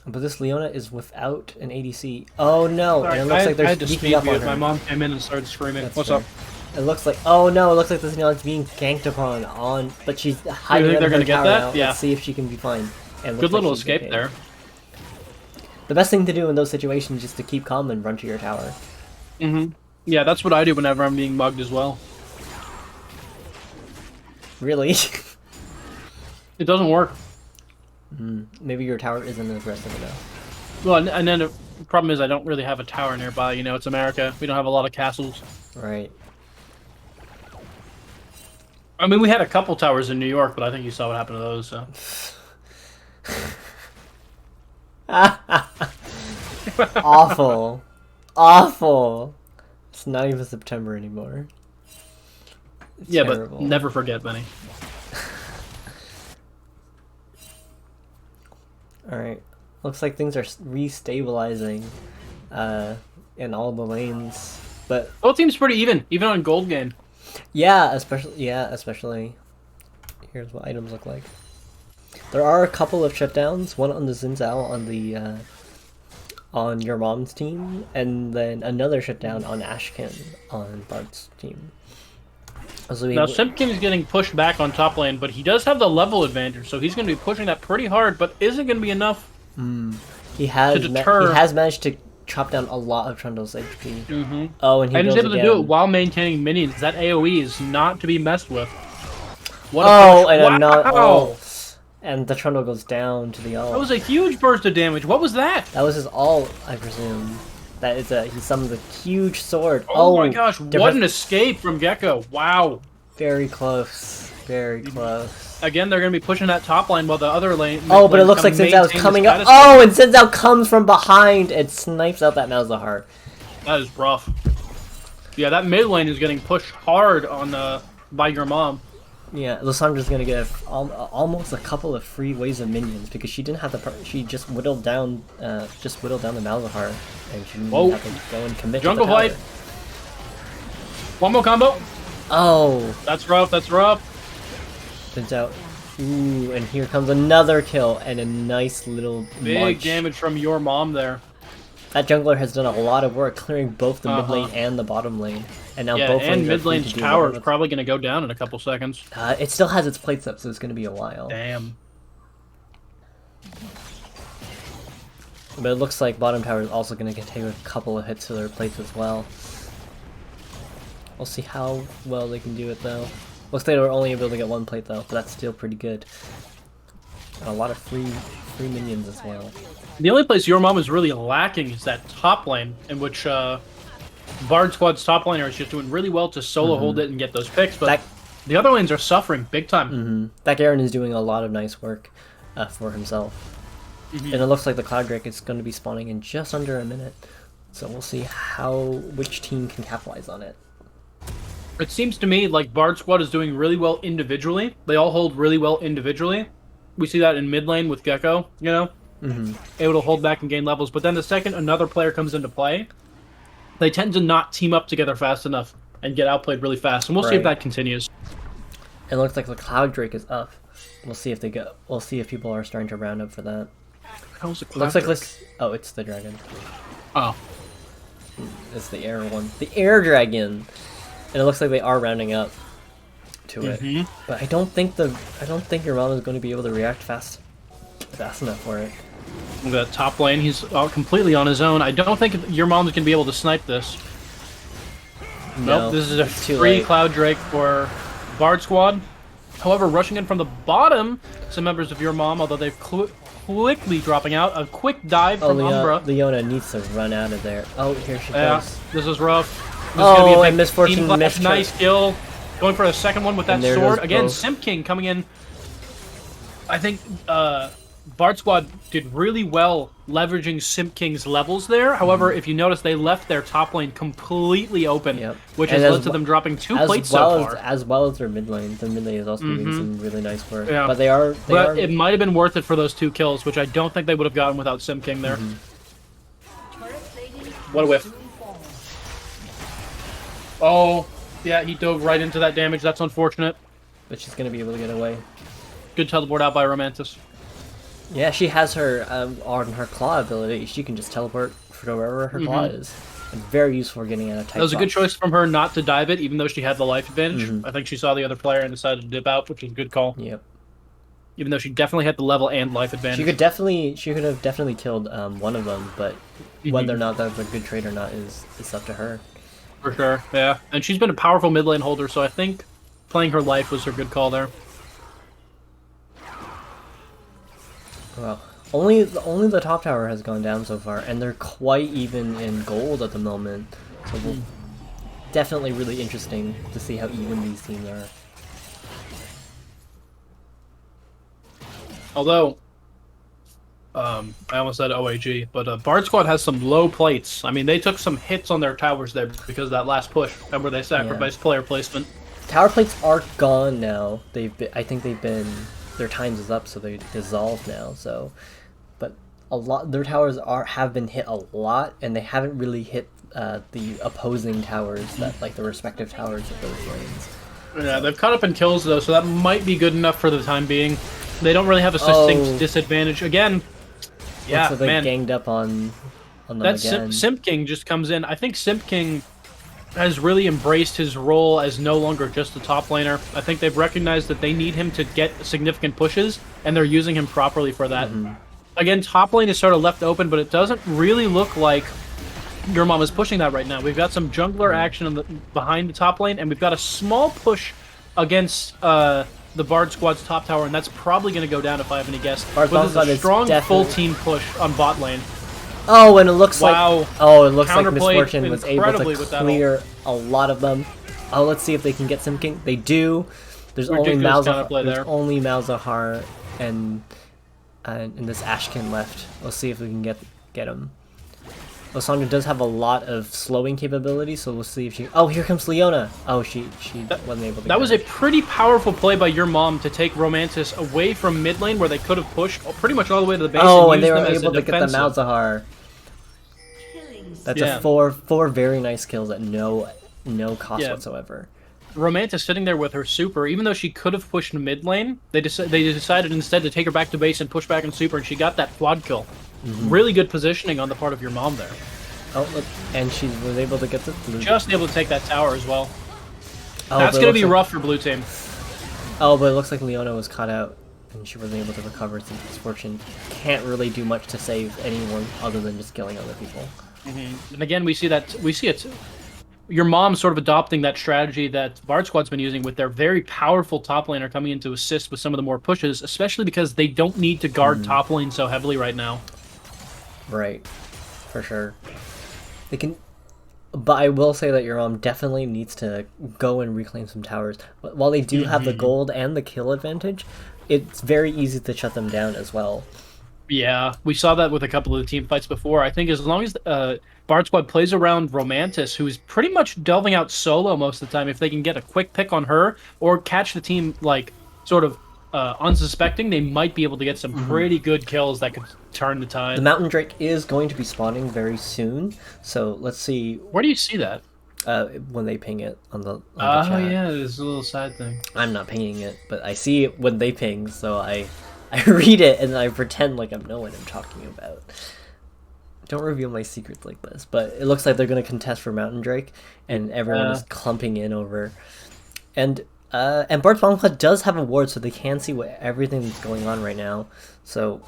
But this Leona is without an ADC. Oh no! Sorry, And it looks like I they're had to sneaking speed up on mute. her. My mom came in and started screaming. That's What's fair. up? It looks like it looks like this Leona's being ganked upon but she's hiding think under they're her gonna get tower that? now. Yeah. Let's see if she can be fine. And it looks Good like little she's escape okay. there. The best thing to do in those situations is to keep calm and run to your tower. Mm-hmm. Yeah, that's what I do whenever I'm being mugged as well. Really? It doesn't work. Maybe your tower isn't aggressive enough. Well, and then the problem is I don't really have a tower nearby. You know, it's America. We don't have a lot of castles. Right. I mean, we had a couple towers in New York, but I think you saw what happened to those. So. Awful. Awful. It's not even September anymore. It's Yeah, terrible. but never forget, Benny. Alright. Looks like things are restabilizing in all the lanes. But Both teams pretty even on gold game. yeah, especially. Here's what items look like. There are a couple of shutdowns, one on the Xin Zhao on your mom's team, and then another shutdown on Ashkin on Bart's team. So Now, Simpkin is getting pushed back on top lane, but he does have the level advantage, so he's going to be pushing that pretty hard, but isn't going to be enough. he has to deter- he has managed to chop down a lot of Trundle's HP. Mm-hmm. Oh, and he And he's goes able to again. do it while maintaining minions. That AoE is not to be messed with. What a Oh, push. and Wow! another. Oh, and the Trundle goes down to the ult. That was a huge burst of damage. What was that? That was his ult, I presume. That is he summons a huge sword. Oh my gosh, what different- an escape from Gecko. Wow. Very close. Very close. Again, they're going to be pushing that top line while the other lane... Oh, but it looks like come Sinzao is maintain coming the up. status quo. Oh, and Sinzao comes from behind and snipes out that Malzahar. That is rough. Yeah, that mid lane is getting pushed hard on by your mom. Yeah, Lissandra's gonna get almost a couple of free waves of minions because she didn't have to. She just whittled down the Malzahar, and she didn't Whoa. have to go and commit. Jungle to the fight. tower. One more combo. Oh, That's rough, that's rough. turns out. Ooh, and here comes another kill and a nice little Big munch. damage from your mom there. That jungler has done a lot of work clearing both the mid Uh-huh. lane and the bottom lane, and now Yeah, both and lanes are mid free lane's to do tower is whatever. probably going to go down in a couple seconds. It still has its plates up, so it's gonna be a while. Damn. But it looks like bottom tower is also going to take a couple of hits to their plates as well. We'll see how well they can do it though. Looks like they were only able to get one plate though, but that's still pretty good. And a lot of free minions as well. The only place your mom is really lacking is that top lane, in which BardSquad's top laner is just doing really well to solo hold it and get those picks, but the other lanes are suffering big time. That Garen is doing a lot of nice work for himself. And it looks like the Cloud Drake is going to be spawning in just under a minute. So we'll see which team can capitalize on it. It seems to me like BardSquad is doing really well individually. They all hold really well individually. We see that in mid lane with Gecko, you know? Able to hold back and gain levels. But then the second another player comes into play, they tend to not team up together fast enough and get outplayed really fast. And we'll see if that continues. It looks like the Cloud Drake is up. We'll see if we'll see if people are starting to round up for that. How's the Looks like this. Oh, it's the dragon. Oh. It's the air one. The air dragon. And it looks like they are rounding up to it. But I don't think your mom is going to be able to react fast enough for it. The top lane, he's completely on his own. I don't think your mom's going to be able to snipe this. No, Nope, this is a it's too free late. Cloud Drake for BardSquad. However, rushing in from the bottom, some members of your mom, although they've quickly dropping out. A quick dive from Umbra. Leona needs to run out of there. Oh, here she Yeah, goes. this is rough. This Oh, is gonna be a and big Misfortune team clash. missed her. Nice kill. Going for a second one with that And there sword. goes Again, both. Simp King coming in. I think BardSquad did really well leveraging Simp King's levels there. However, if you notice, they left their top lane completely open, which And has as led to them dropping 2 as plates well so far. as well as their mid lane. Their mid lane is also doing some really nice work. Yeah. But they are. But it might have been worth it for those 2 kills, which I don't think they would have gotten without Simp King there. What a whiff. Oh, yeah, he dove right into that damage. That's unfortunate. But she's gonna be able to get away. Good teleport out by Romantis. Yeah, she has her on her claw ability. She can just teleport for wherever her claw is. And very useful for getting out of tight That was a good spots. choice from her not to dive it, even though she had the life advantage. I think she saw the other player and decided to dip out, which was a good call. Yep. Even though she definitely had the level and life advantage. She could have definitely killed one of them, but whether or not that was a good trade or not is up to her. For sure, yeah. And she's been a powerful mid lane holder, so I think playing her life was her good call there. Well, only the top tower has gone down so far, and they're quite even in gold at the moment. So we'll definitely really interesting to see how even these teams are. Although, I almost said OAG, but BardSquad has some low plates. I mean, they took some hits on their towers there because of that last push. Remember, they sacrificed player placement. Tower plates are gone now. I think their times is up, so they dissolve now. So, but their towers have been hit a lot, and they haven't really hit the opposing towers like the respective towers of those lanes. Yeah, they've caught up in kills though, so that might be good enough for the time being. They don't really have a succinct disadvantage. Again, yeah, So they man, ganged up on them that again. Simp King just comes in. I think Simp King has really embraced his role as no longer just a top laner. I think they've recognized that they need him to get significant pushes, and they're using him properly for that. Again, top lane is sort of left open, but it doesn't really look like your mom is pushing that right now. We've got some jungler action behind the top lane, and we've got a small push against the BardSquad's top tower, and that's probably going to go down if I have any guess. But there's BardBombSquad a is strong definitely- full team push on bot lane. Oh, and it looks Wow. like it looks like Counterplayed Misfortune was able incredibly to with that clear a lot of them. Oh, let's see if they can get Sim King. They do. There's Ridiculous counterplay there. only Malzahar and this Ashkin left. We'll see if we can get him. Lysandra does have a lot of slowing capability, so we'll see if she... Oh, here comes Leona! Oh, she wasn't able to That get was her. a pretty powerful play by your mom to take Romantis away from mid lane where they could have pushed pretty much all the way to the base. Oh, and and they used were them as able a to get the defensive. Malzahar. That's Yeah. a four very nice kills at no cost Yeah. whatsoever. Romantis sitting there with her super, even though she could have pushed mid lane, they decided instead to take her back to base and push back in super, and she got that quad kill. Really good positioning on the part of your mom there. Oh, look, and she was able to get the blue. Just able to take that tower as well. Oh, That's but it going to looks be like- rough for blue team. Oh, but it looks like Leona was caught out, and she wasn't able to recover since Misfortune can't really do much to save anyone other than just killing other people. And again, we see it. Your mom's sort of adopting that strategy that BardSquad's been using with their very powerful top laner coming in to assist with some of the more pushes, especially because they don't need to guard top lane so heavily right now. Right, for sure. They can, but I will say that your mom definitely needs to go and reclaim some towers. But while they do have the gold and the kill advantage, it's very easy to shut them down as well. Yeah, we saw that with a couple of the team fights before. I think as long as BardSquad plays around Romantis, who's pretty much delving out solo most of the time, if they can get a quick pick on her or catch the team like sort of unsuspecting, they might be able to get some pretty good kills that could turn the tide. The Mountain Drake is going to be spawning very soon, so let's see Where do you see that? when they ping it on the Oh chat. yeah, there's a little side thing. I'm not pinging it, but I see it when they ping, so I read it and I pretend like I know what I'm talking about. Don't reveal my secrets like this, but it looks like they're going to contest for Mountain Drake, and everyone is clumping in over. And BardBombSquad does have a ward, so they can see what everything that's going on right now. So,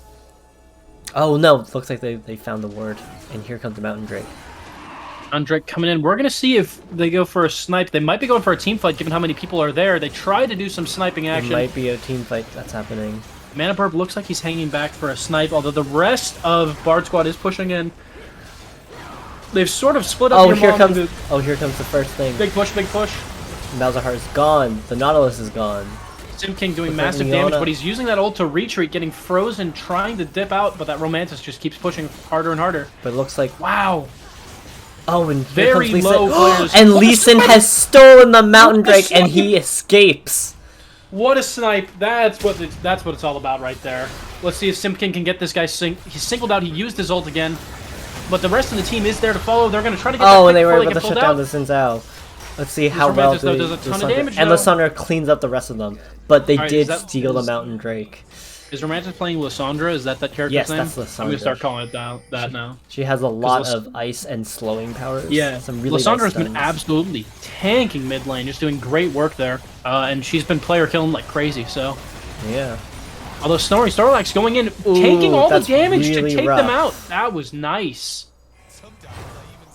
oh no, it looks like they found the ward, and here comes the Mountain Drake. Drake coming in. We're going to see if they go for a snipe. They might be going for a team fight given how many people are there. They try to do some sniping It action. might be a team fight that's happening. ManaBurb looks like he's hanging back for a snipe, although the rest of BardSquad is pushing in. They've sort of split up. Oh, your here mom comes! into Oh, here comes the first thing. big push, big push. Malzahar is gone. The Nautilus is gone. Sim King doing Looks like massive Leona- damage, but he's using that ult to retreat, getting frozen, trying to dip out, but that Romantis just keeps pushing harder and harder. But it looks like Wow. oh, and here Very comes Lee low Sin. players. And What a Lee Sin snipe! has stolen the Mountain What a Drake, and snipe! he escapes. What a snipe. That's what it's all about right there. Let's see if Sim King can get this guy he's singled out, he used his ult again. But the rest of the team is there to follow. They're going to try to get that Oh, pick and they were before able to get shut pulled down out. the Xin Zhao. Let's see how well Romantis, though, does a ton of Lysandra- damage, and though. Lysandra cleans up the rest of them. But they Alright, did is that- steal the is- Mountain Drake. Is Romantis playing Lysandra? Is that character's Yes, name? that's I'm Lysandra. going to start calling it that now. She has a lot Lys- of ice and slowing powers. Yeah, some really Lysandra's nice been stuns. absolutely tanking mid lane, just doing great work there. And she's been player killing like crazy, so... Yeah. Although Snorlax going in, taking all the that's damage to really take rough. them out. That was nice.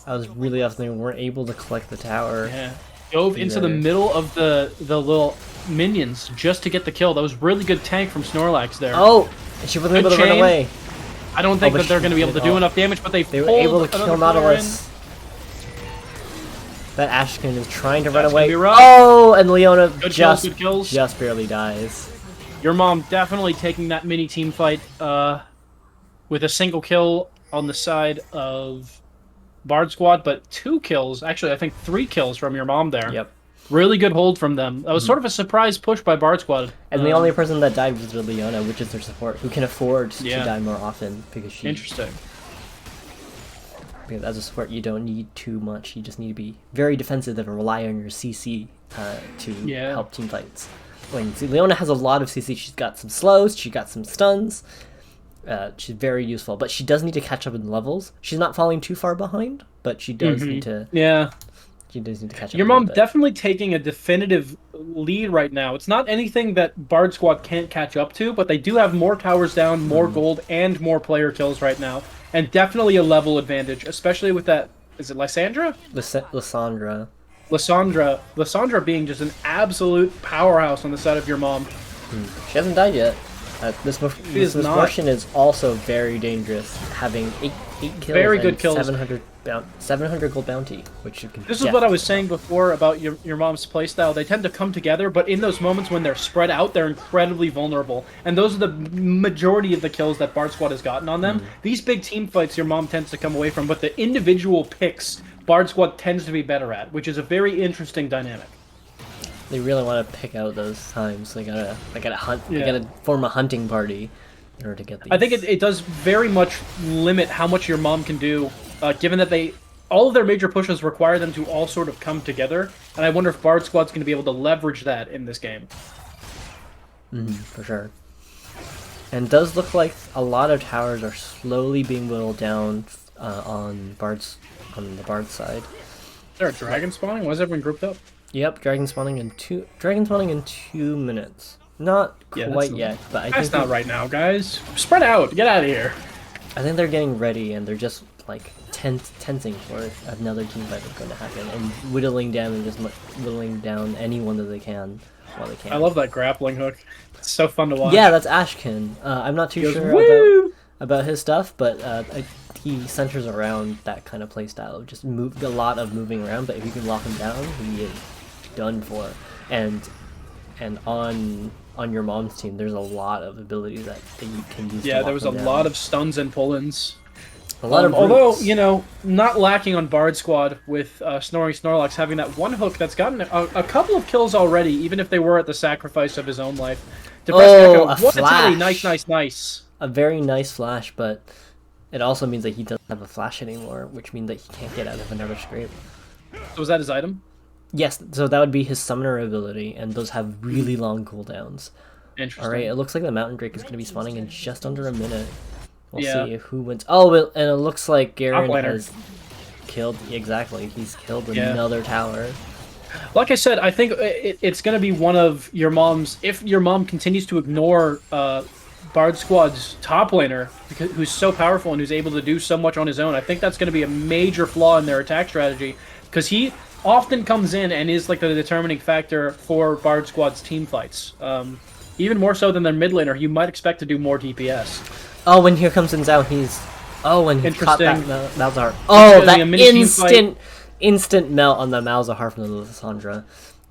I was really off. They weren't able to collect the tower. Yeah. Dove into the Either. middle of the little minions just to get the kill. That was really good tank from Snorlax there. Oh, and she wasn't able to run chain. away. I don't think but that they're she going to be able to did do all- enough damage, but They were pulled able to kill another player Nautilus. That Ashkin is trying to run That's gonna away. be rough. Oh, and Leona Good just kills. just barely dies. in. Your mom definitely taking that mini team fight with a single kill on the side of BardSquad, but 2 kills, actually I think 3 kills from your mom there. Yep. Really good hold from them. That was sort of a surprise push by BardSquad. And the only person that died was really Leona, which is their support, who can afford Yeah. to die more often because she. Interesting. Because as a support, you don't need too much. You just need to be very defensive and rely on your CC to Yeah. help team fights. When see, Leona has a lot of CC. She's got some slows. She got some stuns. She's very useful, but she does need to catch up in levels. She's not falling too far behind, but she does need to. Yeah. She does need to catch up. Your a little mom bit. definitely taking a definitive lead right now. It's not anything that BardSquad can't catch up to, but they do have more towers down, more gold, and more player kills right now. And definitely a level advantage, especially with that... Is it Lysandra? Lysandra. Lysandra being just an absolute powerhouse on the side of your mom. She hasn't died yet. This is not. Misfortune is also very dangerous, having 8 kills Very and good kills. 700 gold bounty, which you can. This is what I was saying before about your mom's playstyle. They tend to come together, but in those moments when they're spread out, they're incredibly vulnerable. And those are the majority of the kills that BardSquad has gotten on them. These big team fights, your mom tends to come away from, but the individual picks, BardSquad tends to be better at, which is a very interesting dynamic. They really want to pick out those times. They gotta hunt. Yeah. They gotta form a hunting party in order to get these. I think it does very much limit how much your mom can do, given that all of their major pushes require them to all sort of come together, and I wonder if BardSquad's going to be able to leverage that in this game. For sure. And it does look like a lot of towers are slowly being whittled down on the Bard side. Is there a dragon spawning? Why is everyone grouped up? Yep, dragon spawning in 2 minutes. Not quite yet, but I think That's not right now, guys. Spread out. Get out of here. I think they're getting ready, and they're just like tensing for another team fight that's going to happen, and whittling down anyone that they can while they can. I love that grappling hook. It's so fun to watch. Yeah, that's Ashkin. I'm not too He goes, sure "Woo!" about his stuff, but he centers around that kind of playstyle of just a lot of moving around. But if you can lock him down, he is done for. And on your mom's team, there's a lot of abilities that you can use. Yeah, there was a lot of stuns and pull-ins. A lot of although, roots. you know, not lacking on BardSquad with Snoring Snorlax having that one hook that's gotten a couple of kills already, even if they were at the sacrifice of his own life. Oh, a what a tally. flash. Nice. A very nice flash, but it also means that he doesn't have a flash anymore, which means that he can't get out of another scrape. So was that his item? Yes, so that would be his summoner ability, and those have really long cooldowns. Interesting. Alright, it looks like the Mountain Drake is going to be spawning in just under a minute. We'll Yeah. see who wins. Oh, and it looks like Garen Top laner. has killed... Exactly, he's killed another tower. Like I said, I think it's going to be one of your mom's... If your mom continues to ignore BardSquad's top laner, who's so powerful and who's able to do so much on his own, I think that's going to be a major flaw in their attack strategy, because he often comes in and is like the determining factor for BardSquad's team fights. Even more so than their mid laner, you might expect to do more DPS. Oh, and here comes Zhao, he's... Oh, and he caught that Malzahar. It's Oh, gonna that be a mini team fight. instant melt on the Malzahar from the Lissandra.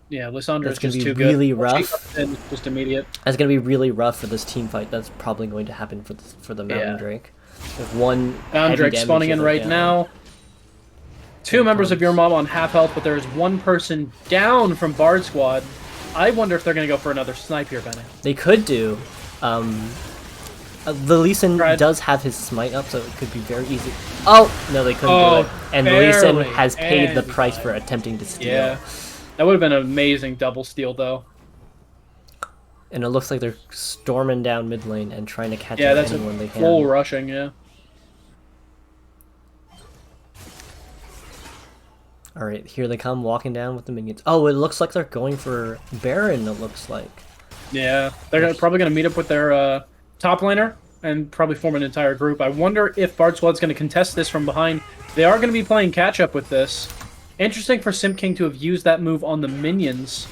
Yeah, Lissandra is That's gonna just be too good. really rough. And just immediate. That's going to be really rough for this team fight. That's probably going to happen for the Mountain Yeah. Drake. With one Mountain Drake heavy spawning damage in right down. now. Two members of your mom on half health, but there is one person down from BardSquad. I wonder if they're going to go for another snipe here, Benny. They could do. The Lee Sin Tried. does have his smite up, so it could be very easy. Oh! No, they couldn't Oh, do it. And the Lee Sin barely. has paid the And- price for attempting to steal. Yeah. That would have been an amazing double steal, though. And it looks like they're storming down mid lane and trying to catch Yeah, up that's anyone they a can. full rushing, yeah. Alright, here they come, walking down with the minions. Oh, it looks like they're going for Baron, it looks like. Yeah, they're probably going to meet up with their top laner and probably form an entire group. I wonder if BardSquad's going to contest this from behind. They are going to be playing catch-up with this. Interesting for Simp King to have used that move on the minions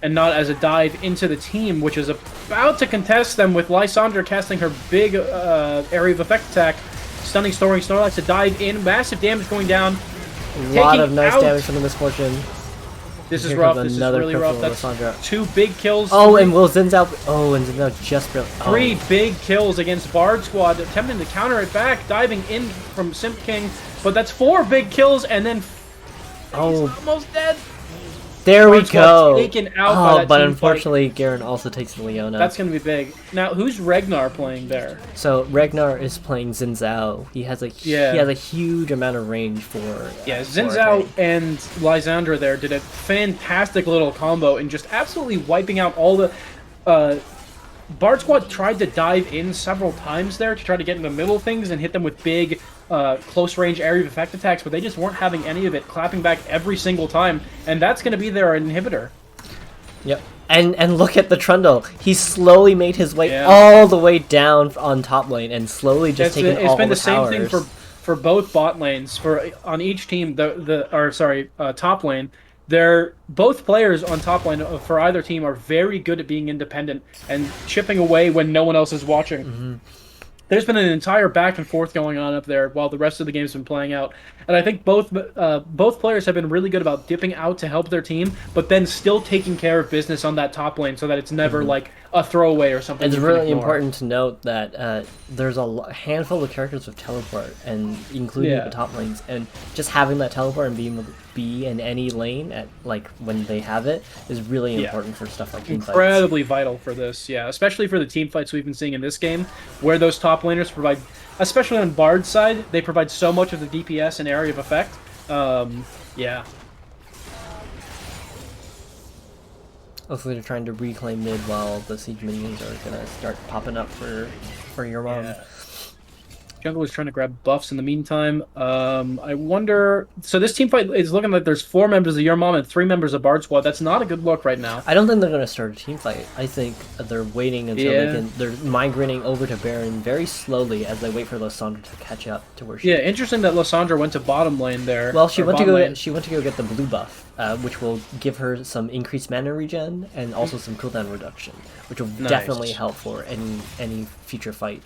and not as a dive into the team, which is about to contest them with Lysandra casting her big area of effect attack, stunning Snorlax to dive in. Massive damage going down. A lot Taking of nice out- damage from the Misfortune. This is Here rough. comes This is another really purple rough. That's Lysandra. 2 big kills. Oh, and will Zinzao... Oh, and Zinzao just... 3 big kills against BardSquad, attempting to counter it back, diving in from Simp King, but that's 4 big kills, and then Oh, he's almost dead. there we BardSquad's go! taken out by Oh, that but team unfortunately, Garen also takes Leona. That's going to be big. Now, who's Ragnar playing there? So, Ragnar is playing Zinzao. He has a he has a huge amount of range for... Yeah, for Zinzao a tank. and Lysandra there did a fantastic little combo and just absolutely wiping out all the... BardSquad tried to dive in several times there to try to get in the middle of things and hit them with big, close-range area of effect attacks, but they just weren't having any of it, clapping back every single time, and that's going to be their inhibitor. Yep. And look at the Trundle. He slowly made his way Yeah. all the way down on top lane and slowly just taking It's all been the the same thing towers. for both bot lanes. On each team, top lane, they're both players on top lane for either team are very good at being independent and chipping away when no one else is watching. there's been an entire back and forth going on up there while the rest of the game's been playing out. And I think both players have been really good about dipping out to help their team, but then still taking care of business on that top lane so that it's never like a throwaway or something. It's you can really ignore. important to note that there's a handful of characters with teleport, and including the top lanes, and just having that teleport and being able to be in any lane at like when they have it is really important for stuff like team fights. Incredibly vital for this, yeah, especially for the team fights we've been seeing in this game, where those top laners provide, especially on Bard's side, they provide so much of the DPS and area of effect. Yeah. Hopefully they're trying to reclaim mid while the siege minions are gonna start popping up for your mom. Yeah. Jungle is trying to grab buffs in the meantime. I wonder... So this team fight is looking like there's 4 members of Your Mom and 3 members of BardSquad. That's not a good look right now. I don't think they're gonna start a team fight. I think they're waiting until they can. They're migrating over to Baron very slowly as they wait for Lysandra to catch up to where she. Yeah, interesting that Lysandra went to bottom lane there. Well, she went to lane. go get the blue buff, which will give her some increased mana regen and also some cooldown reduction, which will definitely help for any future fight.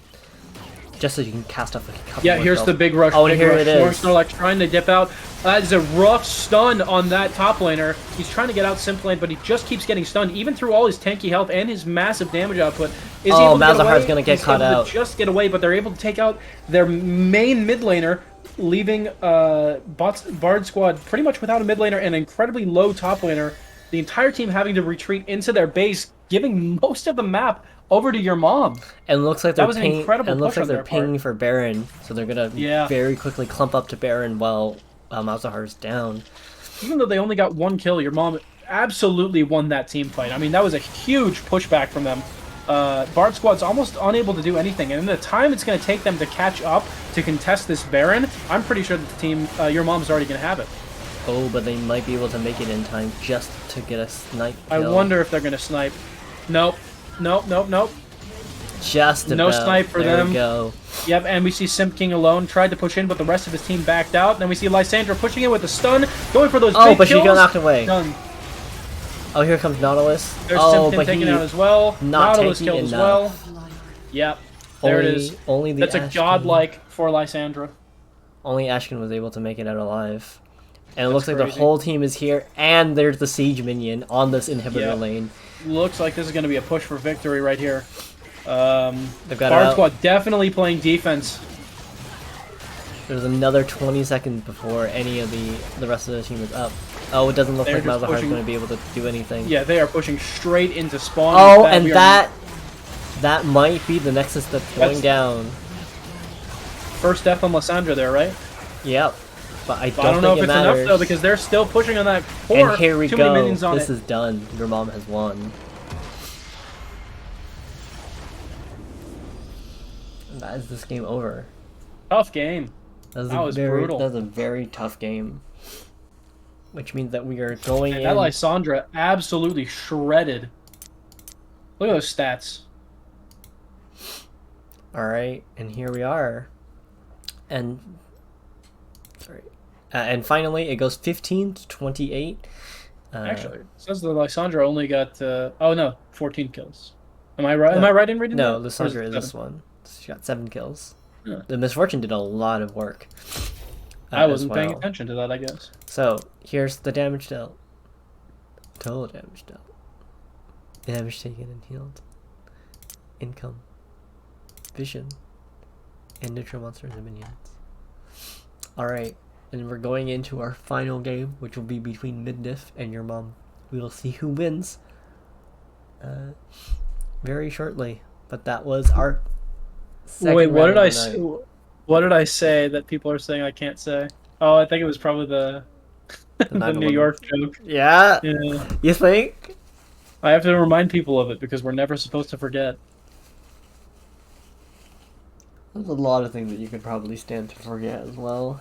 Just so you can cast up a couple. Yeah, more here's spells. the big rush. Oh, and big here rush. it is. Snorlax trying to dip out. That is a rough stun on that top laner. He's trying to get out simp lane, but he just keeps getting stunned, even through all his tanky health and his massive damage output. Is he able to get away? Malzahar's gonna get He's caught able out. to just get away, but they're able to take out their main mid laner, leaving BardSquad pretty much without a mid laner and an incredibly low top laner. The entire team having to retreat into their base, giving most of the map over to Your Mom. And looks like That they're was an pinging. incredible And looks push like on they're their part. pinging for Baron, so they're gonna very quickly clump up to Baron while Malzahar's down. Even though they only got 1 kill, Your Mom absolutely won that team fight. I mean, that was a huge pushback from them. BardSquad's almost unable to do anything, and in the time it's going to take them to catch up to contest this Baron, I'm pretty sure that the team, Your Mom's already going to have it. Oh, but they might be able to make it in time just to get a snipe kill. I wonder if they're going to snipe. Nope. Nope, nope, nope. Just about. No snipe for there them. We go. Yep, and we see Simp King alone, tried to push in, but the rest of his team backed out. Then we see Lysandra pushing in with a stun, going for those big but kills. she got knocked away. Done. Oh, here comes Nautilus. There's oh, Simp King but taken he out as well. not Nautilus taking killed as enough. well. Yep. There it is. Only the That's a Ashkin- godlike for Lysandra. Only Ashkin was able to make it out alive. And it looks like crazy. the whole team is here, and there's the siege minion on this inhibitor lane. Looks like this is going to be a push for victory right here. They've got BardSquad definitely playing defense. There's another 20 seconds before any of the rest of the team is up. Oh, it doesn't look They're like just Malzahar's pushing- going to be able to do anything. Yeah, they are pushing straight into spawn. Oh, with and We are- that might be the nexus that's going That's- down. First death on Lysandra there, right? Yep. But I But I don't know think if it it's matters. enough, though, because they're still pushing on that core. And here we Too go. many minions on This it. is done. Your mom has won. And that is this game over. Tough game. That That was very, brutal. That was a very tough game. Which means that we are going And in. that Lysandra absolutely shredded. Look at those stats. Alright, and here we are. And sorry. And finally it goes 15 to 28. Actually, it says that Lysandra only got 14 kills. Am I right? Am I right in reading No, that? Or Lysandra it is this 7? one. She got 7 kills. Yeah. The Misfortune did a lot of work. I as wasn't paying well. attention to that, I guess. So, here's the damage dealt. Total damage dealt. Damage taken and healed. Income. Vision. And neutral monsters and minions. Alright, and we're going into our final game, which will be between Mid Diff and Your Mom. We will see who wins very shortly. But that was our second Wait, what round did I of the say? night. What did I say that people are saying I can't say? Oh, I think it was probably the the 9/11. New York joke. Yeah? Yeah, You think? I have to remind people of it because we're never supposed to forget. There's a lot of things that you could probably stand to forget as well.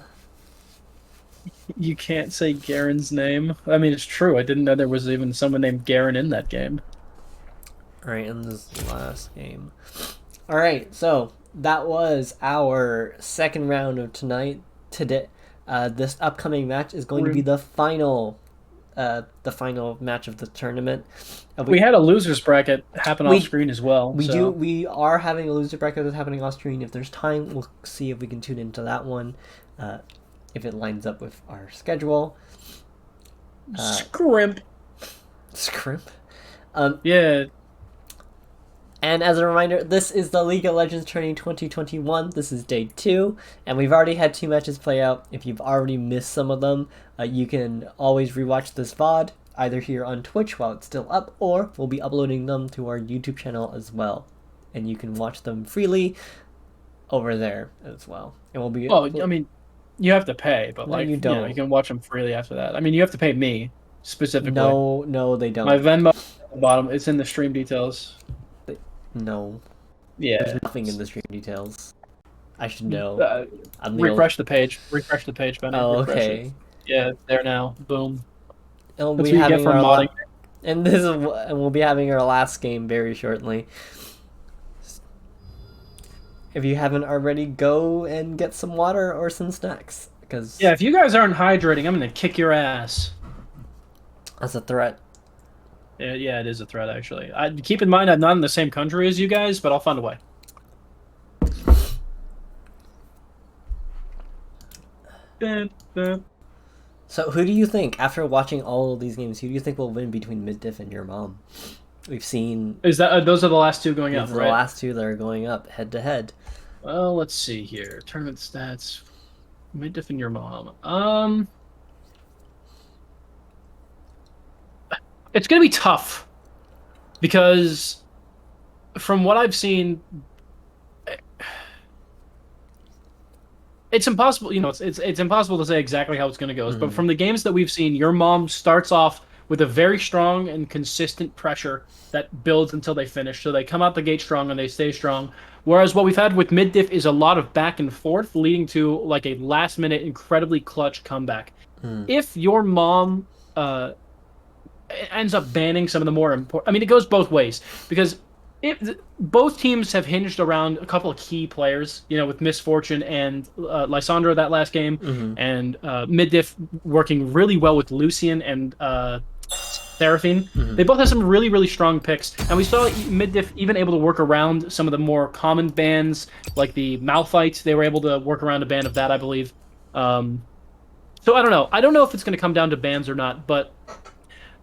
You can't say Garen's name. I mean, it's true. I didn't know there was even someone named Garen in that game. Alright, in this last game. Alright, so that was our second round of tonight. Today, this upcoming match is going to be the final the final match of the tournament. We had a losers bracket happen We- off screen as well. so. We are having a loser bracket that's happening off screen. If there's time, we'll see if we can tune into that one, if it lines up with our schedule. Scrimp. Scrimp. Yeah. And as a reminder, this is the League of Legends Tourney 2021. This is day 2, and we've already had 2 matches play out. If you've already missed some of them, you can always rewatch this VOD, either here on Twitch while it's still up, or we'll be uploading them to our YouTube channel as well. And you can watch them freely over there as well. And we'll be... Well, I mean, you have to pay, but No, like you you know, don't. you can watch them freely after that. I mean, you have to pay me specifically. No, they don't. My Venmo at the bottom. It's in the stream details. No. Yeah. There's nothing in the stream details. I should know. I'm the Refresh the page. Refresh the page, Benny. Oh, Refresh okay. it. Yeah, there now. Boom. And we'll That's be what you get having for our modding. and we'll be having our last game very shortly. If you haven't already, go and get some water or some snacks, because Yeah, if you guys aren't hydrating, I'm gonna kick your ass. that's a threat. Yeah, it is a threat actually. Keep in mind I'm not in the same country as you guys, but I'll find a way. So who do you think, after watching all of these games, who do you think will win between Mid Diff and your mom? We've seen Is that those are the last two going these up, are the right? last 2 that are going up head to head. Well, let's see here. Tournament stats. Mid Diff and your mom. It's gonna be tough because from what I've seen, it's impossible. You know, it's impossible to say exactly how it's gonna go. But from the games that we've seen, your mom starts off with a very strong and consistent pressure that builds until they finish. So they come out the gate strong and they stay strong. Whereas what we've had with Mid Diff is a lot of back and forth, leading to like a last minute, incredibly clutch comeback. If your mom ends up banning some of the more important, I mean, it goes both ways because both teams have hinged around a couple of key players, you know, with Misfortune and Lysandra that last game, and Mid Diff working really well with Lucian and Seraphine. They both have some really, really strong picks, and we saw Mid Diff even able to work around some of the more common bans, like the Malphite. They were able to work around a ban of that, I believe. So I don't know. I don't know if it's going to come down to bans or not, but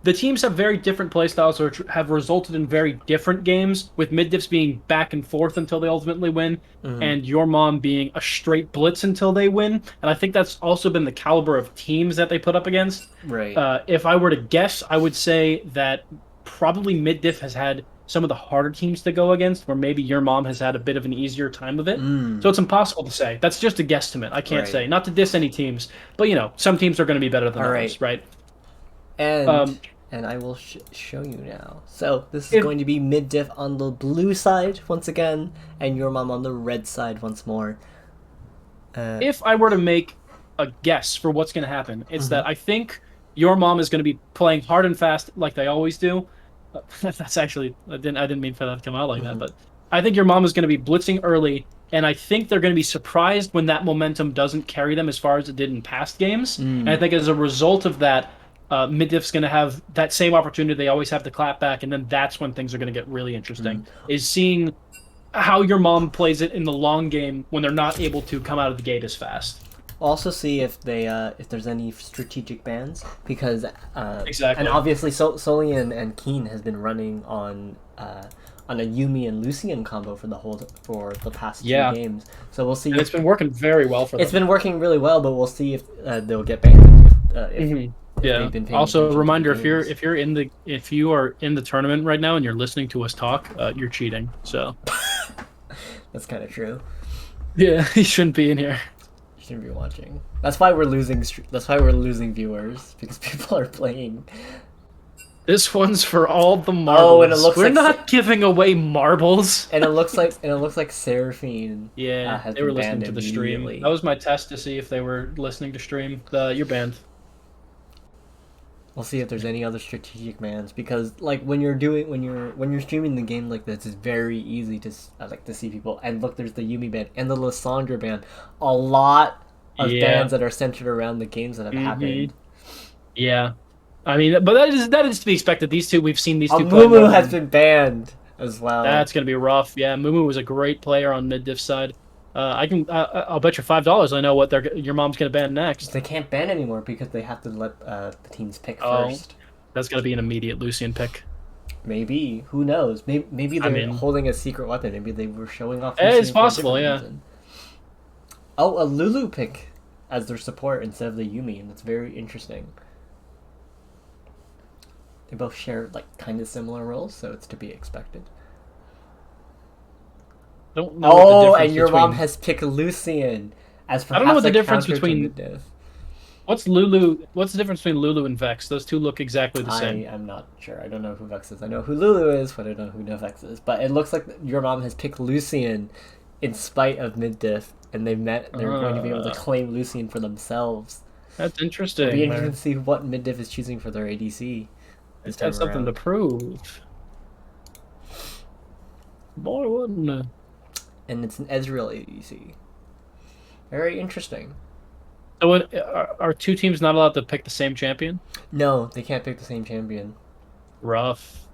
the teams have very different playstyles, which have resulted in very different games, with Mid Diffs being back and forth until they ultimately win, and your mom being a straight blitz until they win. And I think that's also been the caliber of teams that they put up against. Right. If I were to guess, I would say that probably Mid Diff has had some of the harder teams to go against, where maybe your mom has had a bit of an easier time of it. So it's impossible to say. That's just a guesstimate. I can't Right. say. Not to diss any teams, but you know, some teams are going to be better than All others, right? And I will show you now. So this is going to be Mid Diff on the blue side once again, and your mom on the red side once more. If I were to make a guess for what's going to happen, it's that I think your mom is going to be playing hard and fast like they always do. That's actually I didn't mean for that to come out like that, but I think your mom is going to be blitzing early, and I think they're going to be surprised when that momentum doesn't carry them as far as it did in past games. And I think as a result of that, Mid Diff's going to have that same opportunity they always have to clap back, and then that's when things are going to get really interesting. Is seeing how your mom plays it in the long game when they're not able to come out of the gate as fast. Also see if they if there's any strategic bans, because Exactly. and obviously Solian and Keen has been running on a Yumi and Lucian combo for the past 2 games. So we'll see. And it's been working very well for them. It's been working really well, but we'll see if they'll get banned. If Yeah. they've been paying Also, attention a to reminder: the if you are in the tournament right now and you're listening to us talk, you're cheating. So That's kind of true. yeah, you shouldn't be in here. You shouldn't be watching. That's why we're losing. That's why we're losing viewers, because people are playing. This one's for all the marbles. Oh, and it looks We're like not giving away marbles. And it looks like Seraphine. Yeah, has they were been listening banned to the stream. immediately. That was my test to see if they were listening to stream. You're banned. We'll see if there's any other strategic bans, because like when you're streaming the game like this, it's very easy to to see people. And look, there's the Yumi ban and the Lysandra ban. A lot of bans that are centered around the games that have happened. Yeah. I mean, but that is to be expected. These two, we've seen these two play. Mumu has been banned as well. That's gonna be rough. Yeah, Mumu was a great player on Mid Diff side. I'll bet you $5 I know what your mom's gonna ban next. They can't ban anymore because they have to let the teams pick Oh. first. That's gonna be an immediate Lucian pick. Maybe. Who knows? Maybe they're mean- holding a secret weapon. Maybe they were showing off. It's Lucian for a possible, different yeah. reason. Oh, a Lulu pick as their support instead of the Yumi, and that's very interesting. They both share like kind of similar roles, so it's to be expected. Don't know what the Oh, difference and your between- mom has picked Lucian as perhaps I don't know what the a difference counter to between- Mid Diff. What's Lulu? What's the difference between Lulu and Vex? Those two look exactly the I same. am not sure. I don't know who Vex is. I know who Lulu is, but I don't know who No Vex is. But it looks like your mom has picked Lucian in spite of Mid Diff, and they're going to be able to claim Lucian for themselves. That's It'll be interesting. interesting to see what Mid Diff is choosing for their ADC. This time That's something to around. prove. Boy, wouldn't it? And it's an Ezreal ADC. Very interesting. So, are two teams not allowed to pick the same champion? No, they can't pick the same champion. Rough.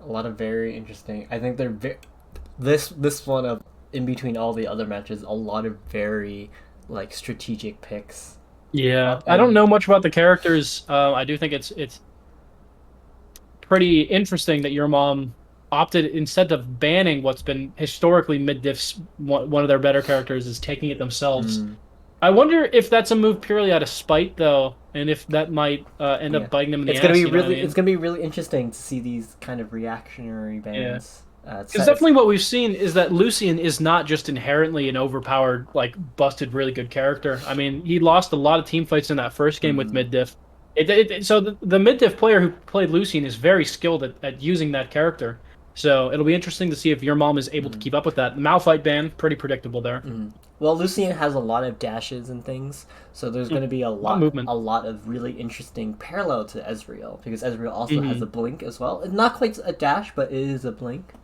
A lot of very interesting. I think they're this one of in between all the other matches. A lot of very like strategic picks. Yeah, I don't know much about the characters. I do think it's pretty interesting that your mom opted, instead of banning what's been historically Mid Diff's one of their better characters, is taking it themselves. I wonder if that's a move purely out of spite, though, and if that might end up biting them in the It's ass. gonna be you know what I really mean? it's gonna be really interesting to see these kind of reactionary bans. Because definitely what we've seen is that Lucian is not just inherently an overpowered, like, busted, really good character. I mean, he lost a lot of team fights in that first game with Mid Diff. So the Mid Diff player who played Lucian is very skilled at using that character. So it'll be interesting to see if your mom is able to keep up with that. Malphite ban, pretty predictable there. Well, Lucian has a lot of dashes and things, so there's going to be a lot movement. of really interesting parallel to Ezreal, because Ezreal also has a blink as well. It's not quite a dash, but it is a blink.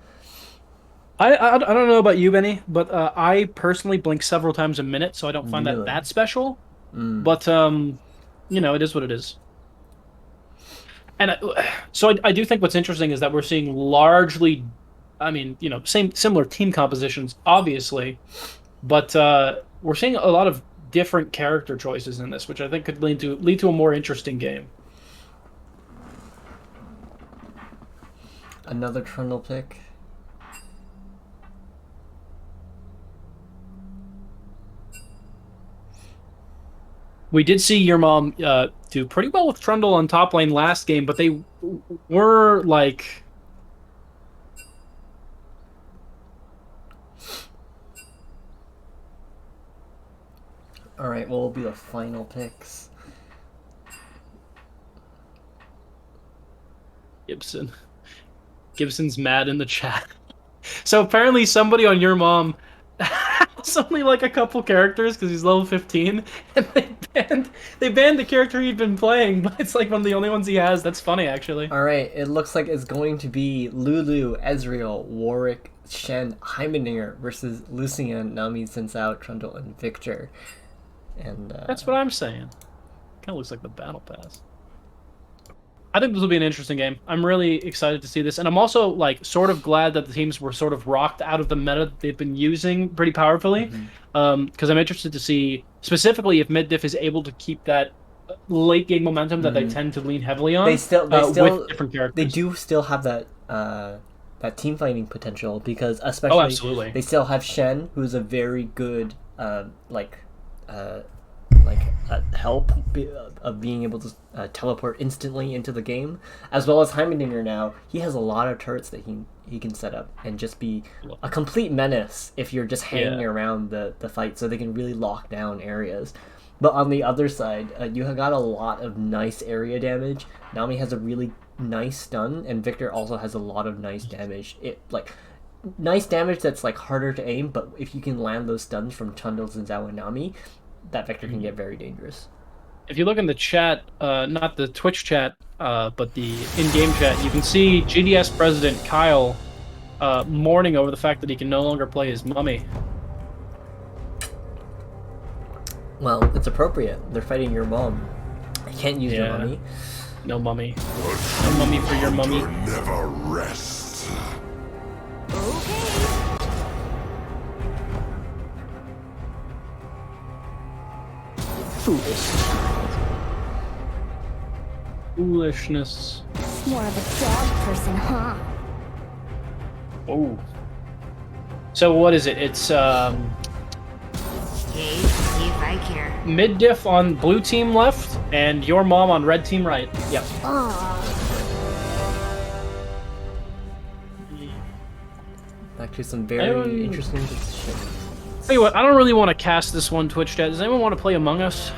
I don't know about you, Benny, but I personally blink several times a minute, so I don't find Really? that special. But you know, it is what it is. And so I do think what's interesting is that we're seeing largely, I mean, you know, similar team compositions, obviously, but we're seeing a lot of different character choices in this, which I think could lead to a more interesting game. Another Trundle pick. We did see your mom do pretty well with Trundle on top lane last game, but they were like... Alright, what will be the final picks? Gibson's mad in the chat. So apparently somebody on your mom has only like a couple characters because he's level 15, and they banned the character he'd been playing, but it's like one of the only ones he has. That's funny, actually. Alright, it looks like it's going to be Lulu, Ezreal, Warwick, Shen, Heimerdinger versus Lucian, Nami, Sensao, Trundle, and Victor. And That's what I'm saying. Kind of looks like the battle pass. I think this will be an interesting game. I'm really excited to see this, and I'm also like sort of glad that the teams were sort of rocked out of the meta that they've been using pretty powerfully, because I'm interested to see specifically if Mid Diff is able to keep that late game momentum that they tend to lean heavily on. They still with different characters. They do still have that that team fighting potential, because especially absolutely. they still have Shen, who's a very good help of being able to teleport instantly into the game, as well as Heimerdinger. Now he has a lot of turrets that he can set up and just be a complete menace if you're just hanging around the fight, so they can really lock down areas. But on the other side, you have got a lot of nice area damage. Nami has a really nice stun, and Victor also has a lot of nice damage. Nice damage that's like harder to aim, but if you can land those stuns from Trundle, Sensao, and Nami, that Victor can get very dangerous. If you look in the chat, not the Twitch chat, but the in-game chat, you can see GDS President Kyle mourning over the fact that he can no longer play his mummy. Well, it's appropriate. They're fighting your mom. I can't use your Yeah. mummy. No mummy. No mummy for your mummy. Never rest. Okay. Foolish child. Foolishness. More of a dog person, huh? Oh. So what is it? It's Okay, see if I care. Mid Diff on blue team left, and your mom on red team right. Yep. Back to some very interesting shit. Tell you what, I don't really want to cast this one Twitch chat. Does anyone want to play Among Us?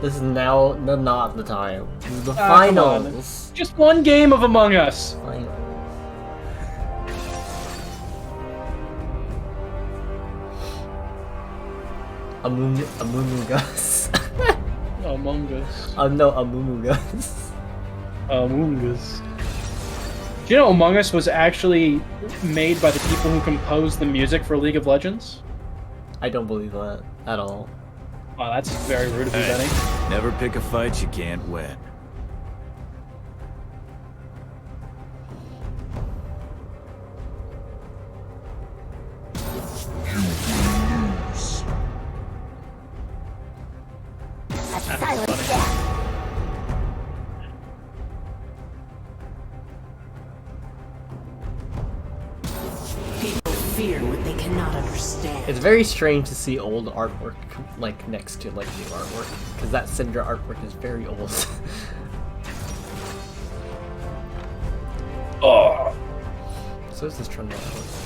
This is now not the time. This is the Come on. finals. Just one game of Among Us. Finals. Amumugus. Among Us. No, Amumugus. Among Us. Do you know Among Us was actually made by the people who composed the music for League of Legends? I don't believe that at all. Wow, that's very rude of you, Benny. Never pick a fight you can't win. Silent death. People fear what they cannot understand. It's very strange to see old artwork like next to like new artwork because that Syndra artwork is very old. Oh. So is this trend artwork.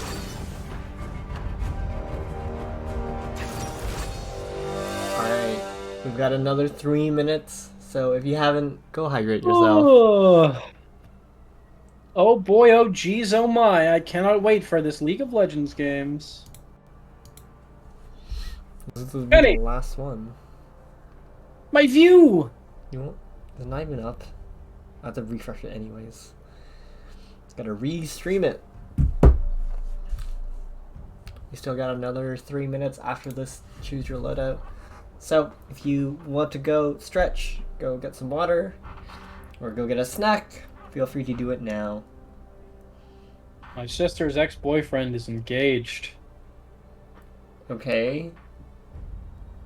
Alright, we've got another 3 minutes, so if you haven't, go hydrate yourself. Oh boy, oh geez, oh my, I cannot wait for this League of Legends games. This will be Benny! the last one. My view! You won't? It's not even up. I have to refresh it anyways. Gotta re-stream it. We still got another 3 minutes after this choose your loadout. So, if you want to go stretch, go get some water, or go get a snack, feel free to do it now. My sister's ex-boyfriend is engaged. Okay?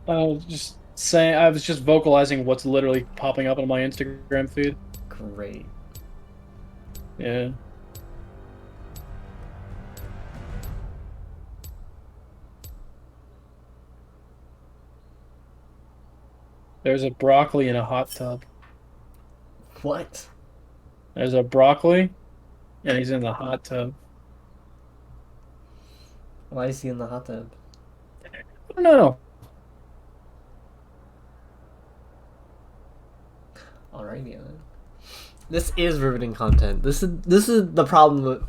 I was just vocalizing what's literally popping up on my Instagram feed. Great. Yeah. There's a broccoli in a hot tub. What? There's a broccoli, and he's in the hot tub. Why is he in the hot tub? I don't know. Alrighty then. This is riveting content. This is the problem with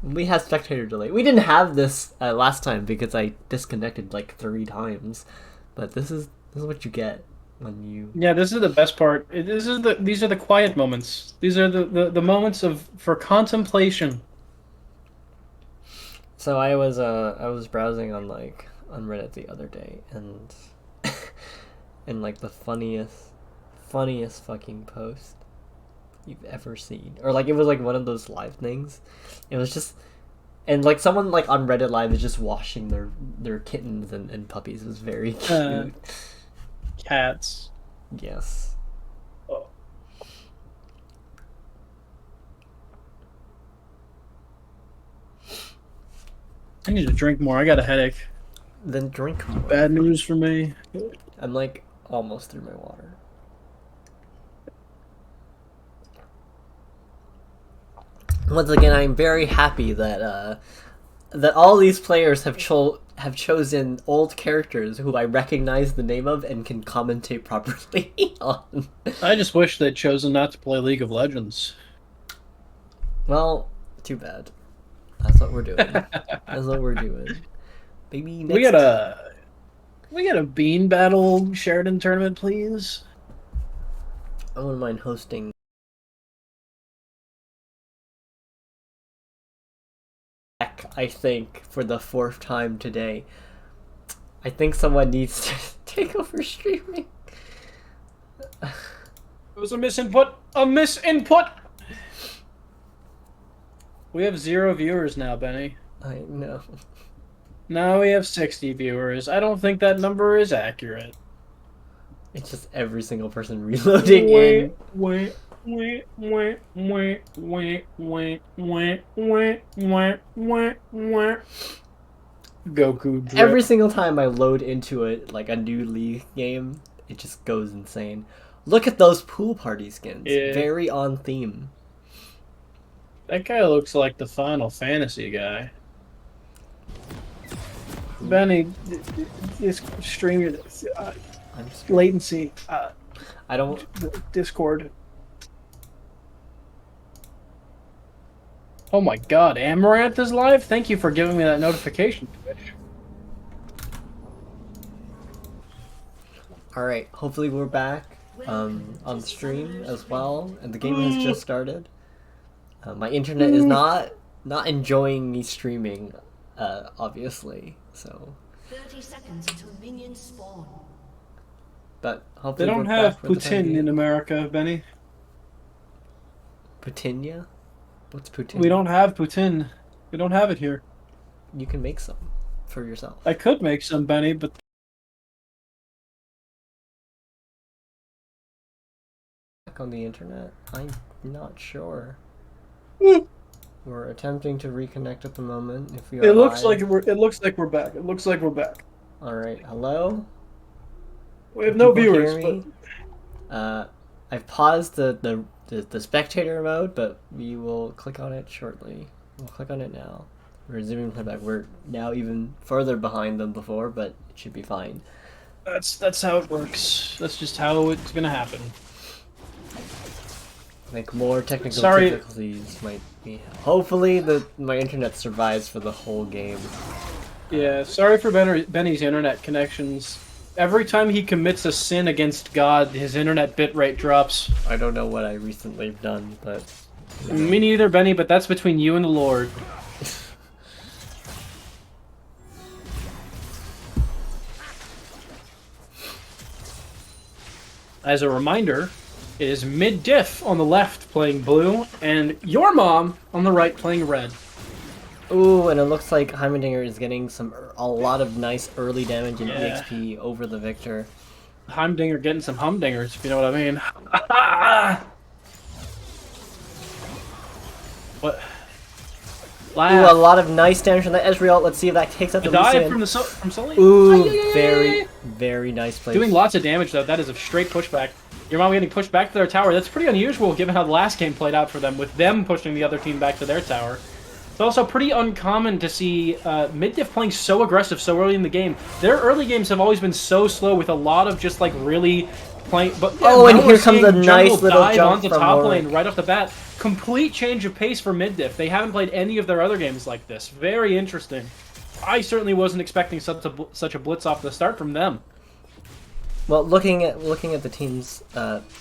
we had spectator delay. We didn't have this last time because I disconnected like 3 times, but this is what you get when you. Yeah, this is the best part. These are the quiet moments. These are the moments for contemplation. So I was browsing on Reddit the other day and and like the funniest fucking post you've ever seen, or like it was like one of those live things. It was just, and like someone like on Reddit live is just washing their kittens and puppies. It was very cute. Cats. Yes. Oh. I need to drink more. I got a headache. Then drink more. Bad news for me. I'm like almost through my water. Once again, I'm very happy that that all these players have chosen old characters who I recognize the name of and can commentate properly on. I just wish they'd chosen not to play League of Legends. Well, too bad. That's what we're doing. That's what we're doing. Maybe next... We got a bean battle Sheridan tournament, please. I wouldn't mind hosting. I think for the 4th time today. I think someone needs to takeover streaming. It was a misinput. A misinput. We have 0 viewers now, Benny. I know. Now we have 60 viewers. I don't think that number is accurate. It's just every single person reloading in. Wait. Goku drip. Every single time I load into it, like a new League game, it just goes insane. Look at those pool party skins. Yeah. Very on theme. That guy looks like the Final Fantasy guy. Benny, this stream I'm scared. latency. I don't. Discord. Oh my god, Amaranth is live? Thank you for giving me that notification, Twitch. Alright, hopefully we're back on the stream as well, and the game has just started. My internet is not enjoying me streaming, obviously, so... 30 seconds until minions spawn. But They hopefully don't we're have back with the time Putin being. in America, Benny. Putinya? What's Putin? We don't have Putin. We don't have it here. You can make some for yourself. I could make some, Benny, but Back on the internet? I'm not sure. Hmm. We're attempting to reconnect at the moment. If we are it looks live. like we're back. It looks like we're back. All right, hello. We have no People viewers, hear me? I've paused the spectator mode, but we will click on it shortly. We'll click on it now. We're resuming playback. We're now even further behind than before, but it should be fine. That's how it works. That's just how it's gonna happen. I think more technical Sorry. difficulties might be. Hopefully, my internet survives for the whole game. Yeah, sorry for Benny's internet connections. Every time he commits a sin against God, his internet bitrate drops. I don't know what I recently have done, but Me neither, Benny, but that's between you and the Lord. As a reminder, it is Mid Diff on the left playing blue, and your mom on the right playing red. ooh, and it looks like Heimendinger is getting a lot of nice early damage and Yeah. EXP over the Victor. Heimdinger getting some humdingers, if you know what I mean. What? Ooh, a lot of nice damage from that Ezreal. Let's see if that takes out the dive Lucian. from Sully. Ooh, very, very nice play. Doing lots of damage though. That is a straight pushback. Your mom getting pushed back to their tower. That's pretty unusual given how the last game played out for them, with them pushing the other team back to their tower. It's also pretty uncommon to see Mid Diff playing so aggressive so early in the game. Their early games have always been so slow, with a lot of just like really playing. But yeah, Oh, and now here we're comes a seeing nice jungle little dive jump onto from top Warwick. lane right off the bat. Complete change of pace for Mid Diff. They haven't played any of their other games like this. Very interesting. I certainly wasn't expecting such a blitz off the start from them. Well, looking at the teams,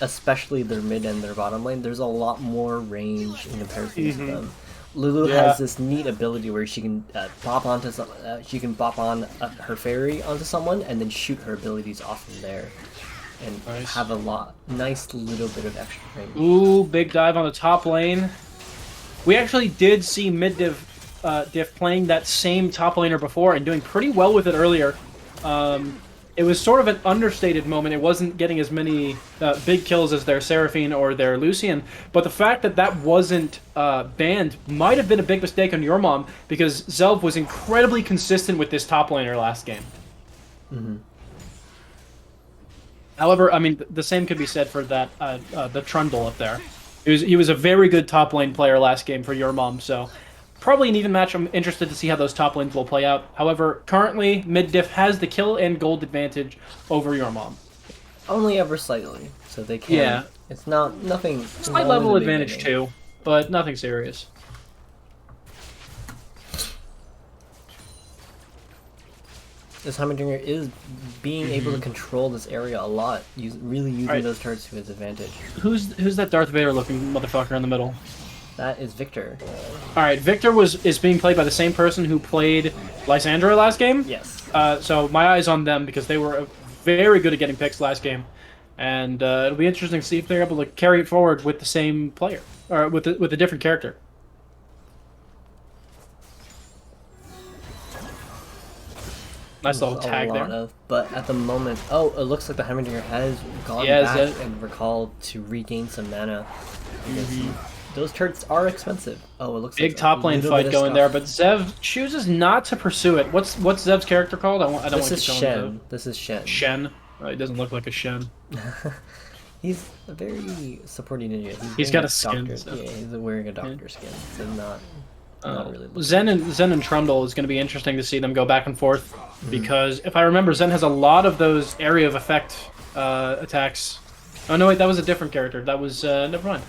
especially their mid and their bottom lane, there's a lot more range in comparison to them. Lulu Yeah. has this neat ability where she can bop on her fairy onto someone and then shoot her abilities off from there, and Nice. have a nice little bit of extra range. Ooh, big dive on the top lane. We actually did see Mid Diff playing that same top laner before and doing pretty well with it earlier. It was sort of an understated moment. It wasn't getting as many big kills as their Seraphine or their Lucian, but the fact that that wasn't banned might have been a big mistake on your mom, because Zelv was incredibly consistent with this top laner last game. Mm-hmm. However, I mean, the same could be said for that the Trundle up there. He was a very good top lane player last game for your mom, so probably an even match. I'm interested to see how those top lanes will play out. However, currently, Mid Diff has the kill and gold advantage over your mom. Only ever slightly, so they can. Yeah. It's nothing. Slight level advantage too, but nothing serious. This Heimendinger is being able to control this area a lot, really using Alright. those turrets to his advantage. Who's that Darth Vader looking motherfucker in the middle? That is Victor. All right, Victor is being played by the same person who played Lysandra last game. Yes. So my eyes on them, because they were a very good at getting picks last game, and it'll be interesting to see if they're able to carry it forward with the same player or with a different character. Nice little tag there. But at the moment, oh, it looks like the Heimerdinger has gone back and recalled to regain some mana. Those turrets are expensive. Oh, it looks big like top lane fight going there, but Zev chooses not to pursue it. What's Zev's character called? I don't This want is to Shen. This is Shen. Shen. He doesn't look like a Shen. He's a very supporting ninja. He's got a skin. Yeah, he's wearing a doctor skin. So not really. Zen and Trundle is going to be interesting to see them go back and forth because if I remember, Zen has a lot of those area of effect attacks. Oh no, wait, that was a different character. That was never mind.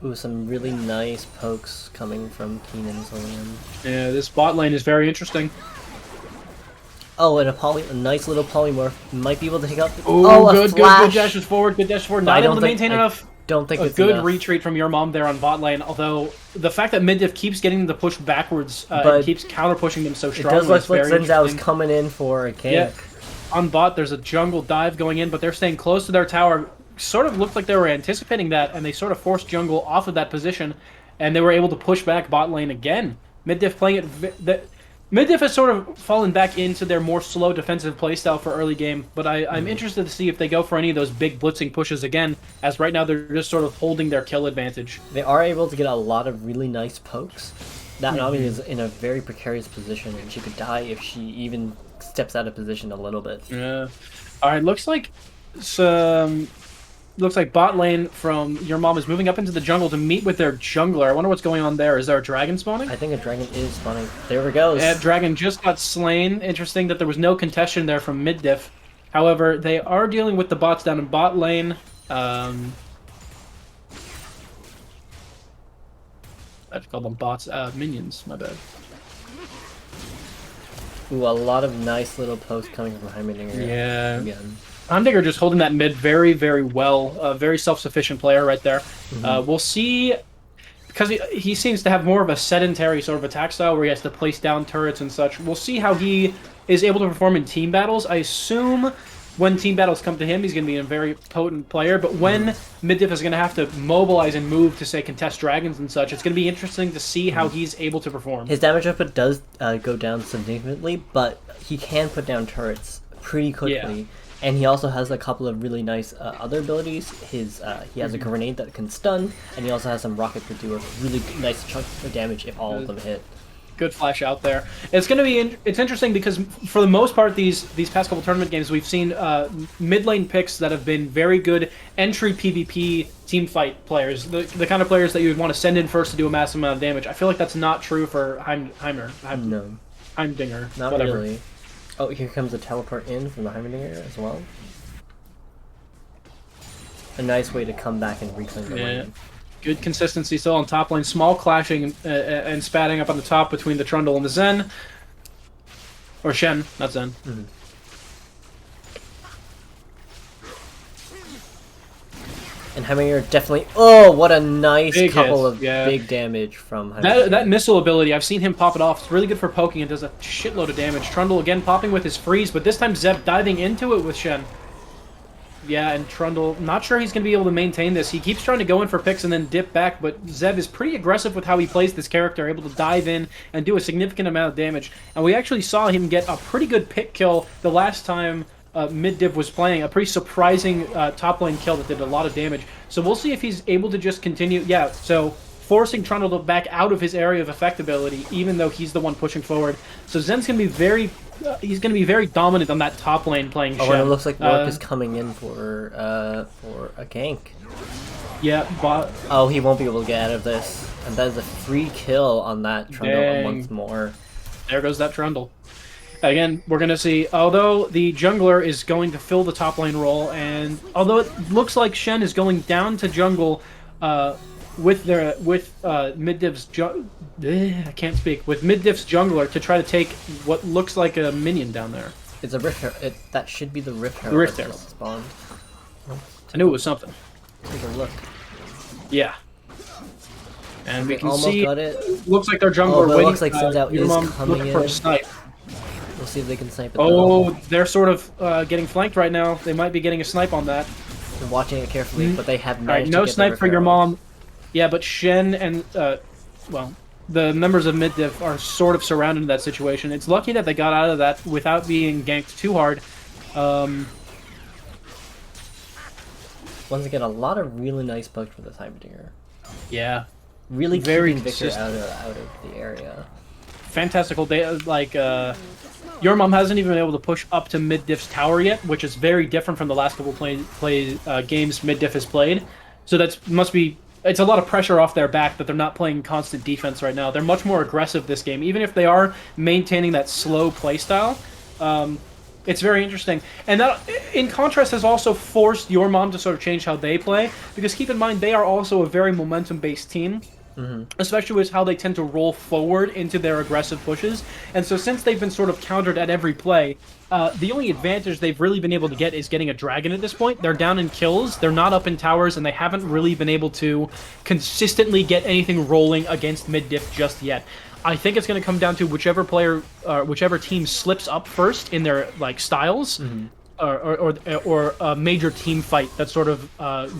Ooh, some really nice pokes coming from Keenan's lane. Yeah, this bot lane is very interesting. Oh, and a nice little polymorph might be able to take out. Good dashes forward, good dashes forward. Not able to maintain enough. Don't think a good retreat from your mom there on bot lane. Although the fact that Mid Diff keeps getting them to push backwards and keeps counter pushing them so strongly. It does look like Zen Zhao's coming in for a gank. Yeah. On bot, there's a jungle dive going in, but they're staying close to their tower. Sort of looked like they were anticipating that, and they sort of forced jungle off of that position, and they were able to push back bot lane again. Mid Diff playing it. Mid Diff has sort of fallen back into their more slow defensive playstyle for early game, but I'm interested to see if they go for any of those big blitzing pushes again, as right now they're just sort of holding their kill advantage. They are able to get a lot of really nice pokes. That Nami is in a very precarious position, and she could die if she even steps out of position a little bit. Yeah. All right. Looks like bot lane from your mom is moving up into the jungle to meet with their jungler. I wonder what's going on there. Is there a dragon spawning? I think a dragon is spawning. There we go. Yeah, dragon just got slain. Interesting that there was no contestation there from Mid Diff. However, they are dealing with the bots down in bot lane. I'd call them bots. Minions. My bad. Ooh, a lot of nice little pokes coming from Heimerdinger. Yeah. Again. Heimdallr just holding that mid very, very well. Very self-sufficient player right there. We'll see, because he seems to have more of a sedentary sort of attack style where he has to place down turrets and such. We'll see how he is able to perform in team battles. I assume when team battles come to him, he's going to be a very potent player. But when Mid Diff is going to have to mobilize and move to, say, contest dragons and such, it's going to be interesting to see how he's able to perform. His damage output does go down significantly, but he can put down turrets pretty quickly. Yeah. And he also has a couple of really nice other abilities. He has a grenade that can stun, and he also has some rocket to do a really nice chunk of damage if all of them hit. Good flash out there. It's going to be it's interesting because for the most part these past couple tournament games we've seen mid lane picks that have been very good entry PvP team fight players, the kind of players that you would want to send in first to do a massive amount of damage. I feel like that's not true for Heimdinger. Not whatever. Really. Oh, here comes a teleport in from the Heimerdinger as well. A nice way to come back and reclaim the lane. Good consistency still on top lane. Small clashing and spatting up on the top between the Trundle and the Zen. Or Shen, not Zen. And Heimerdinger definitely... Oh, what a nice big couple hits. of big damage from Heimerdinger. That missile ability, I've seen him pop it off. It's really good for poking and does a shitload of damage. Trundle again popping with his freeze, but this time Zeb diving into it with Shen. Yeah, and Trundle, not sure he's going to be able to maintain this. He keeps trying to go in for picks and then dip back, but Zeb is pretty aggressive with how he plays this character, able to dive in and do a significant amount of damage. And we actually saw him get a pretty good pick kill the last time Mid Diff was playing, a pretty surprising top lane kill that did a lot of damage. So we'll see if he's able to just continue. Yeah, so forcing Trundle to back out of his area of effect ability, even though he's the one pushing forward. So Zen's going to be very... he's going to be very dominant on that top lane playing Shen. Oh, and it looks like Rourke is coming in for a gank. Yeah, but... Oh, he won't be able to get out of this. And that is a free kill on that Trundle once more. There goes that Trundle. Again, we're going to see, although the jungler is going to fill the top lane role, and although it looks like Shen is going down to jungle with Mid Diff's I can't speak, with Mid Diff's jungler to try to take what looks like a minion down there. It's a Rift Herald. That should be the Rift Herald. The Rift Herald spawned. I knew it was something. Take a look. Yeah. And we can almost see got it. Looks like their jungler but it waiting. Looks like Zen Zhao is coming for a in. snipe. We'll see if they can snipe it. Oh, they're sort of getting flanked right now. They might be getting a snipe on that. They're watching it carefully, but they have All right, managed no to get snipe the for your repair off. mom. Yeah, but Shen and well, the members of Mid Diff are sort of surrounded in that situation. It's lucky that they got out of that without being ganked too hard. Once again, a lot of really nice bugs for this Heimerdinger. Yeah, Really Very keeping Victor consistent. out of the area. fantastical data. Like, your mom hasn't even been able to push up to Mid Diff's tower yet, which is very different from the last couple games Mid Diff has played. So that must be. It's a lot of pressure off their back that they're not playing constant defense right now. They're much more aggressive this game, even if they are maintaining that slow playstyle. It's very interesting. And that, in contrast, has also forced your mom to sort of change how they play. Because keep in mind, they are also a very momentum-based team. Especially with how they tend to roll forward into their aggressive pushes. And so since they've been sort of countered at every play, the only advantage they've really been able to get is getting a dragon at this point. They're down in kills, they're not up in towers, and they haven't really been able to consistently get anything rolling against Mid Diff just yet. I think it's going to come down to whichever player, whichever team slips up first in their like styles, or a major team fight that sort of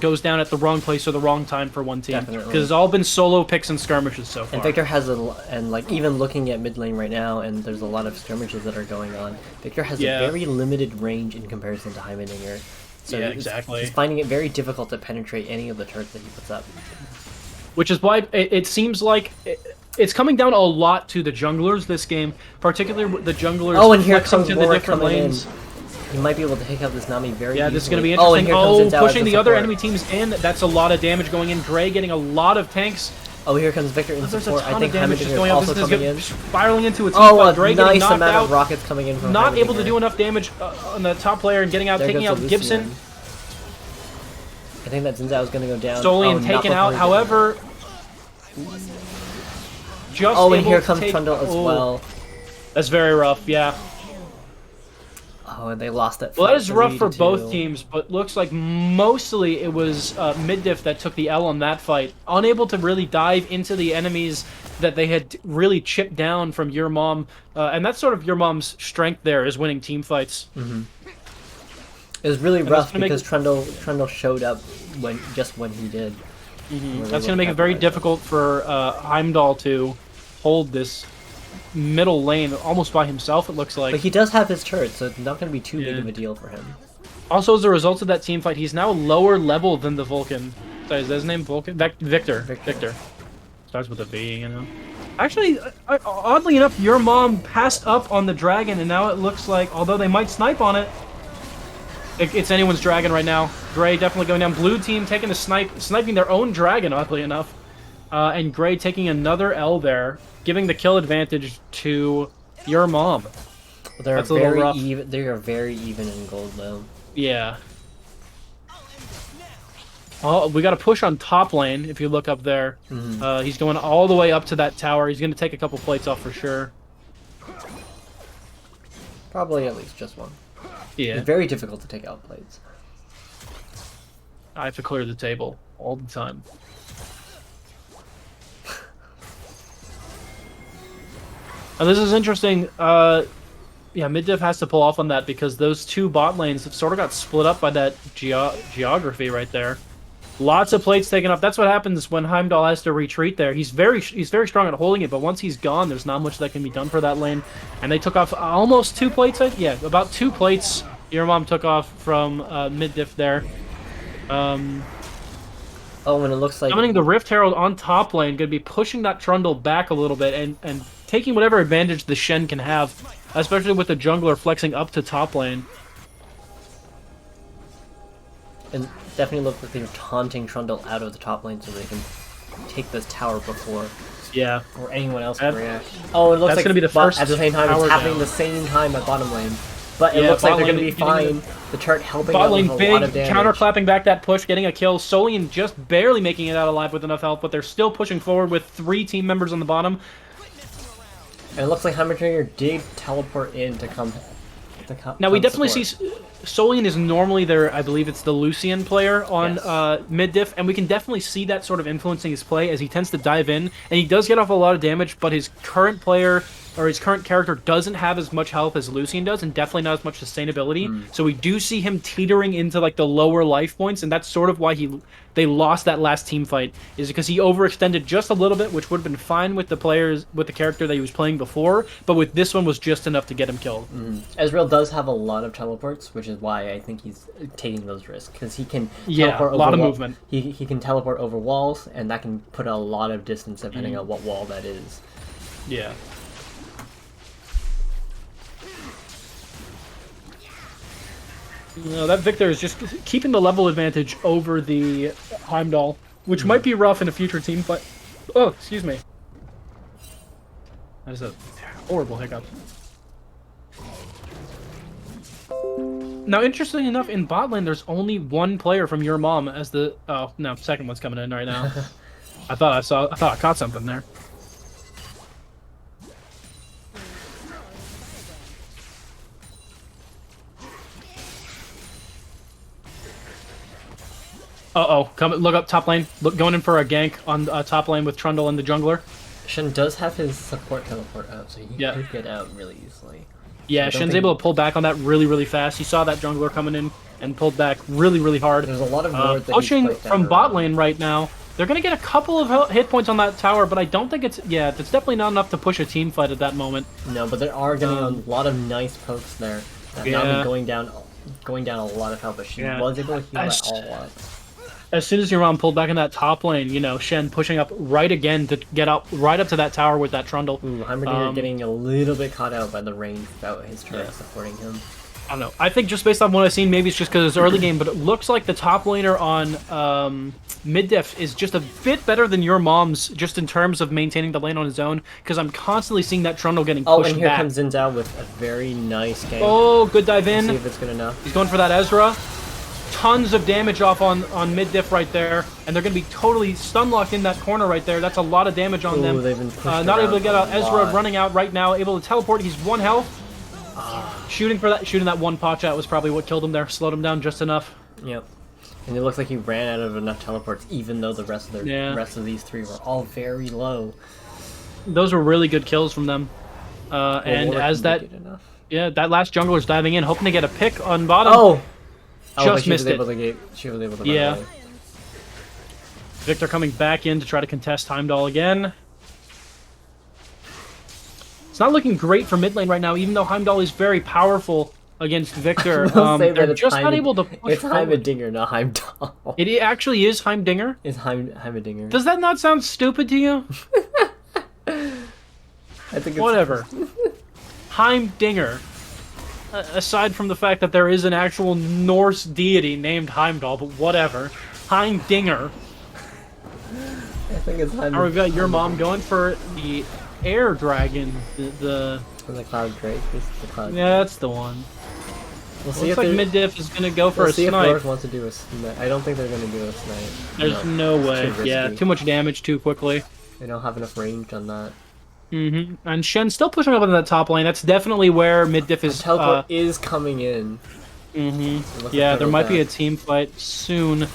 goes down at the wrong place or the wrong time for one team. Definitely. Because it's all been solo picks and skirmishes so far. And Victor has and like even looking at mid lane right now, and there's a lot of skirmishes that are going on. Victor has Yeah. a very limited range in comparison to Heimerdinger. So Yeah, exactly. He's finding it very difficult to penetrate any of the turrets that he puts up. Which is why it seems like it's coming down a lot to the junglers this game, particularly with the junglers Oh, and here flexing comes to the Warwick different coming lanes. in. He might be able to take out this Nami very Yeah, easily. this is going to be Oh, and interesting. here comes Oh, Zhao as pushing the the other support. enemy teams in. That's a lot of damage going in. Gray getting a lot of tanks. Oh, here comes Victor in There's a support. I ton think of damage just Heimerdinger is going up. also This is coming in. spiraling into a team Oh, fight. a Gray getting nice knocked amount out. of rockets coming in from Not able to Heimerdinger. do enough damage on the top player and getting out, There taking goes out the Gibson. Lucian. I think that Zinzao is going to go down. Solian Oh, not taken before out. he gets However, just Oh, and able here to comes take- Trundle as oh, well. That's very rough. Yeah. Oh, and they lost that. Well, that fight is rough for 3-2. both teams, but looks like mostly it was Mid Diff that took the L on that fight. Unable to really dive into the enemies that they had really chipped down from your mom, and that's sort of your mom's strength there, is winning team fights. It was really that's rough gonna make- because Trundle showed up when he did. That's going to make it very difficult for Heimdall to hold this middle lane almost by himself, it looks like. But he does have his turret, so it's not going to be too big Yeah. of a deal for him. Also, as a result of that team fight, he's now lower level than the Vulcan. Sorry, is that his name? Vulcan? Victor. Victor. Starts with a V, you know. Actually, oddly enough, your mom passed up on the dragon, and now it looks like, although they might snipe on it, it's anyone's dragon right now. Gray definitely going down. Blue team taking the sniping their own dragon, oddly enough. And Gray taking another L there, giving the kill advantage to your mom. They're That's a little very rough. even. They are very even in gold though. Yeah. Oh, we got a push on top lane, if you look up there. He's going all the way up to that tower. He's going to take a couple plates off for sure. Probably at least just one. Yeah. It's very difficult to take out plates. I have to clear the table all the time. And this is interesting. Yeah, Mid Diff has to pull off on that because those two bot lanes have sort of got split up by that geography right there. Lots of plates taken up. That's what happens when Heimdall has to retreat there. He's very strong at holding it, but once he's gone, there's not much that can be done for that lane. And they took off almost 2 plates. Yeah, about 2 plates. Your mom took off from Mid Diff there. Oh, and it looks like Summoning the Rift Herald on top lane, going to be pushing that Trundle back a little bit and taking whatever advantage the Shen can have, especially with the jungler flexing up to top lane. it definitely looks like they're taunting Trundle out of the top lane so they can take this tower before Yeah. or anyone else That- can react. Oh, it looks that's like gonna be the first at the same time tower it's happening down. the same time at bottom lane. But it Yeah, looks like bot they're going to lane be getting fine. The turret helping Bot out lane with a lot big, of damage. counterclapping back that push, getting a kill. Solian just barely making it out alive with enough health, but they're still pushing forward with 3 team members on the bottom. And it looks like Heimerdinger did teleport in to come. Now we definitely see Solian is normally their, I believe it's the Lucian player on Yes. Mid Diff, and we can definitely see that sort of influencing his play as he tends to dive in, and he does get off a lot of damage, but his current player or his current character doesn't have as much health as Lucian does, and definitely not as much sustainability. So we do see him teetering into like the lower life points, and that's sort of why they lost that last team fight, is because he overextended just a little bit, which would have been fine with the character that he was playing before, but with this one was just enough to get him killed. Ezreal does have a lot of teleports, which is why I think he's taking those risks, because he can Yeah, teleport a lot over of movement. He can teleport over walls, and that can put a lot of distance depending on what wall that is. Yeah. No, that Victor is just keeping the level advantage over the Heimdall, which might be rough in a future team fight. Oh, excuse me. That is a horrible hiccup. Now, interestingly enough, in bot lane, there's only one player from your mom as the... Oh, no, second one's coming in right now. I thought I caught something there. Uh-oh, look up top lane. Going in for a gank on top lane with Trundle and the jungler. Shen does have his support teleport out, so he Yeah. could get out really easily. Yeah, I don't Shen's think- able to pull back on that really, really fast. He saw that jungler coming in and pulled back really, really hard. There's a lot of ward that he's Pushing placed down from bot around. lane right now. They're going to get a couple of hit points on that tower, but I don't think it's... Yeah, it's definitely not enough to push a team fight at that moment. No, but there are getting a lot of nice pokes there. Yeah. Nami going down a lot of health, but she Yeah. was able to heal As- that all up. As soon as your mom pulled back in that top lane, you know, Shen pushing up right again to get up right up to that tower with that Trundle. Ooh, Heimerdinger getting a little bit caught out by the range without his turret supporting him. I don't know. I think just based on what I've seen, maybe it's just because it's early game, but it looks like the top laner on Mid Diff is just a bit better than your mom's, just in terms of maintaining the lane on his own, because I'm constantly seeing that Trundle getting pushed Oh, and here back. comes Zinzao with a very nice game. Oh, good dive See in. if it's good enough. He's going for that Ezra. Tons of damage off on Mid Diff right there, and they're going to be totally stun locked in that corner right there. That's a lot of damage on Ooh, them. they've been pushed Not able to around get a out. Ezra lot. running out right now, able to teleport. He's 1 health. Shooting that one pot shot was probably what killed him there. Slowed him down just enough. Yep. And it looks like he ran out of enough teleports, even though the rest of these three were all very low. Those were really good kills from them. And Warwick as didn't that, get enough. yeah, that last jungler's diving in, hoping to get a pick on bottom. Oh! Just but she missed was it. able to she was able to Yeah. run away. Victor coming back in to try to contest Heimdall again. It's not looking great for mid lane right now, even though Heimdall is very powerful against Victor. We'll say that They're it's just not able to push It's forward. Heimerdinger, not Heimdall. It actually is Heimdinger. It's Heimerdinger. Does that not sound stupid to you? I think it's Whatever. Heimdinger. Aside from the fact that there is an actual Norse deity named Heimdall, but whatever. Heimdinger. I think it's Now we've got your mom going for the air dragon. The The Cloud Drake. This is the Cloud yeah, that's the one. We'll see Looks if like they- Mid Diff is gonna go for we'll a see if snipe. North wants to do a snipe. I don't think they're going to do a snipe. There's no way. too Yeah, risky. too much damage too quickly. They don't have enough range on that. And Shen's still pushing up in that top lane. That's definitely where Mid Diff is. Teleport is coming in. It looks Yeah, like there they're might be a back. team fight soon.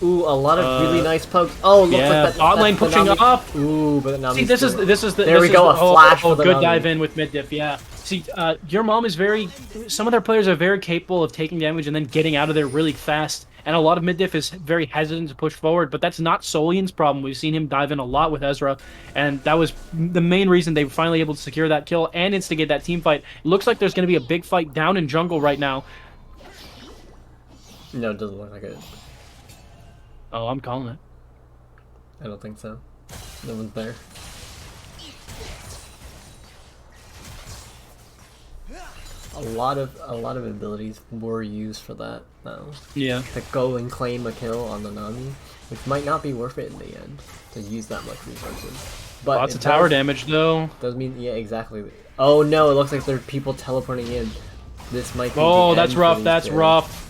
Ooh, a lot of really nice pokes. Oh, looks yeah, like that. bot lane that's pushing Nami. up. Ooh, but Nami. See, this is the. There this we is go, the- a flash for the good Nami. dive in with Mid Diff. Yeah. See, your mom is very. Some of their players are very capable of taking damage and then getting out of there really fast. And a lot of Mid Diff is very hesitant to push forward, but that's not Solian's problem. We've seen him dive in a lot with Ezra, and that was the main reason they were finally able to secure that kill and instigate that team fight. It looks like there's going to be a big fight down in jungle right now. No, it doesn't look like it. Oh, I'm calling it. I don't think so. No one's there. A lot of abilities were used for that, though. Yeah. To go and claim a kill on the Nami, which might not be worth it in the end to use that much resources. But Lots it of tower does- damage, though. Does mean yeah, exactly. Oh no, it looks like there are people teleporting in. This might be Oh, the that's end for rough. these That's two. rough.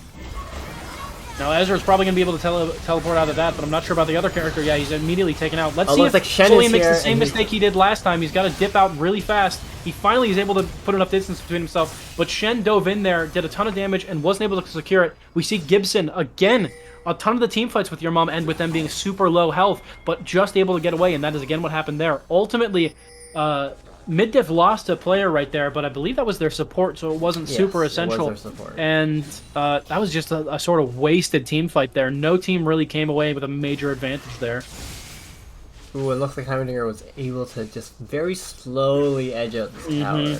Now Ezra's probably going to be able to teleport out of that, but I'm not sure about the other character. Yeah, he's immediately taken out. Let's Oh, see looks if like Shen Solian is makes the here, same and he's- mistake he did last time. He's got to dip out really fast. He finally is able to put enough distance between himself, but Shen dove in there, did a ton of damage, and wasn't able to secure it. We see Gibson again. A ton of the team fights with your mom end with them being super low health, but just able to get away, and that is again what happened there. Ultimately, Mid Diff lost a player right there, but I believe that was their support, so it wasn't Yes, super it was essential. their support. And that was just a sort of wasted team fight there. No team really came away with a major advantage there. Ooh, it looks like Heimerdinger was able to just very slowly edge out this tower.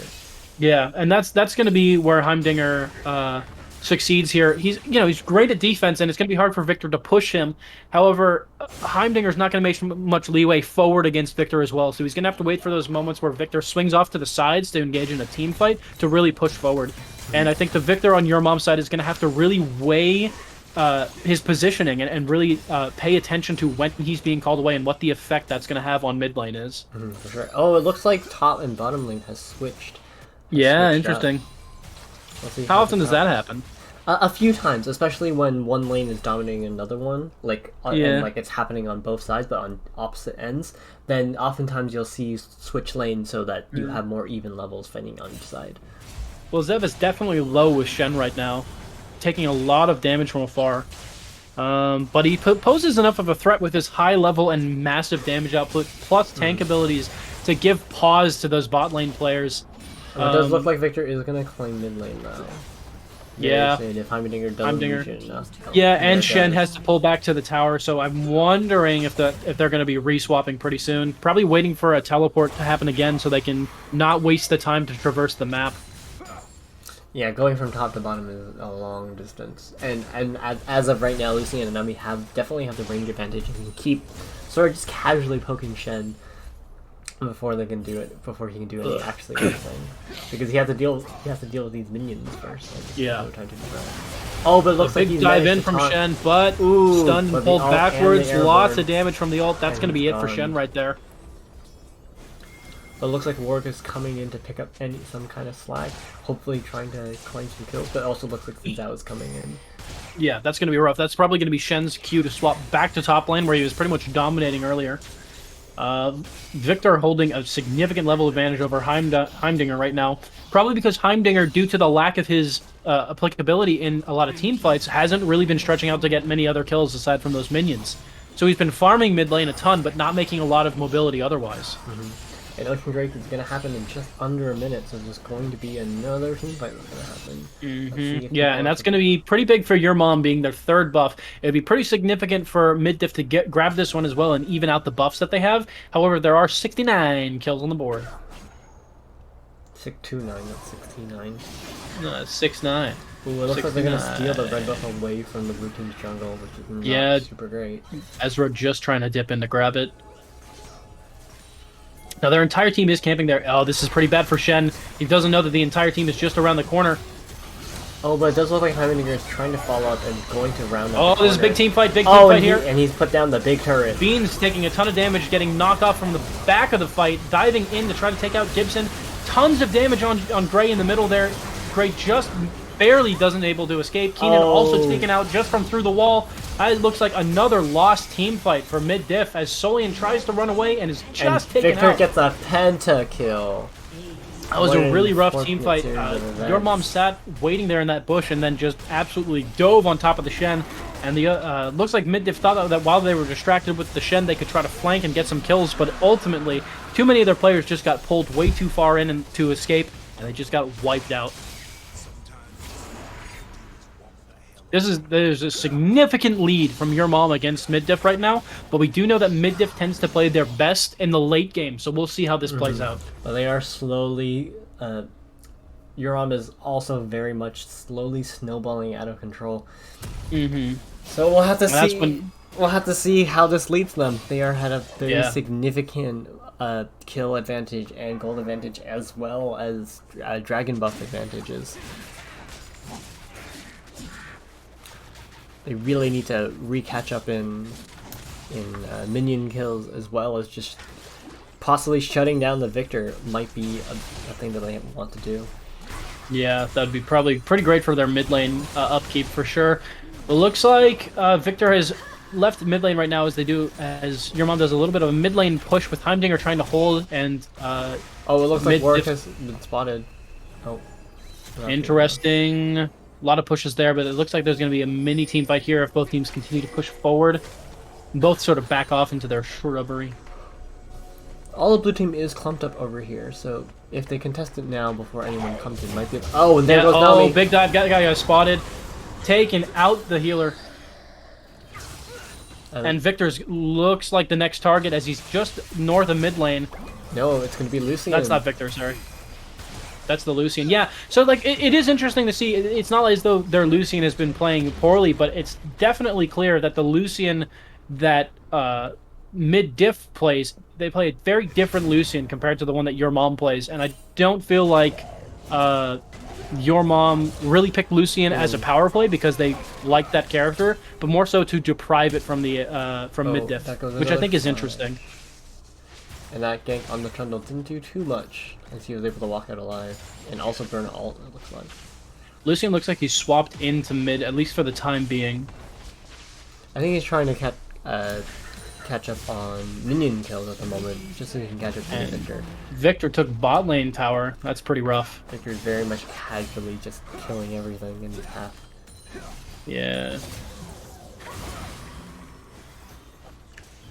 Yeah, and that's going to be where Heimdinger succeeds here. He's great at defense, and it's going to be hard for Victor to push him. However, Heimdinger's not going to make much leeway forward against Victor as well, so he's going to have to wait for those moments where Victor swings off to the sides to engage in a team fight to really push forward. And I think the Victor on your mom's side is going to have to really weigh his positioning and really pay attention to when he's being called away and what the effect that's going to have on mid lane is. For sure. Oh, it looks like top and bottom lane has switched. Yeah, switched interesting. We'll see How often does that happen? A few times, especially when one lane is dominating another one, and like it's happening on both sides but on opposite ends. Then oftentimes you'll see switch lanes so that you have more even levels fighting on each side. Well, Zev is definitely low with Shen right now, taking a lot of damage from afar. But he poses enough of a threat with his high level and massive damage output, plus tank abilities, to give pause to those bot lane players. It does look like Victor is going to claim mid lane now. Yeah. If Heimdinger doesn't reach it enough. Yeah, and Shen has to pull back to the tower, so I'm wondering if they're going to be re-swapping pretty soon. Probably waiting for a teleport to happen again so they can not waste the time to traverse the map. Yeah, going from top to bottom is a long distance, and as of right now, Lucy and Nami definitely have the range advantage and can keep sort of just casually poking Shen before they can do it. Before he can do any actually anything, because he has to deal with these minions first. And Yeah. no time to do that. Oh, but it looks like Big he's dive managed in to from taunt. Shen, but Ooh, stunned, but the pulled ult and backwards. the Lots airborne. of damage from the ult. That's And going to be he's it for gone. Shen right there. But it looks like Warwick is coming in to pick up some kind of slack, hopefully trying to claim some kills, but it also looks like Zhao is coming in. Yeah, that's going to be rough. That's probably going to be Shen's cue to swap back to top lane, where he was pretty much dominating earlier. Victor holding a significant level advantage over Heimdinger right now, probably because Heimdinger, due to the lack of his applicability in a lot of team fights, hasn't really been stretching out to get many other kills aside from those minions. So he's been farming mid lane a ton, but not making a lot of mobility otherwise. And Ocean Drake is going to happen in just under a minute, so there's going to be another team fight that's going to happen. Let's see if Yeah, and that's going to be pretty big for your mom being their third buff. It'd be pretty significant for Mid Diff to grab this one as well and even out the buffs that they have. However, there are 69 kills on the board. 629, not 69. 6-9. Ooh, it looks like they're going to 69. steal the red buff away from the blue team's jungle, which is Yeah. not super great. Ezra just trying to dip in to grab it. Now their entire team is camping there. Oh, this is pretty bad for Shen. He doesn't know that the entire team is just around the corner. Oh, but it does look like Heimerdinger is trying to follow up and going to round Oh, up the this is a corner. big team fight, big team Oh, fight and, here. and he's put down the big turret. Beans taking a ton of damage, getting knocked off from the back of the fight, diving in to try to take out Gibson. Tons of damage on Gray in the middle there. Gray just barely doesn't able to escape. Keenan also taken out just from through the wall. It looks like another lost team fight for Mid Diff as Solian tries to run away and is just And taken Victor out. gets a pentakill. That was What a an really rough team unfortunate fight. series of Your events. mom sat waiting there in that bush and then just absolutely dove on top of the Shen. And the looks like Mid Diff thought that while they were distracted with the Shen, they could try to flank and get some kills. But ultimately, too many of their players just got pulled way too far in and to escape, and they just got wiped out. There's a significant lead from your mom against Mid Diff right now, but we do know that Mid Diff tends to play their best in the late game, so we'll see how this plays out. But they are slowly. Euron is also very much slowly snowballing out of control. So we'll have to And that's see. when- We'll have to see how this leads them. They are had a very Yeah. significant kill advantage and gold advantage, as well as dragon buff advantages. They really need to re-catch up in minion kills, as well as just possibly shutting down the Victor might be a thing that they want to do. Yeah, that'd be probably pretty great for their mid lane upkeep for sure. It looks like Victor has left mid lane right now as your mom does a little bit of a mid lane push with Heimdinger trying to hold and Oh, it looks like Mid Warwick Diff- has been spotted. Oh. interesting. A lot of pushes there, but it looks like there's going to be a mini team fight here if both teams continue to push forward. Both sort of back off into their shrubbery. all the blue team is clumped up over here, so if they contest it now before anyone comes in, might be. Oh, and there goes Nami. Oh, big dive. Got spotted. Taken out the healer. And Victor's looks like the next target as he's just north of mid lane. No, it's going to be Lucian. That's not Victor, sorry. That's the Lucian. Yeah, so like it is interesting to see. It's not as though their Lucian has been playing poorly, but it's definitely clear that the Lucian that Mid Diff plays, they play a very different Lucian compared to the one that Your Mom plays, and I don't feel like Your Mom really picked Lucian as a power play because they like that character, but more so to deprive it from the Mid Diff, which I think is interesting. And that gank on the Trundle didn't do too much, as he was able to walk out alive and also burn ult. It looks like Lucian looks like he's swapped into mid, at least for the time being. I think he's trying to catch up on minion kills at the moment, just so he can catch up to Victor. Victor took bot lane tower. That's pretty rough. Victor's very much casually just killing everything in his path. Yeah.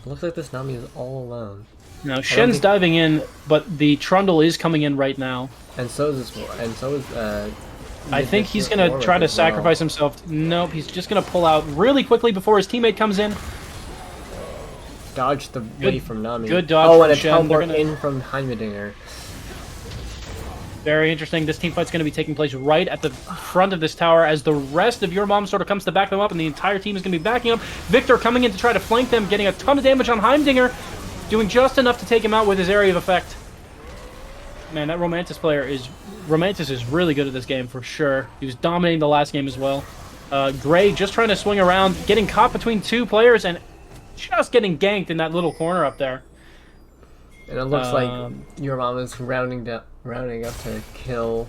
Looks like this Nami is all alone. Now Shen's diving in, but the Trundle is coming in right now. And so is this. And so is. I think he's gonna try to sacrifice himself. Nope, he's just gonna pull out really quickly before his teammate comes in. Dodge the way from Nami. Good dodge from from a Shen. teleport in from Heimerdinger. Very interesting. This team fight's going to be taking place right at the front of this tower as the rest of Your Mom sort of comes to back them up, and the entire team is going to be backing up. Victor coming in to try to flank them, getting a ton of damage on Heimdinger, doing just enough to take him out with his area of effect. Man, that Romantis is really good at this game for sure. He was dominating the last game as well. Gray just trying to swing around, getting caught between two players, and just getting ganked in that little corner up there. And it looks like Your Mom is rounding up to kill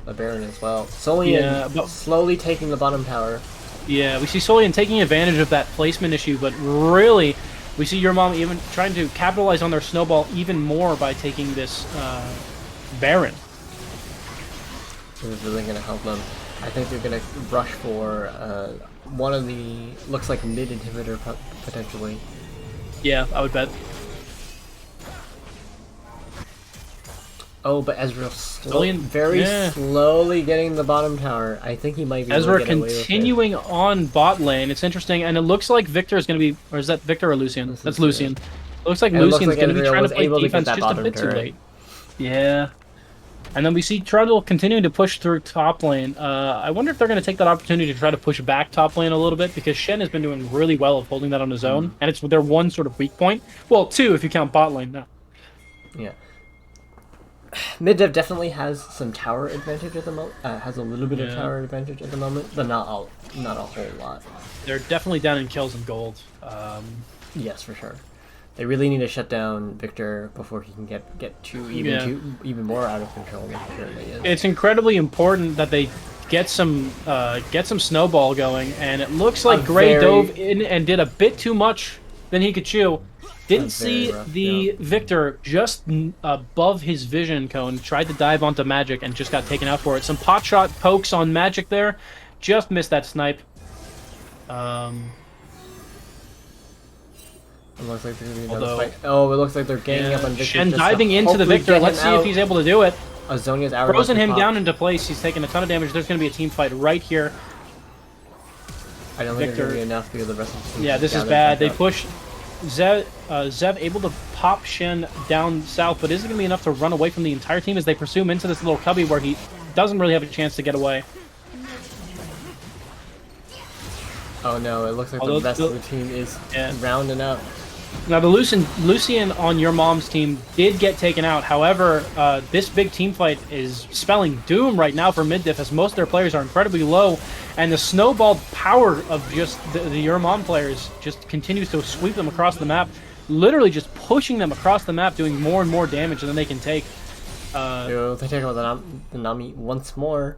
the Baron as well. Solian slowly taking the bottom tower. Yeah, we see Solian taking advantage of that placement issue, but really, we see Your Mom even trying to capitalize on their snowball even more by taking this Baron. This is really going to help them. I think they're going to rush for one of the, looks like mid inhibitor potentially. Yeah, I would bet. Oh, but Ezreal slowly getting the bottom tower. I think he might be Ezra continuing on bot lane. It's interesting, and it looks like Victor is going to be, or is that Victor or Lucian? That's Lucian. It looks like Lucian's going to be trying to play defense just a bit too late. Yeah. And then we see Trundle continuing to push through top lane. I wonder if they're going to take that opportunity to try to push back top lane a little bit, because Shen has been doing really well of holding that on his own, and it's their one sort of weak point. Well, two if you count bot lane now. Yeah. Mid Diff definitely has some tower advantage at the moment. Has a little bit of tower advantage at the moment, but not a whole lot. They're definitely down in kills and gold. Yes, for sure. They really need to shut down Victor before he can get even more out of control than he currently is. It's incredibly important that they get some snowball going, and it looks like Gray dove in and did a bit too much than he could chew. Didn't see the Victor just above his vision cone, tried to dive onto Magic and just got taken out for it. Some pot shot pokes on Magic there, just missed that snipe. It looks like there's gonna be another fight. Oh, it looks like they're ganging up on Victor. Shen diving into the Victor. Let's see if he's able to do it. Azonia's hour frozen him down into place. He's taking a ton of damage. There's going to be a team fight right here. I don't think there's going to be enough because the rest of the team. Yeah, this is bad. They push Zev able to pop Shen down south, but is it going to be enough to run away from the entire team as they pursue him into this little cubby where he doesn't really have a chance to get away? Oh no, it looks like the rest of the team is rounding up. Now the Lucian on Your Mom's team did get taken out. However, this big team fight is spelling doom right now for Mid Diff, as most of their players are incredibly low, and the snowballed power of just the Your Mom players just continues to sweep them across the map, literally just pushing them across the map, doing more and more damage than they can take. They take out the Nami once more,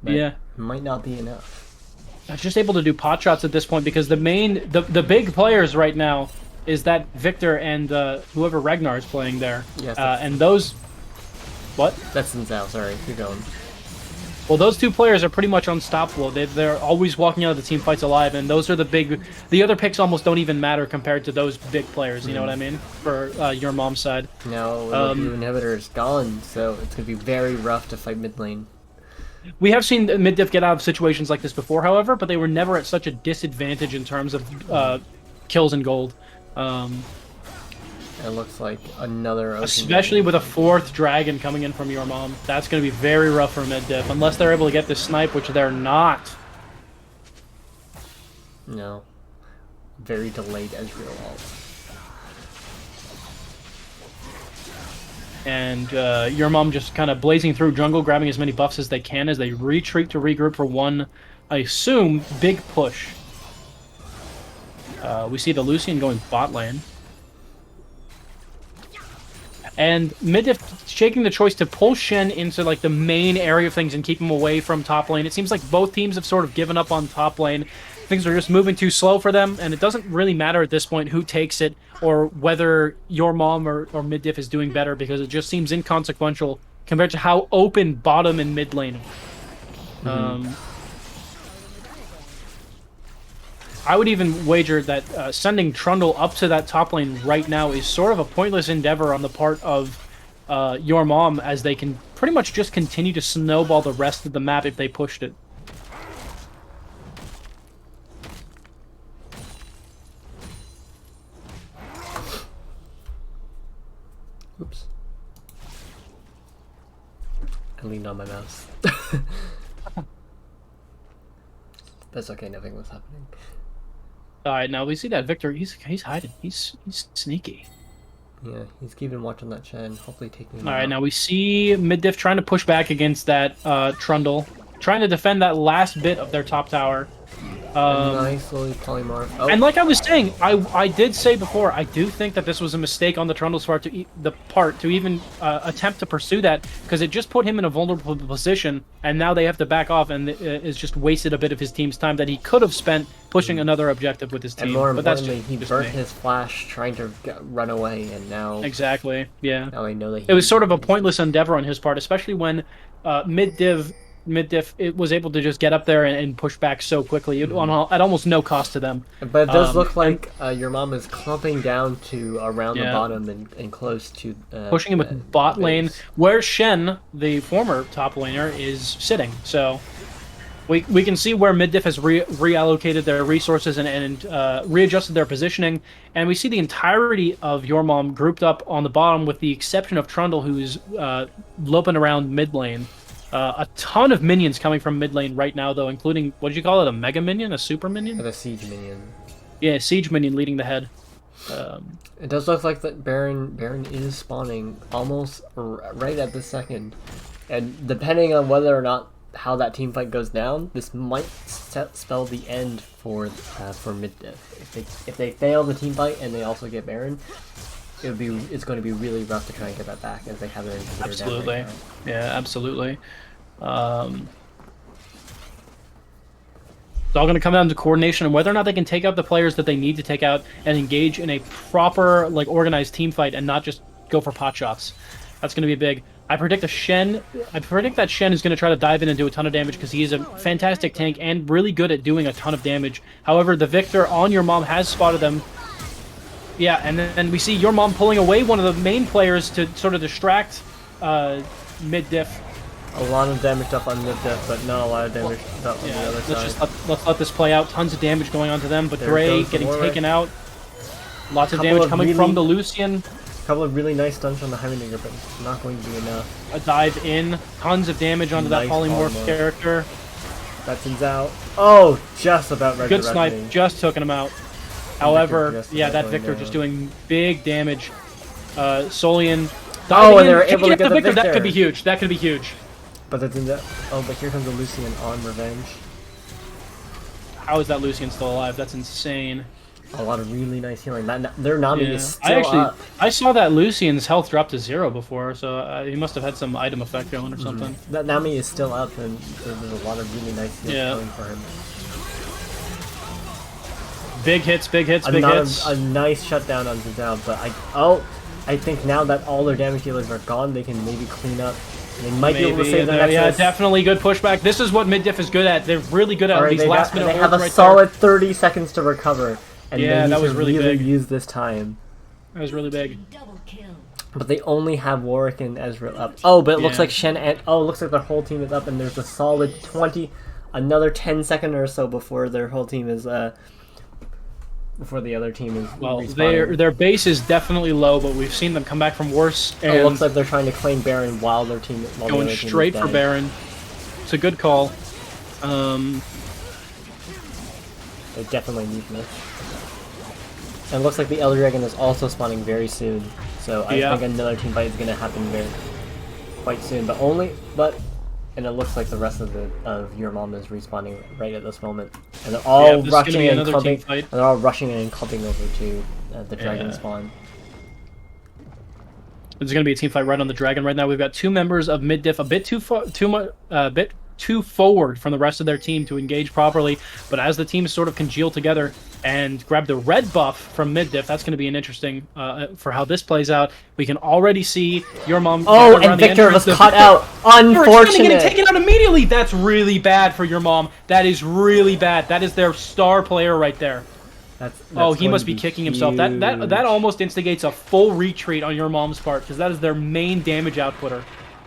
but might not be enough. Just able to do pot shots at this point, because the big players right now is that Victor and whoever Ragnar is playing there. Yes. And those... What? That's Xin Zhao, sorry. Keep going. Well, those two players are pretty much unstoppable. They're always walking out of the team fights alive, and those are the big. The other picks almost don't even matter compared to those big players. You know what I mean? For your mom's side. Now the inhibitor is gone, so it's gonna be very rough to fight mid lane. We have seen Mid Diff get out of situations like this before, however, but they were never at such a disadvantage in terms of kills and gold. It looks like another ocean Especially dragon. with a 4th dragon coming in from your mom. That's going to be very rough for Mid Diff, unless they're able to get this snipe, which they're not. No. Very delayed Ezreal ult. And your mom just kind of blazing through jungle, grabbing as many buffs as they can as they retreat to regroup for one, I assume, big push. We see the Lucian going bot lane. And Mid Diff shaking the choice to pull Shen into like the main area of things and keep him away from top lane. It seems like both teams have sort of given up on top lane. Things are just moving too slow for them, and it doesn't really matter at this point who takes it or whether your mom or Mid Diff is doing better, because it just seems inconsequential compared to how open bottom and mid lane are. I would even wager that sending Trundle up to that top lane right now is sort of a pointless endeavor on the part of your mom, as they can pretty much just continue to snowball the rest of the map if they pushed it. Oops. I leaned on my mouse. That's okay, nothing was happening. Alright, now we see that Victor, he's hiding. He's sneaky. Yeah, he's keeping watch on that Shen, hopefully taking him Alright, out. now we see Mid Diff trying to push back against that Trundle, trying to defend that last bit of their top tower. Nice little polymorph. Oh, And like I was saying, I did say before, I do think that this was a mistake on the Trundle's part to even attempt to pursue that, because it just put him in a vulnerable position, and now they have to back off, and it's just wasted a bit of his team's time that he could have spent pushing another objective with his team. and more But that's importantly, he just burnt me. his flash trying to run away, and now Exactly, yeah. now they know that It was sort of a pointless endeavor on his part, especially when Mid Diff it was able to just get up there and push back so quickly at almost no cost to them. But it does look like your mom is clumping down to around the Yeah. bottom and close to Pushing him with bot lane, where Shen, the former top laner, is sitting. So we can see where Mid Diff has reallocated their resources and readjusted their positioning, and we see the entirety of your mom grouped up on the bottom, with the exception of Trundle, who's loping around mid lane. A ton of minions coming from mid lane right now, though, including, what did you call it, a mega minion, a super minion? the siege minion. Yeah, siege minion leading the head. It does look like that Baron is spawning almost right at this second, and depending on whether or not how that team fight goes down, this might spell the end for Mid Diff. If they fail the team fight and they also get Baron, it's going to be really rough to try and get that back, as they have their inhibitor Absolutely. down right now. Yeah, absolutely. It's all going to come down to coordination and whether or not they can take out the players that they need to take out and engage in a proper, like, organized team fight and not just go for pot shots. That's going to be big. I predict that Shen is going to try to dive in and do a ton of damage, because he is a fantastic tank and really good at doing a ton of damage. However, the Victor on your mom has spotted them. Yeah, and then we see your mom pulling away one of the main players to sort of distract Mid Diff. A lot of damage up on Mid Diff, but not a lot of damage up on the other side. Let's let this play out. Tons of damage going on to them, but There Gray goes the getting Warwick. taken out. Lots of Couple damage of coming really- from the Lucian. A couple of really nice stunts on the Heimerdinger, but not going to be enough. A dive in. Tons of damage onto Nice that polymorph polymorph. character. Betson's out. Oh, just about resurrecting. Good snipe. Just took him out. However, just yeah, about that going Victor down. just doing big damage. Solian. Oh, diving and they were in, able to picking up get the Victor. That Victor. could be huge. That could be huge. But that's in the... Oh, but here comes the Lucian on revenge. How is that Lucian still alive? That's insane. A lot of really nice healing. Their Nami Yeah. is still up. I saw that Lucian's health dropped to 0 before, so he must have had some item effect going or something. That Nami is still up, and there's a lot of really nice heals Yeah. coming for him. Big hits, big hits, big hits. A nice shutdown on Zidane, but I think now that all their damage dealers are gone, they can maybe clean up They might be able to Maybe, save the yeah, Nexus. definitely good pushback. This is what Mid Diff is good at. They're really good at Alright, these they last minute have a holds right solid 30 seconds to recover. And Yeah, they need that was to really big. use this time. there. That was really big. But they only have Warwick and Ezreal up. Oh, but it looks Yeah. like Shen and... Oh, it looks like their whole team is up, and there's a solid 20... Another 10 seconds or so before their whole team is, before the other team is Well, respawning. their base is definitely low, but we've seen them come back from worse and It looks like they're trying to claim Baron while their team... While the going other team is straight for dead. Baron. It's a good call. They definitely need this. And it looks like the Elder Dragon is also spawning very soon. So I Yeah. think another team fight is going to happen quite soon. And it looks like the rest of your mom is respawning right at this moment. And they're all Yeah, this is gonna rushing be and another clumping. team fight. And they're all rushing in and clumping over to the dragon Yeah. spawn. There's going to be a team fight right on the dragon right now. We've got two members of Mid Diff a bit too forward from the rest of their team to engage properly. But as the teams sort of congeal together and grab the red buff from Mid Diff, that's going to be an interesting for how this plays out. We can already see your mom. Oh, around and the Victor entrance. was caught out. Coming in and Unfortunate. taken out immediately. That's really bad for your mom. That is really bad. That is their star player right there. That's Oh, he going must to be kicking himself. That huge. almost instigates a full retreat on your mom's part, because that is their main damage outputter.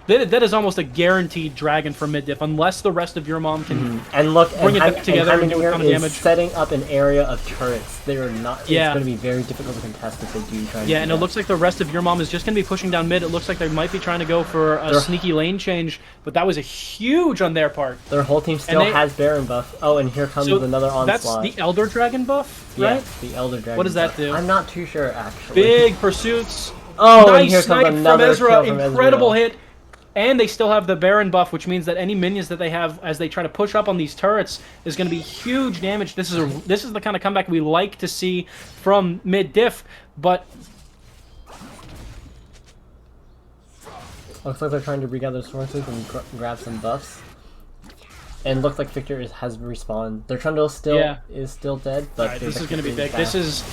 That is almost a guaranteed dragon for Mid Diff, unless the rest of your mom can. And look, Bring it and back together and do a ton of is damage. setting up an area of turrets. They are not. Yeah. It's going to be very difficult to contest if they do try. Yeah, and it looks like the rest of your mom is just going to be pushing down mid. It looks like they might be trying to go for a sneaky lane change, but that was a huge on their part. Their whole team still has Baron buff. Oh, and here comes another onslaught. That's the Elder Dragon buff, right? Yes, the Elder Dragon. What does that buff. do? I'm not too sure actually. Big pursuits. Oh, nice and here comes snipe another from Ezra. kill from Incredible Ezreal. hit. And they still have the Baron buff, which means that any minions that they have as they try to push up on these turrets is going to be huge damage. This is the kind of comeback we like to see from Mid Diff, but Looks like they're trying to regather sources and grab some buffs. And looks like Victor has respawned. Their Trundle is still dead, but Alright, this is going to be really big. fast.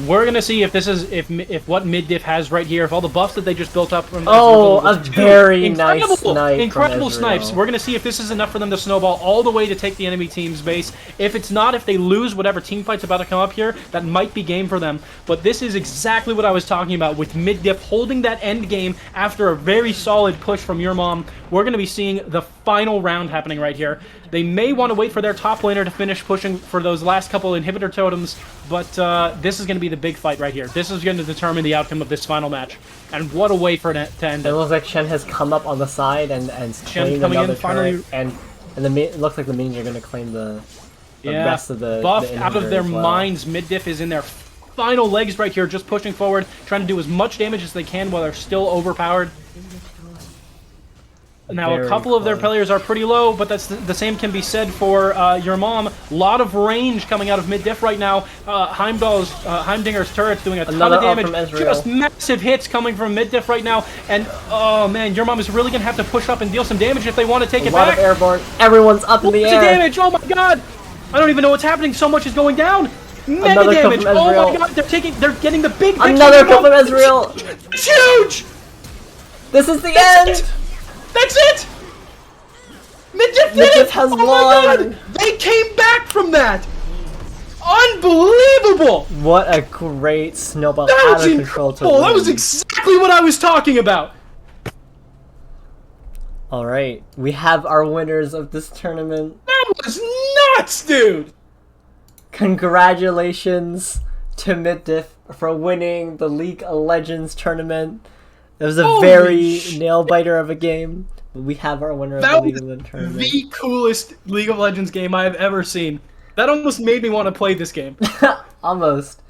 We're gonna see if what Mid Diff has right here, if all the buffs that they just built up from Oh, Ezreal a was very nice snipe incredible from snipes. Ezreal. We're gonna see if this is enough for them to snowball all the way to take the enemy team's base. If it's not, if they lose whatever team fight's about to come up here, that might be game for them. But this is exactly what I was talking about with Mid Diff holding that end game after a very solid push from your mom. We're gonna be seeing the final round happening right here. They may want to wait for their top laner to finish pushing for those last couple inhibitor totems, but this is going to be the big fight right here. This is going to determine the outcome of this final match. And what a way for it to end It it. looks like Shen has come up on the side and claimed coming in, another finally- turret, and it looks like the minions are going to claim the rest of the buffed the out of inhibitor their as well. minds. Mid Diff is in their final legs right here, just pushing forward, trying to do as much damage as they can while they're still overpowered. Now, Very a couple of their close. players are pretty low, but that's the same can be said for your mom. A lot of range coming out of Mid Diff right now. Heimdinger's turret's doing a ton Another of ult damage. from Ezreal. Just massive hits coming from Mid Diff right now. And, oh man, your mom is really going to have to push up and deal some damage if they want to take A it lot back. of airborne. Everyone's up in the Lots air. of damage! Oh my god! I don't even know what's happening. So much is going down. Mega Another kill damage! from Oh my Ezreal. god! They're getting the big hits Another from kill from your mom. Ezreal. It's huge! This is the That's end. it! That's it! Mid Diff Mid did Diff it! has Oh my won! god! They came back from that! Unbelievable! What a great snowball That out was of control to incredible! That was win. exactly what I was talking about! All right, we have our winners of this tournament. That was nuts, dude! Congratulations to Mid Diff for winning the League of Legends tournament. It was a Holy very shit. nail-biter of a game, but we have our winner of the That League was of Legends tournament. the coolest League of Legends game I have ever seen. That almost made me want to play this game. Almost.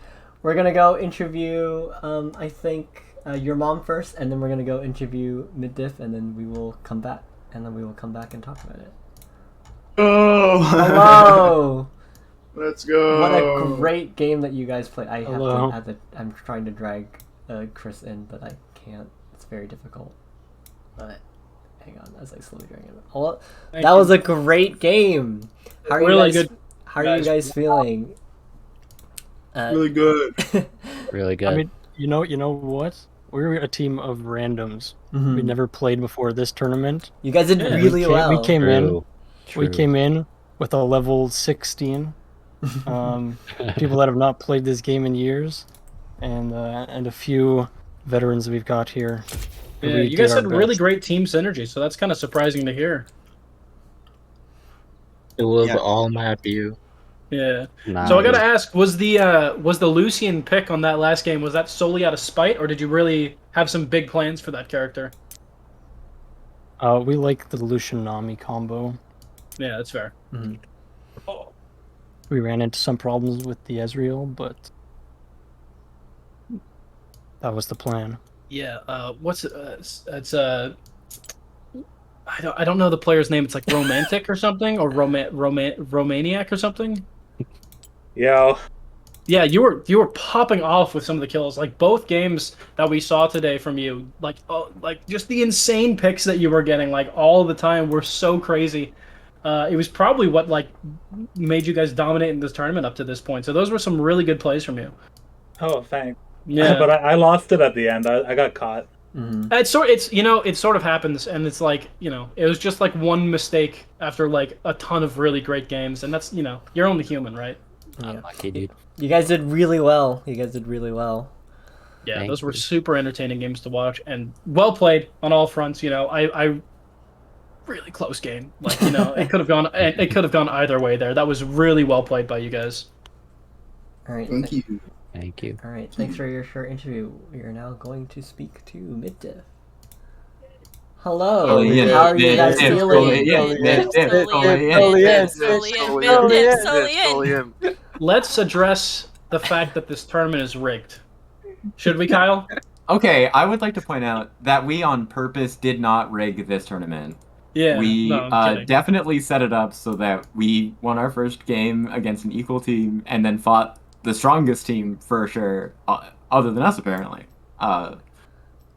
We're gonna go interview, I think, your mom first, and then we're gonna go interview Mid Diff, and then we will come back. And and talk about it. Oh, Hello! let's go. What a great game that you guys play. Hello. I'm trying to drag Chris in, but I can't. It's very difficult. But hang on, as I slowly drag him. Oh, Thank that you. was a great game. How are Really you guys? good, How are you guys feeling? Really good. Really good. I mean, you know what? We're a team of randoms. Mhm. We never played before this tournament. You guys did Yeah, really well. We came in. True. We True. came in with a level 16. People that have not played this game in years, and a few veterans we've got here. Yeah, We you guys did had our really best. great team synergy, so that's kind of surprising to hear. It was Yeah. all map you. Yeah. Nice. So I gotta ask, was the Lucian pick on that last game, was that solely out of spite, or did you really have some big plans for that character? We like the Lucian Nami combo. Yeah, that's fair. Mhm. We ran into some problems with the Ezreal, but that was the plan. Yeah. What's it's I don't know the player's name. It's like Romantic or something, or Romaniac or something. Yo. Yeah, you were popping off with some of the kills. Like both games that we saw today from you, like just the insane picks that you were getting, like all the time, were so crazy. It was probably what like made you guys dominate in this tournament up to this point. So those were some really good plays from you. Oh, thanks. Yeah, But I lost it at the end. I got caught. Mhm. it's it sort of happens, and it's like it was just like one mistake after like a ton of really great games, and that's you're only human, right? Yeah. Lucky, dude. You guys did really well. You guys did really well. Yeah, Thank those were you. super entertaining games to watch and well played on all fronts. I really close game. Like it could have gone either way there. That was really well played by you guys. All right. Thank you. Thank you. All right. Thanks for your short interview. We are now going to speak to Mid Diff. Hello. How are you guys feeling? Let's address the fact that this tournament is rigged. Should we, Kyle? Okay, I would like to point out that we on purpose did not rig this tournament. Yeah. We no, I'm kidding. definitely set it up so that we won our first game against an equal team and then fought the strongest team for sure, other than us apparently.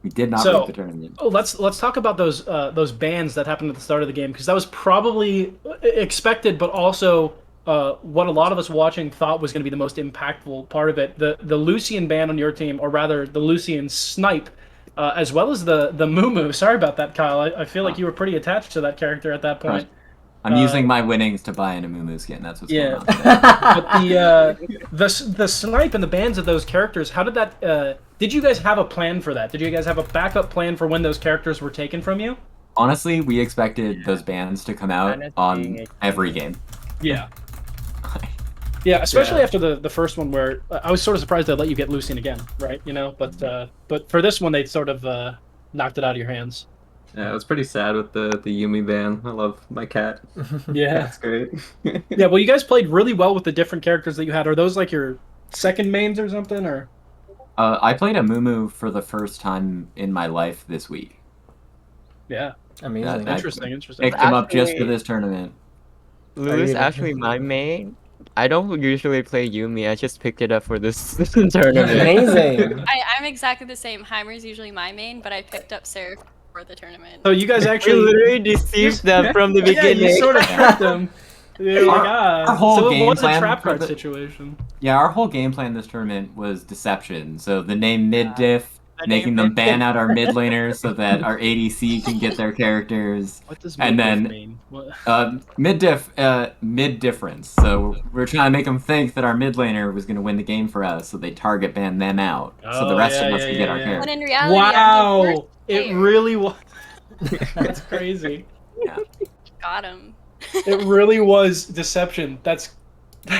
We did not rig the tournament. Oh, let's talk about those bans that happened at the start of the game, because that was probably expected, but also what a lot of us watching thought was going to be the most impactful part of it. The Lucian ban on your team, or rather the Lucian snipe, as well as the Mumu. Sorry about that, Kyle. I feel like you were pretty attached to that character at that point. I'm using my winnings to buy an Amumu skin. That's what's going on. But the snipe and the bans of those characters, how did that? Did you guys have a plan for that? Did you guys have a backup plan for when those characters were taken from you? Honestly, we expected those bans to come out on every game. Yeah. Yeah, especially after the first one, where I was sort of surprised they let you get Lucian again, right? But for this one, they sort of knocked it out of your hands. Yeah, I was pretty sad with the Yumi ban. I love my cat. Yeah, that's great. Yeah, well, you guys played really well with the different characters that you had. Are those like your second mains or something, or? I played Amumu for the first time in my life this week. Yeah, amazing. Interesting. Picked him up just for this tournament. Lulu is actually my main. I don't usually play Yumi. I just picked it up for this tournament. Amazing. I'm exactly the same. Heimer's usually my main, but I picked up Seraph for the tournament. So you guys actually literally deceived them from the beginning. Yeah, you sort of tricked them. Our whole so it game was plan a trap for card the- situation. Yeah, our whole game plan this tournament was deception. So the name Mid Diff, making them ban out our mid laners so that our ADC can get their characters. What does and mid diff then mean? What? mid diff, mid difference. So we're trying to make them think that our mid laner was going to win the game for us, so they target ban them out. So the rest of us can get our characters. When in reality, Wow, it really was. That's crazy. Yeah. Got him. It really was deception. That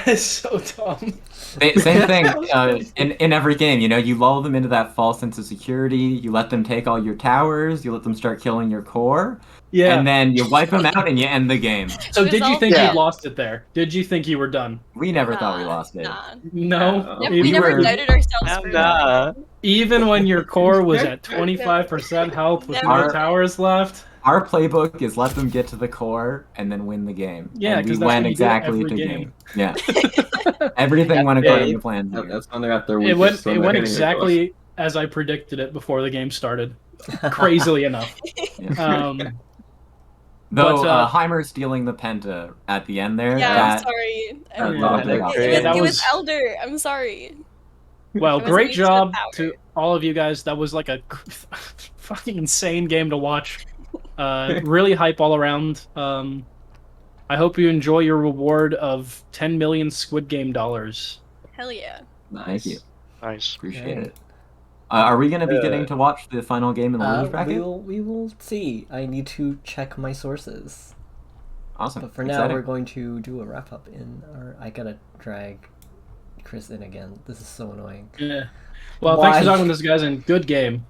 is so dumb. Same thing in every game. You lull them into that false sense of security. You let them take all your towers. You let them start killing your core. Yeah. And then you wipe them out and you end the game. So did you think you lost it there? Did you think you were done? We never thought we lost it. No. We never doubted ourselves for that. Even when your core was at 25% health with no towers left. Our playbook is let them get to the core and then win the game. Yeah, and we because that's went what you do exactly every to game. Yeah. Everything went according to plan. That's when they're at their It weakest. went exactly as I predicted it before the game started. Crazily enough. Though Heimer stealing the Penta at the end there. Yeah, I'm sorry. It was Elder. I'm sorry. Well, It was great used to job power. to all of you guys. That was like a fucking insane game to watch. Really hype all around. I hope you enjoy your reward of 10 million Squid Game dollars. Hell yeah. Nice. Thank you. Nice. Appreciate it. Are we going to be getting to watch the final game in the losers bracket? We will see. I need to check my sources. Awesome. But for now, we're going to do a wrap up in our. I gotta drag Chris in again. This is so annoying. Yeah. Well, thanks for talking to this, guys, and good game.